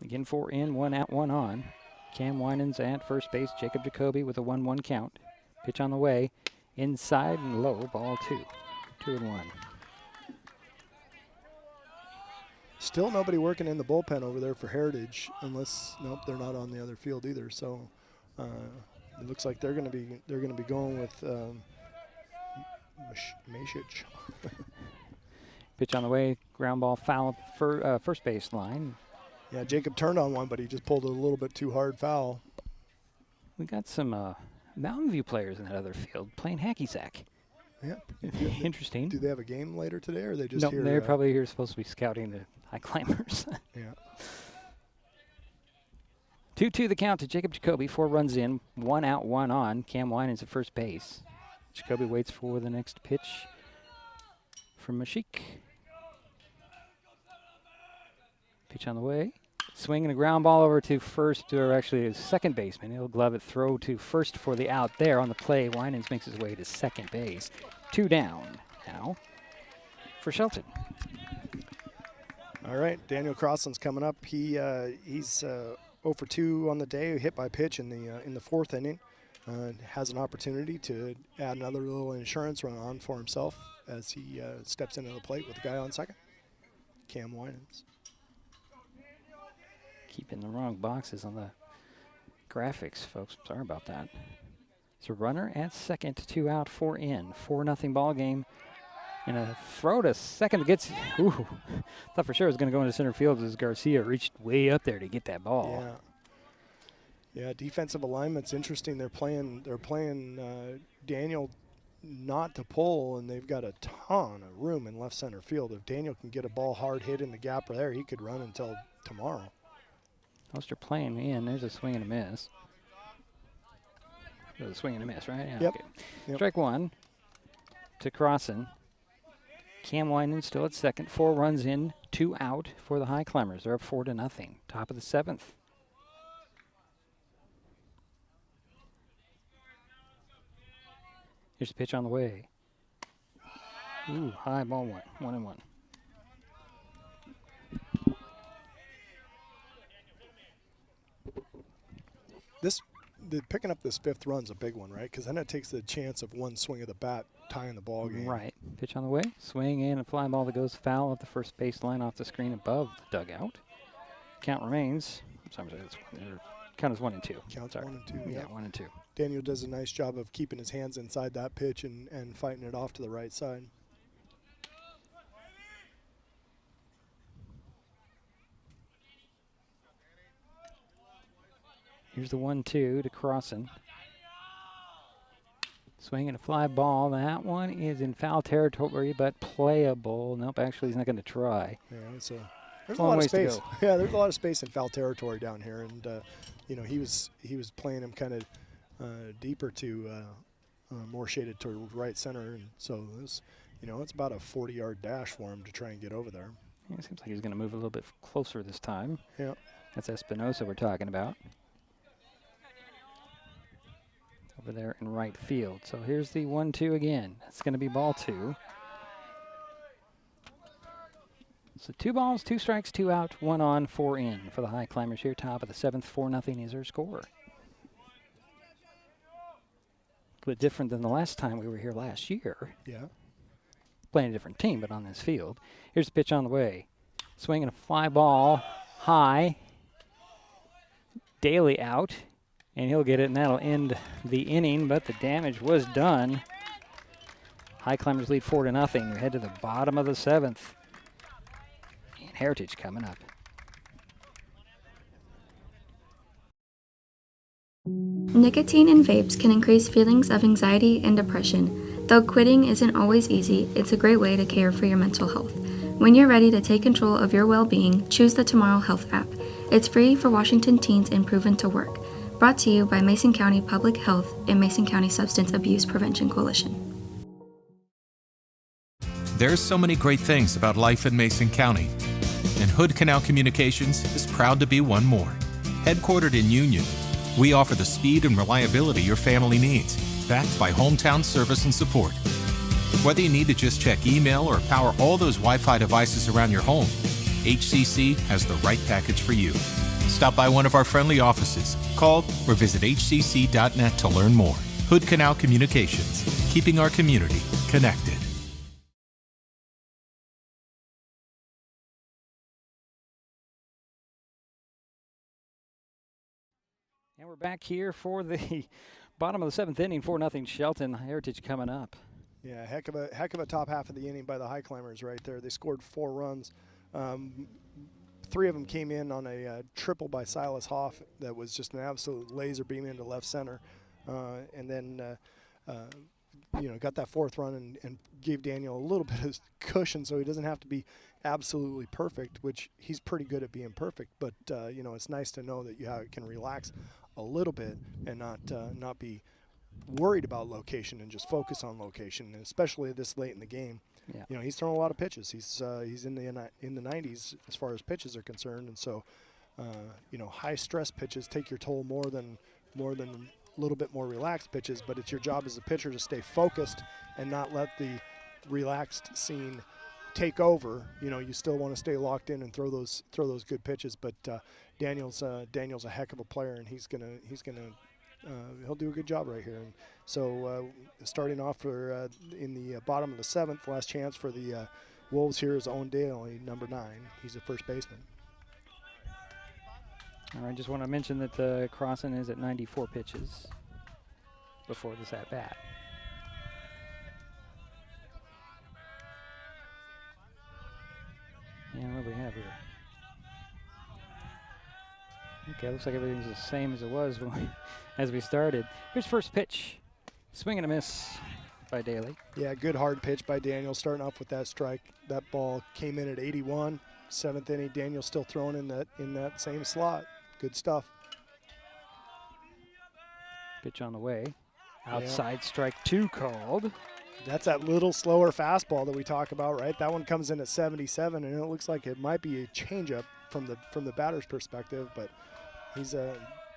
Again, 4 in, 1 out, 1 on. Cam Winans at first base. Jacob Jacoby with a 1-1 count. Pitch on the way. Inside and low, ball 2. 2-1. Still nobody working in the bullpen over there for Heritage, unless they're not on the other field either. So it looks like they're going to be going with Masic. Pitch on the way, ground ball foul for first base line. Yeah, Jacob turned on one, but he just pulled it a little bit too hard foul. We got some Mountain View players in that other field playing hacky sack. Yeah. Interesting. Do they have a game later today, or are they just no, here? They're probably here supposed to be scouting the Highclimbers. Yeah. 2-2 the count to Jacob Jacoby. 4 runs in, 1 out, 1 on. Cam Winans at first base. Jacoby waits for the next pitch from Mashik. Pitch on the way. Swinging a ground ball over to first, or actually his second baseman. He'll glove it, throw to first for the out there on the play. Winans makes his way to second base. 2 down now for Shelton. All right, Daniel Crossland's coming up. He's 0 for 2 on the day, hit by pitch in the 4th inning. Has an opportunity to add another little insurance run on for himself as he steps into the plate with the guy on second. Cam Winans. Keeping the wrong boxes on the graphics, folks. Sorry about that. It's a runner at second, 2 out, 4 in. 4-0 ball game. And a throw to second gets, ooh, thought for sure it was going to go into center field as Garcia reached way up there to get that ball. Yeah, defensive alignment's interesting. They're playing Daniel not to pull, and they've got a ton of room in left center field. If Daniel can get a ball hard hit in the gap there, he could run until tomorrow. Most are playing in. There's a swing and a miss. There's a swing and a miss, right? Yeah, Yep. Okay. Yep. Strike 1 to Crossan. Cam Winans still at second. 4 runs in, 2 out for the Highclimbers. They're up 4-0. Top of the 7th. Here's the pitch on the way. Ooh, high ball 1-1. Picking up this 5th run's a big one, right? Because then it takes the chance of one swing of the bat tying the ball game. Right. Pitch on the way. Swing in a fly ball that goes foul at the first baseline off the screen above the dugout. Count remains. Count is 1 and 2. Counts Sorry. 1 and 2. Yeah, 1 and 2. Daniel does a nice job of keeping his hands inside that pitch and fighting it off to the right side. Here's the 1-2 to Crossan. Swinging a fly ball. That one is in foul territory, but playable. Nope, actually he's not going to try. Yeah, there's a lot of space. Yeah, there's a lot of space in foul territory down here, and he was playing him kind of deeper to more shaded toward right center, and so it's about a 40-yard dash for him to try and get over there. Yeah, it seems like he's going to move a little bit closer this time. Yeah, that's Espinosa we're talking about. Over there in right field. So here's the 1-2 again. It's going to be ball 2. So 2 balls, 2 strikes, 2 out, 1 on, 4 in for the Highclimbers here. Top of the 7th, 4-0 is their score. A bit different than the last time we were here last year. Yeah. Playing a different team, but on this field. Here's the pitch on the way. Swinging a fly ball high. Daly out. And he'll get it, and that'll end the inning, but the damage was done. Highclimbers lead 4-0. We head to the bottom of the 7th. And Heritage coming up. Nicotine in vapes can increase feelings of anxiety and depression. Though quitting isn't always easy, it's a great way to care for your mental health. When you're ready to take control of your well-being, choose the Tomorrow Health app. It's free for Washington teens and proven to work. Brought to you by Mason County Public Health and Mason County Substance Abuse Prevention Coalition. There's so many great things about life in Mason County, and Hood Canal Communications is proud to be one more. Headquartered in Union, we offer the speed and reliability your family needs, backed by hometown service and support. Whether you need to just check email or power all those Wi-Fi devices around your home, HCC has the right package for you. Stop by one of our friendly offices, call or visit hcc.net to learn more. Hood Canal Communications, keeping our community connected. And we're back here for the bottom of the 7th inning, 4-0 Shelton. Heritage coming up. Yeah, heck of a top half of the inning by the Highclimbers right there. They scored 4 runs. 3 of them came in on a triple by Silas Hoff that was just an absolute laser beam into left center. And then, got that 4th run and gave Daniel a little bit of cushion so he doesn't have to be absolutely perfect, which he's pretty good at being perfect. But, it's nice to know that you can relax a little bit and not be worried about location and just focus on location, and especially this late in the game. Yeah. He's thrown a lot of pitches. He's in the 90s as far as pitches are concerned, and so high stress pitches take your toll more than a little bit more relaxed pitches. But it's your job as a pitcher to stay focused and not let the relaxed scene take over. You still want to stay locked in and throw those good pitches. But Daniel's a heck of a player, and he'll do a good job right here. And so starting off in the bottom of the 7th, last chance for the Wolves here is Owen Daly, number 9. He's a first baseman. All right, just want to mention that Crossan is at 94 pitches before this at-bat. And what do we have here? Okay, looks like everything's the same as it was as we started. Here's first pitch. Swing and a miss by Daly. Yeah, good hard pitch by Daniel, starting off with that strike. That ball came in at 81. 7th inning, Daniel still throwing in that same slot. Good stuff. Pitch on the way. Outside strike 2 called. That's that little slower fastball that we talk about, right? That one comes in at 77, and it looks like it might be a changeup from the batter's perspective, but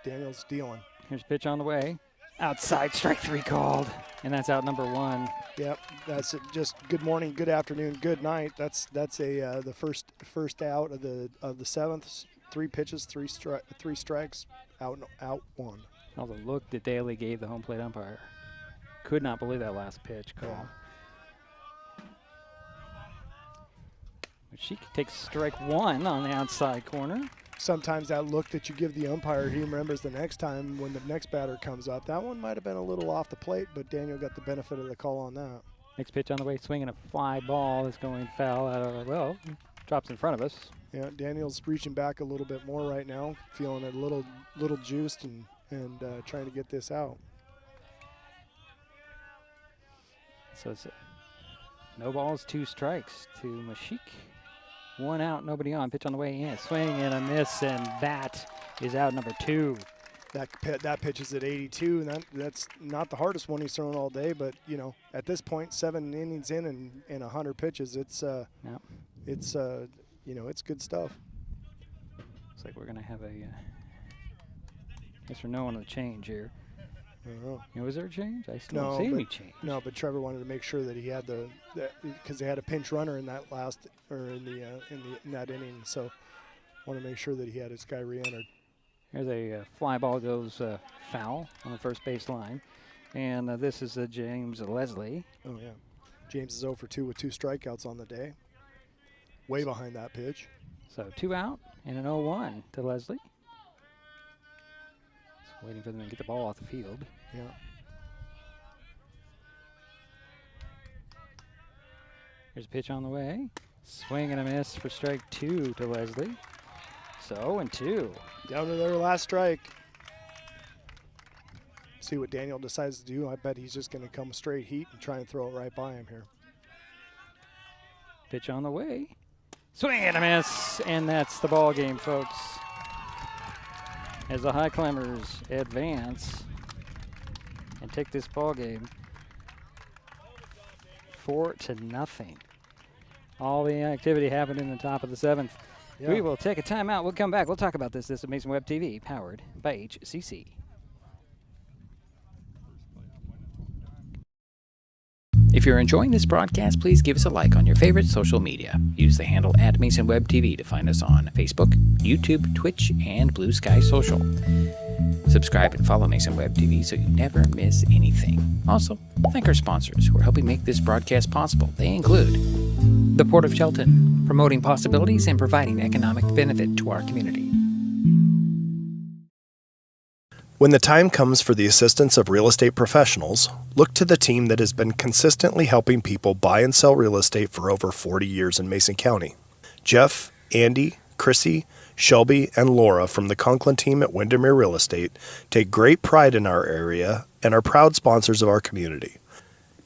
Daniel's dealing. Here's pitch on the way. Outside strike 3 called, and that's out number 1. Yep, that's just good morning, good afternoon, good night. That's the first out of the 7th. 3 pitches, 3 strikes, out 1. All the look that Daly gave the home plate umpire. Could not believe that last pitch call. Yeah. She takes strike 1 on the outside corner. Sometimes that look that you give the umpire, he remembers the next time when the next batter comes up. That one might have been a little off the plate, but Daniel got the benefit of the call on that. Next pitch on the way, swinging a fly ball is going foul drops in front of us. Yeah, Daniel's reaching back a little bit more right now, feeling a little juiced and trying to get this out. So it's no balls, 2 strikes to Mashik. 1 out, nobody on. Pitch on the way in. Swing and a miss, and that is out number 2. That pitch is at 82, and that's not the hardest one he's thrown all day. But at this point, 7 innings in and 100 pitches, it's good stuff. Looks like we're gonna have a yes or no on the change here. Was there a change? I still don't see any change. No, but Trevor wanted to make sure that he had because they had a pinch runner in that in that inning, so want to make sure that he had his guy re-entered. Here's a fly ball goes foul on the first base line, and this is James Leslie. Oh yeah, James is 0 for 2 with 2 strikeouts on the day. Way behind that pitch. So 2 out and an 0-1 to Leslie. Waiting for them to get the ball off the field. Yeah. Here's a pitch on the way. Swing and a miss for strike 2 to Leslie. So 0-2. Down to their last strike. See what Daniel decides to do. I bet he's just going to come straight heat and try and throw it right by him here. Pitch on the way. Swing and a miss, and that's the ball game, folks. As the Highclimbers advance and take this ball game 4-0. All the activity happened in the top of the 7th. Yeah. We will take a timeout. We'll come back. We'll talk about this. This is Mason Web TV, powered by HCC. If you're enjoying this broadcast, please give us a like on your favorite social media. Use the handle @MasonWebTV to find us on Facebook, YouTube, Twitch, and Blue Sky Social. Subscribe and follow Mason Web TV so you never miss anything. Also, thank our sponsors who are helping make this broadcast possible. They include the Port of Shelton, promoting possibilities and providing economic benefit to our community. When the time comes for the assistance of real estate professionals, look to the team that has been consistently helping people buy and sell real estate for over 40 years in Mason County. Jeff, Andy, Chrissy, Shelby, and Laura from the Conklin team at Windermere Real Estate take great pride in our area and are proud sponsors of our community.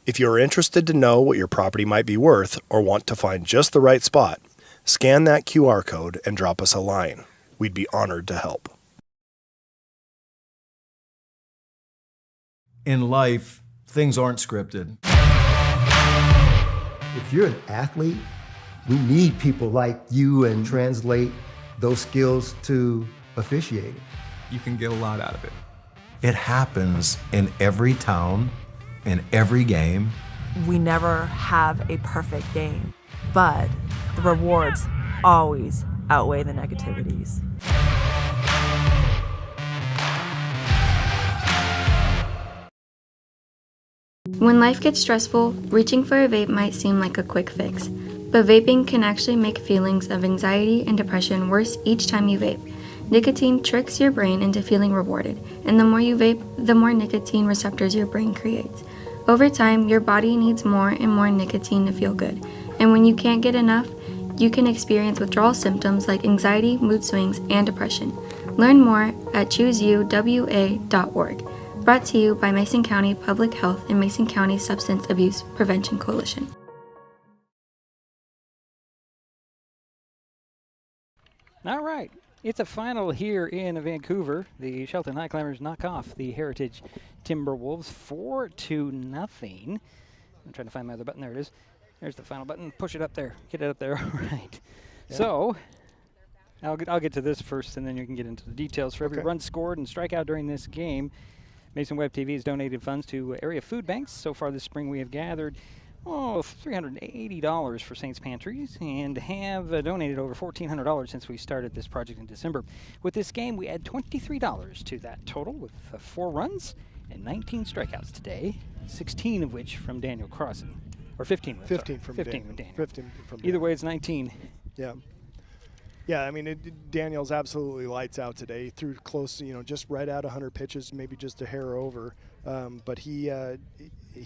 If you are interested to know what your property might be worth or want to find just the right spot, scan that QR code and drop us a line. We'd be honored to help. In life, things aren't scripted. If you're an athlete, we need people like you and translate those skills to officiating. You can get a lot out of it. It happens in every town, in every game. We never have a perfect game, but the rewards always outweigh the negativities. When life gets stressful, reaching for a vape might seem like a quick fix, but vaping can actually make feelings of anxiety and depression worse each time you vape. Nicotine tricks your brain into feeling rewarded, and the more you vape, the more nicotine receptors your brain creates. Over time, your body needs more and more nicotine to feel good, and when you can't get enough, you can experience withdrawal symptoms like anxiety, mood swings, and depression. Learn more at chooseyouwa.org. Brought to you by Mason County Public Health and Mason County Substance Abuse Prevention Coalition. All right. It's a final here in Vancouver. The Shelton Highclimbers knock off the Heritage Timberwolves 4-0. I'm trying to find my other button. There it is. There's the final button. Push it up there. Get it up there. All right. Yeah. So I'll get to this first, and then you can get into the details. For every run scored and strikeout during this game, Mason Web TV has donated funds to area food banks. So far this spring, we have gathered $380 for Saints Pantries and have donated over $1,400 since we started this project in December. With this game, we add $23 to that total with 4 runs and 19 strikeouts today, 16 of which from Daniel Crossan. Or 15. 15 from Daniel. 15 from Daniel. Either way, it's 19. Yeah. Yeah, I mean, Daniel's absolutely lights out today. Threw close, just right at 100 pitches, maybe just a hair over. But he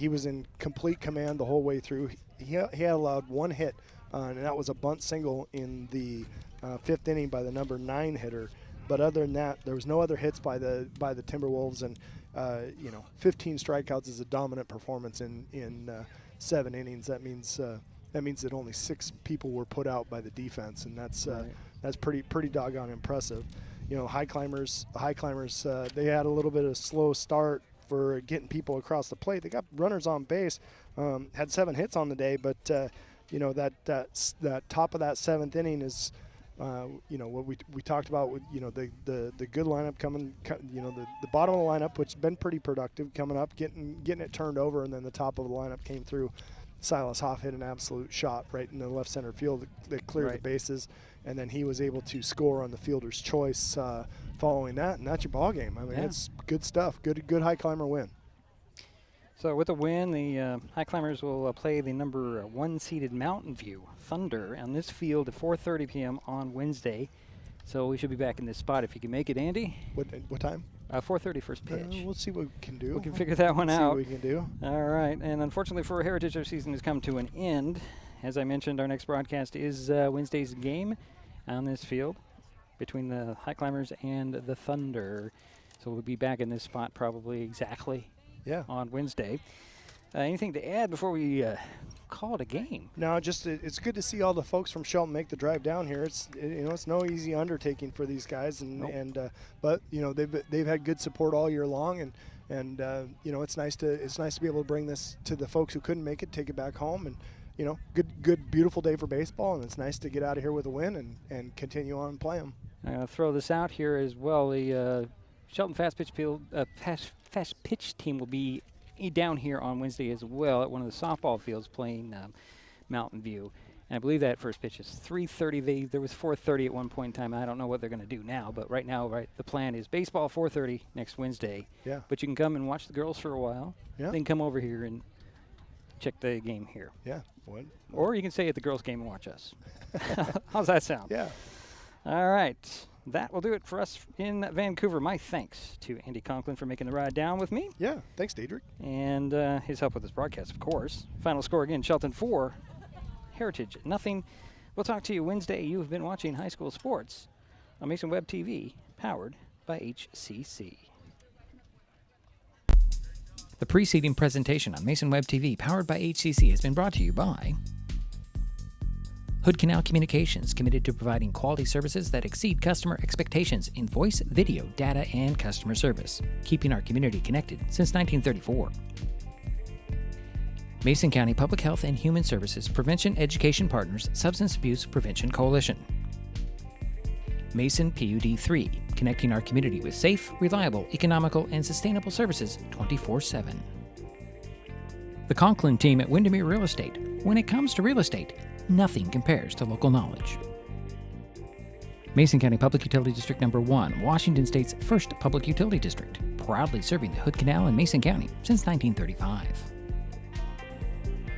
was in complete command the whole way through. He had allowed 1 hit, and that was a bunt single in the 5th inning by the number 9 hitter. But other than that, there was no other hits by the Timberwolves, and 15 strikeouts is a dominant performance in 7 innings. That means that only 6 people were put out by the defense, and that's pretty doggone impressive. Highclimbers, they had a little bit of a slow start for getting people across the plate. They got runners on base, had 7 hits on the day, but that top of that 7th inning is what we talked about with the good lineup coming, the bottom of the lineup, which has been pretty productive, coming up, getting it turned over, and then the top of the lineup came through. Silas Hoff hit an absolute shot right in the left center field that cleared the bases, and then he was able to score on the fielder's choice following that, and that's your ball game. I mean, it's good stuff. Good Highclimber win. So with a win, the Highclimbers will play the number 1 seeded Mountain View Thunder on this field at 4:30 p.m. on Wednesday. So we should be back in this spot if you can make it, Andy. What time? 4:30 first pitch. We'll see what we can do. We can figure that one out. See what we can do. All right. And unfortunately for Heritage, our season has come to an end. As I mentioned, our next broadcast is Wednesday's game on this field between the Highclimbers and the Thunder. So we'll be back in this spot probably exactly on Wednesday. Anything to add before we call it a game? No, just it's good to see all the folks from Shelton make the drive down here. It's no easy undertaking for these guys, but they've had good support all year long, and it's nice to be able to bring this to the folks who couldn't make it, take it back home, and good beautiful day for baseball, and it's nice to get out of here with a win and continue on and play them. I'm going to throw this out here as well. The Shelton fast pitch team will be down here on Wednesday as well at one of the softball fields playing Mountain View. And I believe that first pitch is 3:30. There was 4:30 at one point in time. I don't know what they're going to do now, but right now, the plan is baseball 4:30 next Wednesday. Yeah. But you can come and watch the girls for a while. Yeah. Then come over here and check the game here. Yeah. Or you can stay at the girls' game and watch us. How's that sound? Yeah. All right. that will do it for us in Vancouver. My thanks to Andy Conklin for making the ride down with me. Yeah, thanks, Diedrich. And his help with this broadcast, of course. Final score again, Shelton 4, Heritage 0. We'll talk to you Wednesday. You've been watching High School Sports on Mason Web TV, powered by HCC. The preceding presentation on Mason Web TV, powered by HCC, has been brought to you by Hood Canal Communications, committed to providing quality services that exceed customer expectations in voice, video, data, and customer service, keeping our community connected since 1934. Mason County Public Health and Human Services Prevention Education Partners Substance Abuse Prevention Coalition. Mason PUD 3, connecting our community with safe, reliable, economical, and sustainable services 24/7. The Conklin team at Windermere Real Estate. When it comes to real estate, nothing compares to local knowledge. Mason County Public Utility District Number 1, Washington State's first public utility district, proudly serving the Hood Canal in Mason County since 1935.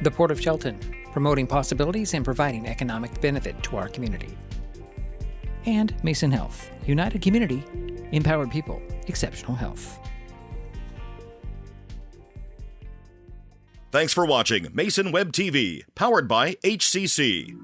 The Port of Shelton, promoting possibilities and providing economic benefit to our community. And Mason Health, united community, empowered people, exceptional health. Thanks for watching Mason Web TV, powered by HCC.